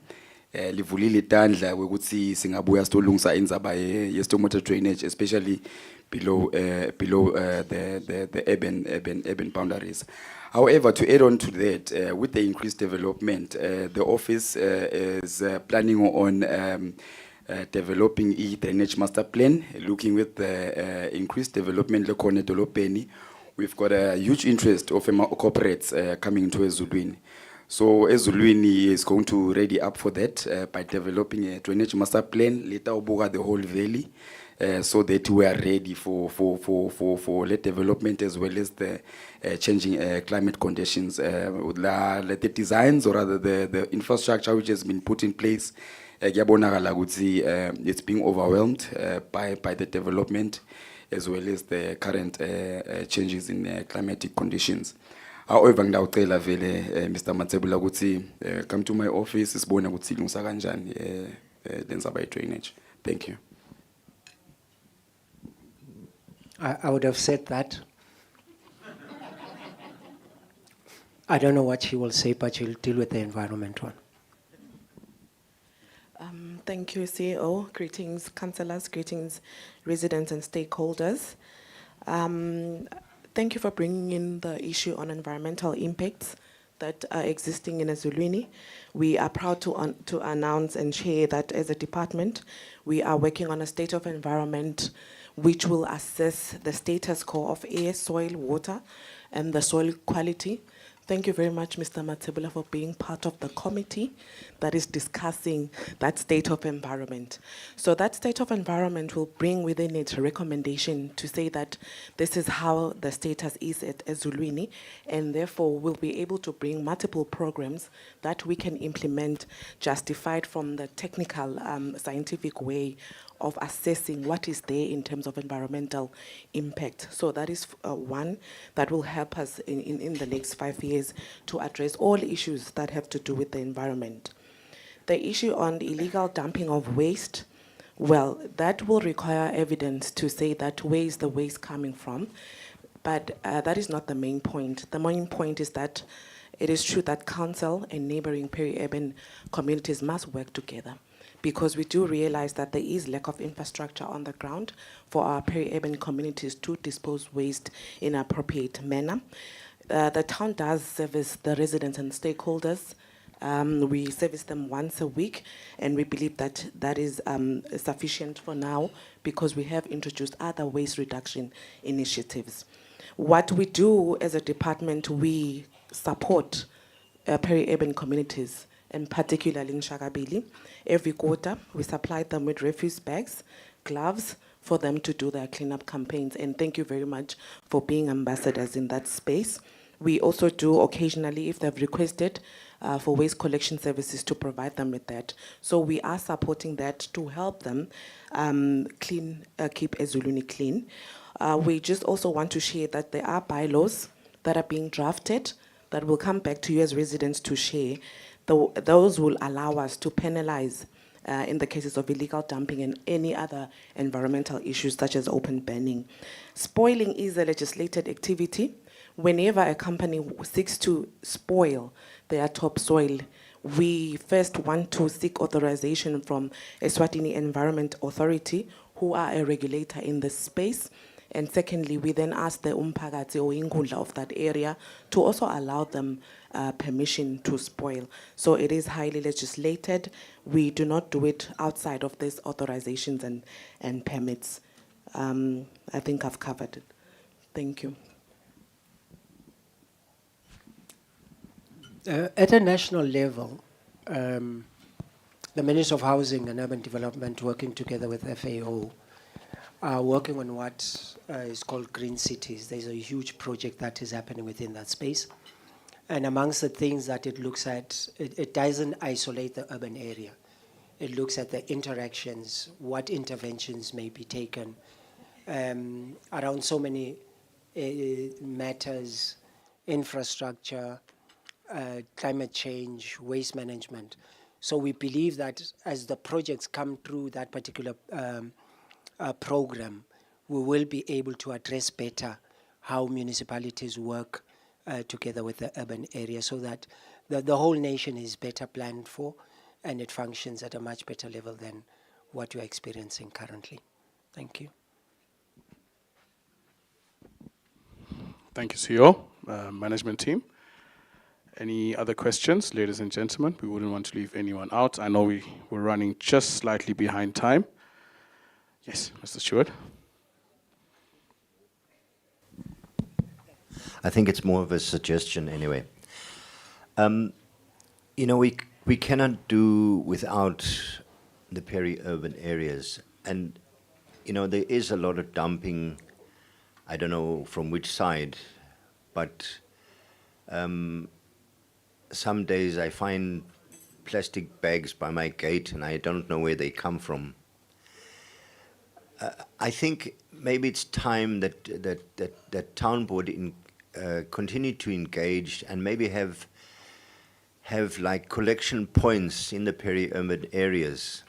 livulile itandla ukuthi singabuya sitolungisa indzaba ye-stormwater drainage, especially below the urban boundaries. However, to add on to that, with the increased development, the office is planning on developing a drainage master plan, looking with the increased development lekhona edolobheni. We've got a huge interest of corporates coming into Ezulwini. So Ezulwini is going to ready up for that by developing a drainage master plan, later ubuka the whole valley, so that we are ready for the development as well as the changing climate conditions. The designs, or rather the infrastructure which has been put in place, it's being overwhelmed by the development as well as the current changes in climatic conditions. However, ngidawucela vele Mr. Matsebula ukuthi come to my office sibone ukuthi ilungisa kanjani lenzaba ye-drainage. Thank you. I would have said that. I don't know what she will say, but she'll deal with the environment one. Thank you, CEO. Greetings, councillors, greetings, residents and stakeholders. Thank you for bringing in the issue on environmental impacts that are existing in Ezulwini. We are proud to announce and share that as a department, we are working on a state of environment which will assess the status quo of air, soil, water, and the soil quality. Thank you very much, Mr. Matsebula, for being part of the committee that is discussing that state of environment. So that state of environment will bring within it a recommendation to say that this is how the status is at Ezulwini, and therefore we'll be able to bring multiple programs that we can implement justified from the technical, scientific way of assessing what is there in terms of environmental impact. So that is one that will help us in the next 5 years to address all issues that have to do with the environment. The issue on the illegal dumping of waste, well, that will require evidence to say that where is the waste coming from, but that is not the main point. The main point is that it is true that council and neighboring peri-urban communities must work together, because we do realize that there is lack of infrastructure on the ground for our peri-urban communities to dispose waste in an appropriate manner. The town does service the residents and stakeholders. We service them once a week, and we believe that that is sufficient for now, because we have introduced other waste reduction initiatives. What we do as a department, we support peri-urban communities, and particularly in Shagabili. Every quarter, we supply them with refuse bags, gloves, for them to do their cleanup campaigns. And thank you very much for being ambassadors in that space. We also do occasionally, if they've requested, for waste collection services to provide them with that. So we are supporting that to help them keep Ezulwini clean. We just also want to share that there are bylaws that are being drafted that will come back to you as residents to share. Those will allow us to penalize in the cases of illegal dumping and any other environmental issues such as open burning. Spoiling is a legislated activity. Whenever a company seeks to spoil their topsoil, we first want to seek authorization from Eswatini Environment Authority, who are a regulator in this space. And secondly, we then ask the umphakathi or ingudla of that area to also allow them permission to spoil. So it is highly legislated. We do not do it outside of these authorizations and permits. I think I've covered it. Thank you. At a national level, the Ministry of Housing and Urban Development, working together with FAO, are working on what is called green cities. There's a huge project that is happening within that space. And amongst the things that it looks at, it doesn't isolate the urban area. It looks at the interactions, what interventions may be taken around so many matters, infrastructure, climate change, waste management. So we believe that as the projects come through that particular program, we will be able to address better how municipalities work together with the urban area so that the whole nation is better planned for and it functions at a much better level than what you're experiencing currently. Thank you. Thank you, CEO, management team. Any other questions, ladies and gentlemen? We wouldn't want to leave anyone out. I know we're running just slightly behind time. Yes, Mr. Stewart. I think it's more of a suggestion anyway. You know, we cannot do without the peri-urban areas. And, you know, there is a lot of dumping, I don't know from which side, but some days I find plastic bags by my gate and I don't know where they come from. I think maybe it's time that town board continue to engage and maybe have like collection points in the peri-urban areas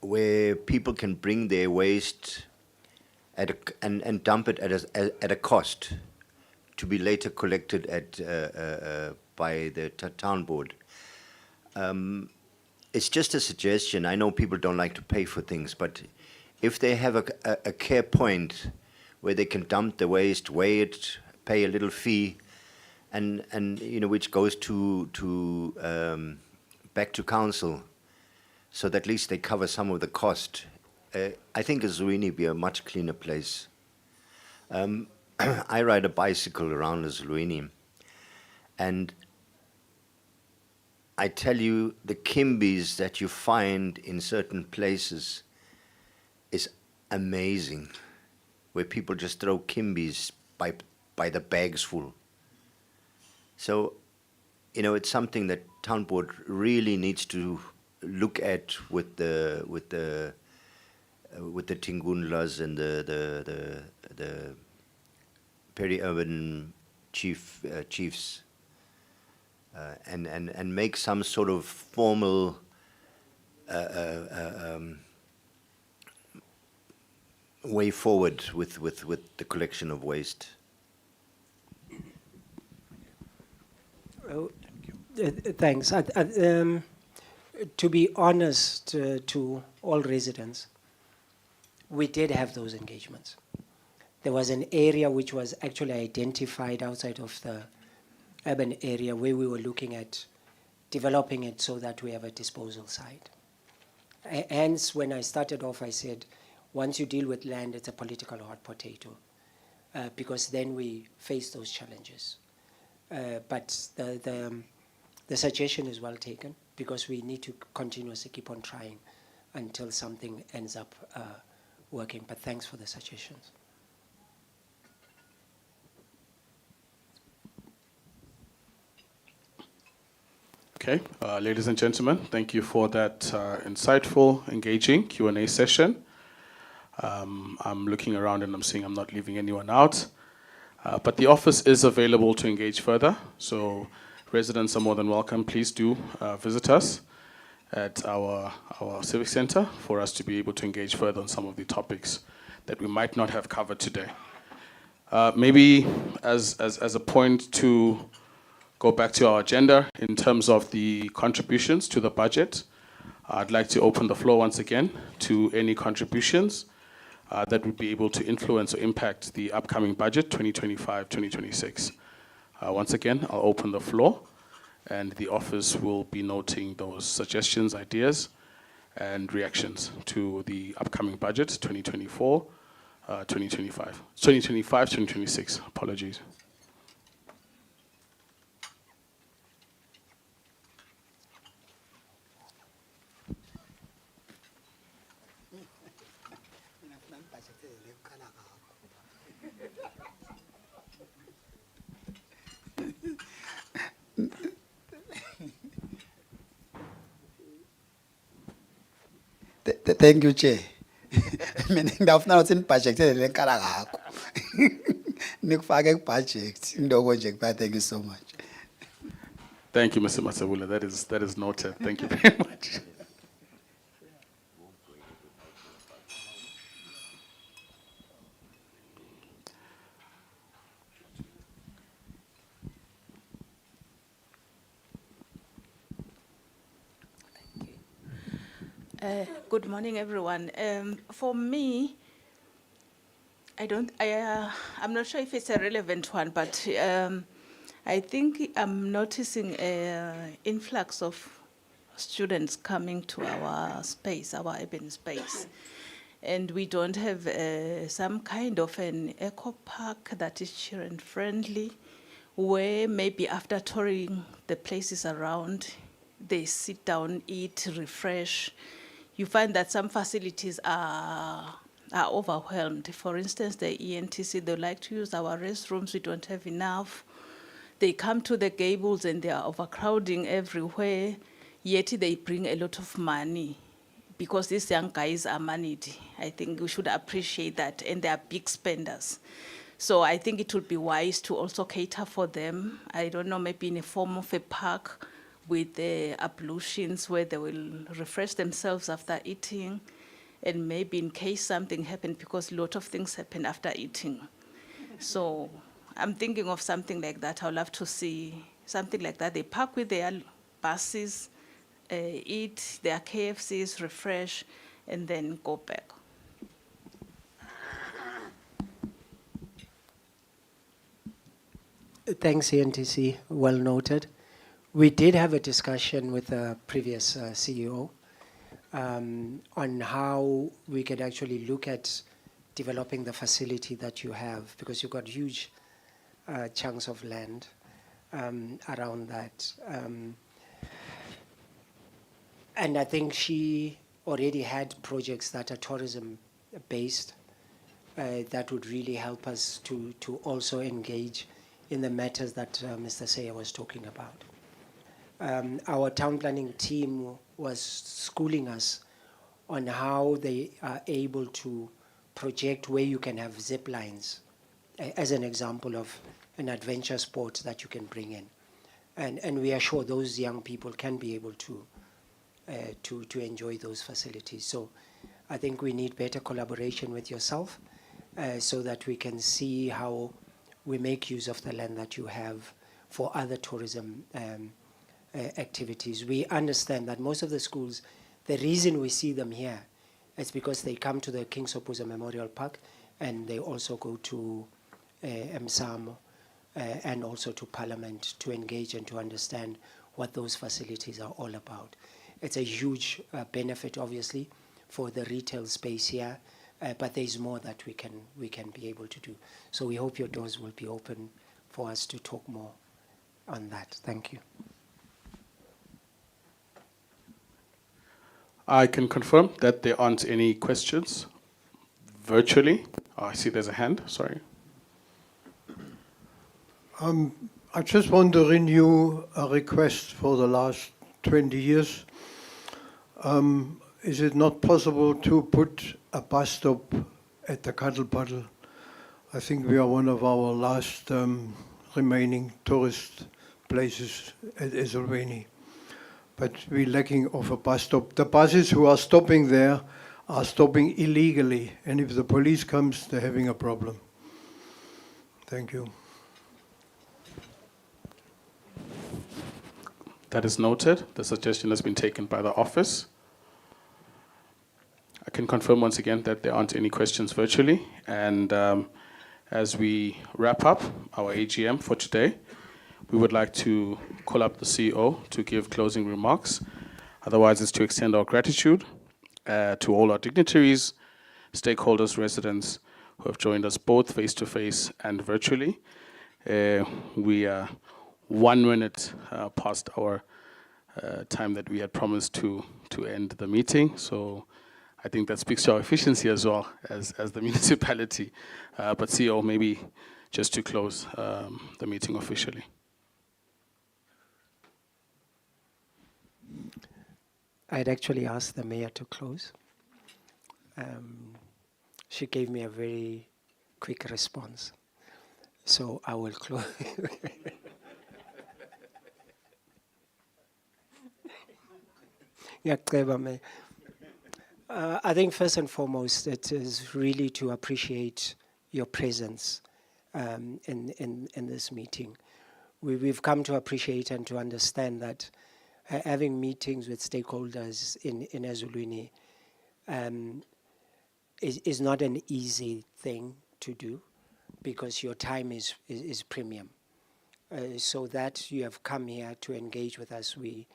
where people can bring their waste and dump it at a cost to be later collected by the town board. It's just a suggestion. I know people don't like to pay for things, but if they have a care point where they can dump the waste, weigh it, pay a little fee, and you know, which goes to back to council, so that at least they cover some of the cost. I think Ezulwini be a much cleaner place. I ride a bicycle around Ezulwini, and I tell you, the kimbies that you find in certain places is amazing, where people just throw kimbies by the bags full. So, you know, it's something that town board really needs to look at with the Tingundlas and the peri-urban chiefs. And make some sort of formal way forward with the collection of waste. Thanks. To be honest to all residents, we did have those engagements. There was an area which was actually identified outside of the urban area where we were looking at developing it so that we have a disposal site. Hence, when I started off, I said, once you deal with land, it's a political hot potato, because then we face those challenges. But the suggestion is well taken, because we need to continuously keep on trying. until something ends up working. But thanks for the suggestions. Okay, ladies and gentlemen, thank you for that insightful, engaging Q&A session. I'm looking around and I'm seeing I'm not leaving anyone out. But the office is available to engage further, so residents are more than welcome. Please do visit us at our civic center for us to be able to engage further on some of the topics that we might not have covered today. Maybe as a point to go back to our agenda in terms of the contributions to the budget, I'd like to open the floor once again to any contributions that would be able to influence or impact the upcoming budget 2025-2026. Once again, I'll open the floor and the office will be noting those suggestions, ideas, and reactions to the upcoming budget 2025-2026. Apologies. Thank you, Chair. Mina ngidafuna ukuthi nibudget le nkala ngakho. Nikufake kubudget indoko nje kuphela. Thank you so much. Thank you, Mr. Masabula. That is noted. Thank you very much. Good morning, everyone. For me, I'm not sure if it's a relevant one, but I think I'm noticing an influx of students coming to our space, our urban space. And we don't have some kind of an eco park that is children friendly, where maybe after touring the places around, they sit down, eat, refresh. You find that some facilities are overwhelmed. For instance, the ENTC, they like to use our restrooms, we don't have enough. They come to the gables and they are overcrowding everywhere, yet they bring a lot of money because these young guys are moneyed. I think we should appreciate that, and they are big spenders. So I think it would be wise to also cater for them. I don't know, maybe in a form of a park with the ablutions where they will refresh themselves after eating, and maybe in case something happened, because a lot of things happen after eating. So I'm thinking of something like that. I'd love to see something like that. They park with their buses, eat their KFCs, refresh, and then go back. Thanks, ENTC. Well noted. We did have a discussion with the previous CEO on how we could actually look at developing the facility that you have, because you've got huge chunks of land around that. And I think she already had projects that are tourism-based that would really help us to also engage in the matters that Mr. Seya was talking about. Our town planning team was schooling us on how they are able to project where you can have zip lines as an example of an adventure sport that you can bring in. And we are sure those young people can be able to enjoy those facilities. So I think we need better collaboration with yourself so that we can see how we make use of the land that you have for other tourism activities. We understand that most of the schools, the reason we see them here is because they come to the King Sopuza Memorial Park and they also go to Msamo and also to Parliament to engage and to understand what those facilities are all about. It's a huge benefit, obviously, for the retail space here, but there's more that we can be able to do. So we hope your doors will be open for us to talk more on that. Thank you. I can confirm that there aren't any questions virtually. Oh, I see there's a hand, sorry. I just want to renew a request for the last 20 years. Is it not possible to put a bus stop at the Cattle Puddle? I think we are one of our last remaining tourist places at Ezulwini. But we're lacking of a bus stop. The buses who are stopping there are stopping illegally, and if the police comes, they're having a problem. Thank you. That is noted. The suggestion has been taken by the office. I can confirm once again that there aren't any questions virtually. And as we wrap up our AGM for today, we would like to call up the CEO to give closing remarks. Otherwise, it's to extend our gratitude to all our dignitaries, stakeholders, residents who have joined us both face-to-face and virtually. We are 1 minute past our time that we had promised to end the meeting. So I think that speaks to our efficiency as well as the municipality. But CEO, maybe just to close the meeting officially. I'd actually asked the mayor to close. She gave me a very quick response. So I will close. Yeah, clever, Mayor. I think first and foremost, it is really to appreciate your presence in this meeting. We've come to appreciate and to understand that having meetings with stakeholders in Ezulwini is not an easy thing to do because your time is premium. So that you have come here to engage with us, we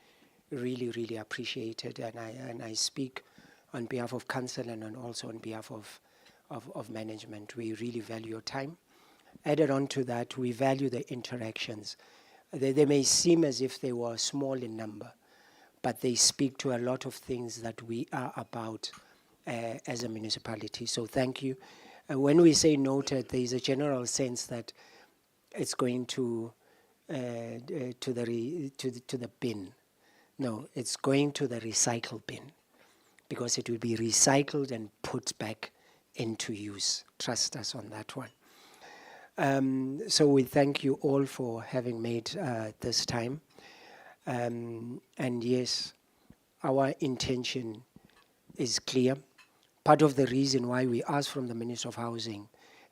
really, really appreciate it. And I speak on behalf of council and also on behalf of management. We really value your time. Added on to that, we value the interactions. They may seem as if they were small in number, but they speak to a lot of things that we are about as a municipality. So thank you. When we say noted, there is a general sense that it's going to the bin. No, it's going to the recycle bin because it will be recycled and put back into use. Trust us on that one. So we thank you all for having made this time. And yes, our intention is clear. Part of the reason why we asked from the Minister of Housing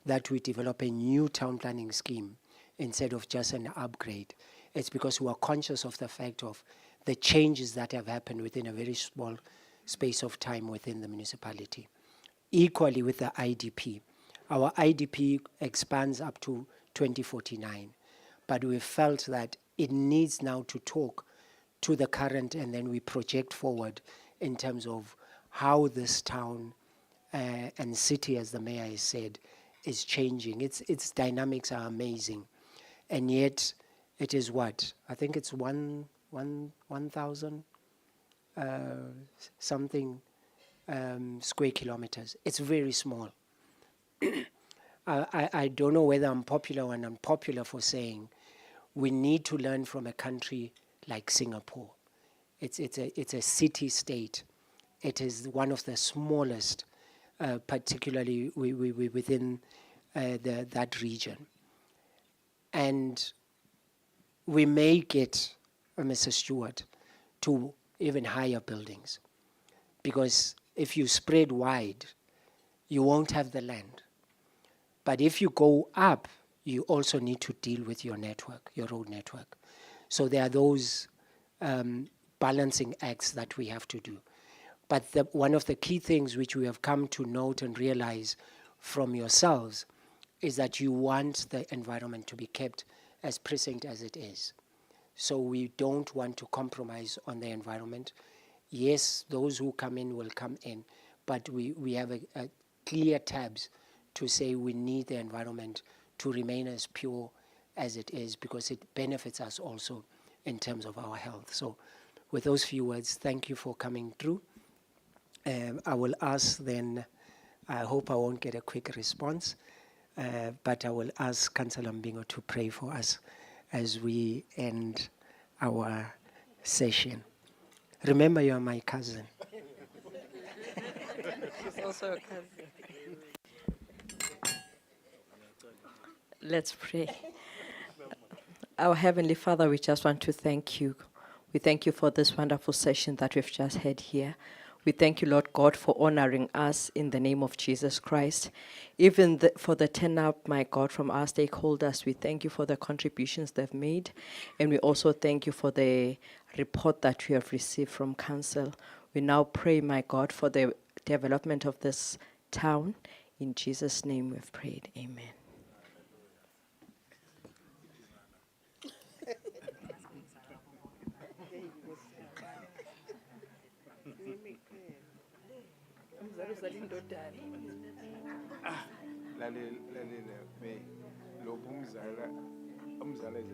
that we develop a new town planning scheme instead of just an upgrade, it's because we are conscious of the fact of the changes that have happened within a very small space of time within the municipality. Equally with the IDP. Our IDP expands up to 2049, but we felt that it needs now to talk to the current and then we project forward in terms of how this town and city, as the mayor has said, is changing. Its dynamics are amazing. And yet it is what? I think it's 1,000 something square kilometers. It's very small. I don't know whether I'm popular or unpopular for saying we need to learn from a country like Singapore. It's a city-state. It is one of the smallest, particularly within that region. And we may get, Mr. Stewart, to even higher buildings. Because if you spread wide, you won't have the land. But if you go up, you also need to deal with your network, your road network. So there are those balancing acts that we have to do. But one of the key things which we have come to note and realize from yourselves is that you want the environment to be kept as pristine as it is. So we don't want to compromise on the environment. Yes, those who come in will come in, but we have a clear tabs to say we need the environment to remain as pure as it is because it benefits us also in terms of our health. So with those few words, thank you for coming through I will ask then, I hope I won't get a quick response, but I will ask Councillor Mbingo to pray for us as we end our session. Remember, you are my cousin. She's also a cousin. Let's pray. Our Heavenly Father, we just want to thank you. We thank you for this wonderful session that we've just had here. We thank you, Lord God, for honoring us in the name of Jesus Christ. Even for the turn-up, my God, from our stakeholders, we thank you for the contributions they've made. And we also thank you for the report that we have received from Council. We now pray, my God, for the development of this town. In Jesus' name we've prayed. Amen. lalela lo umzala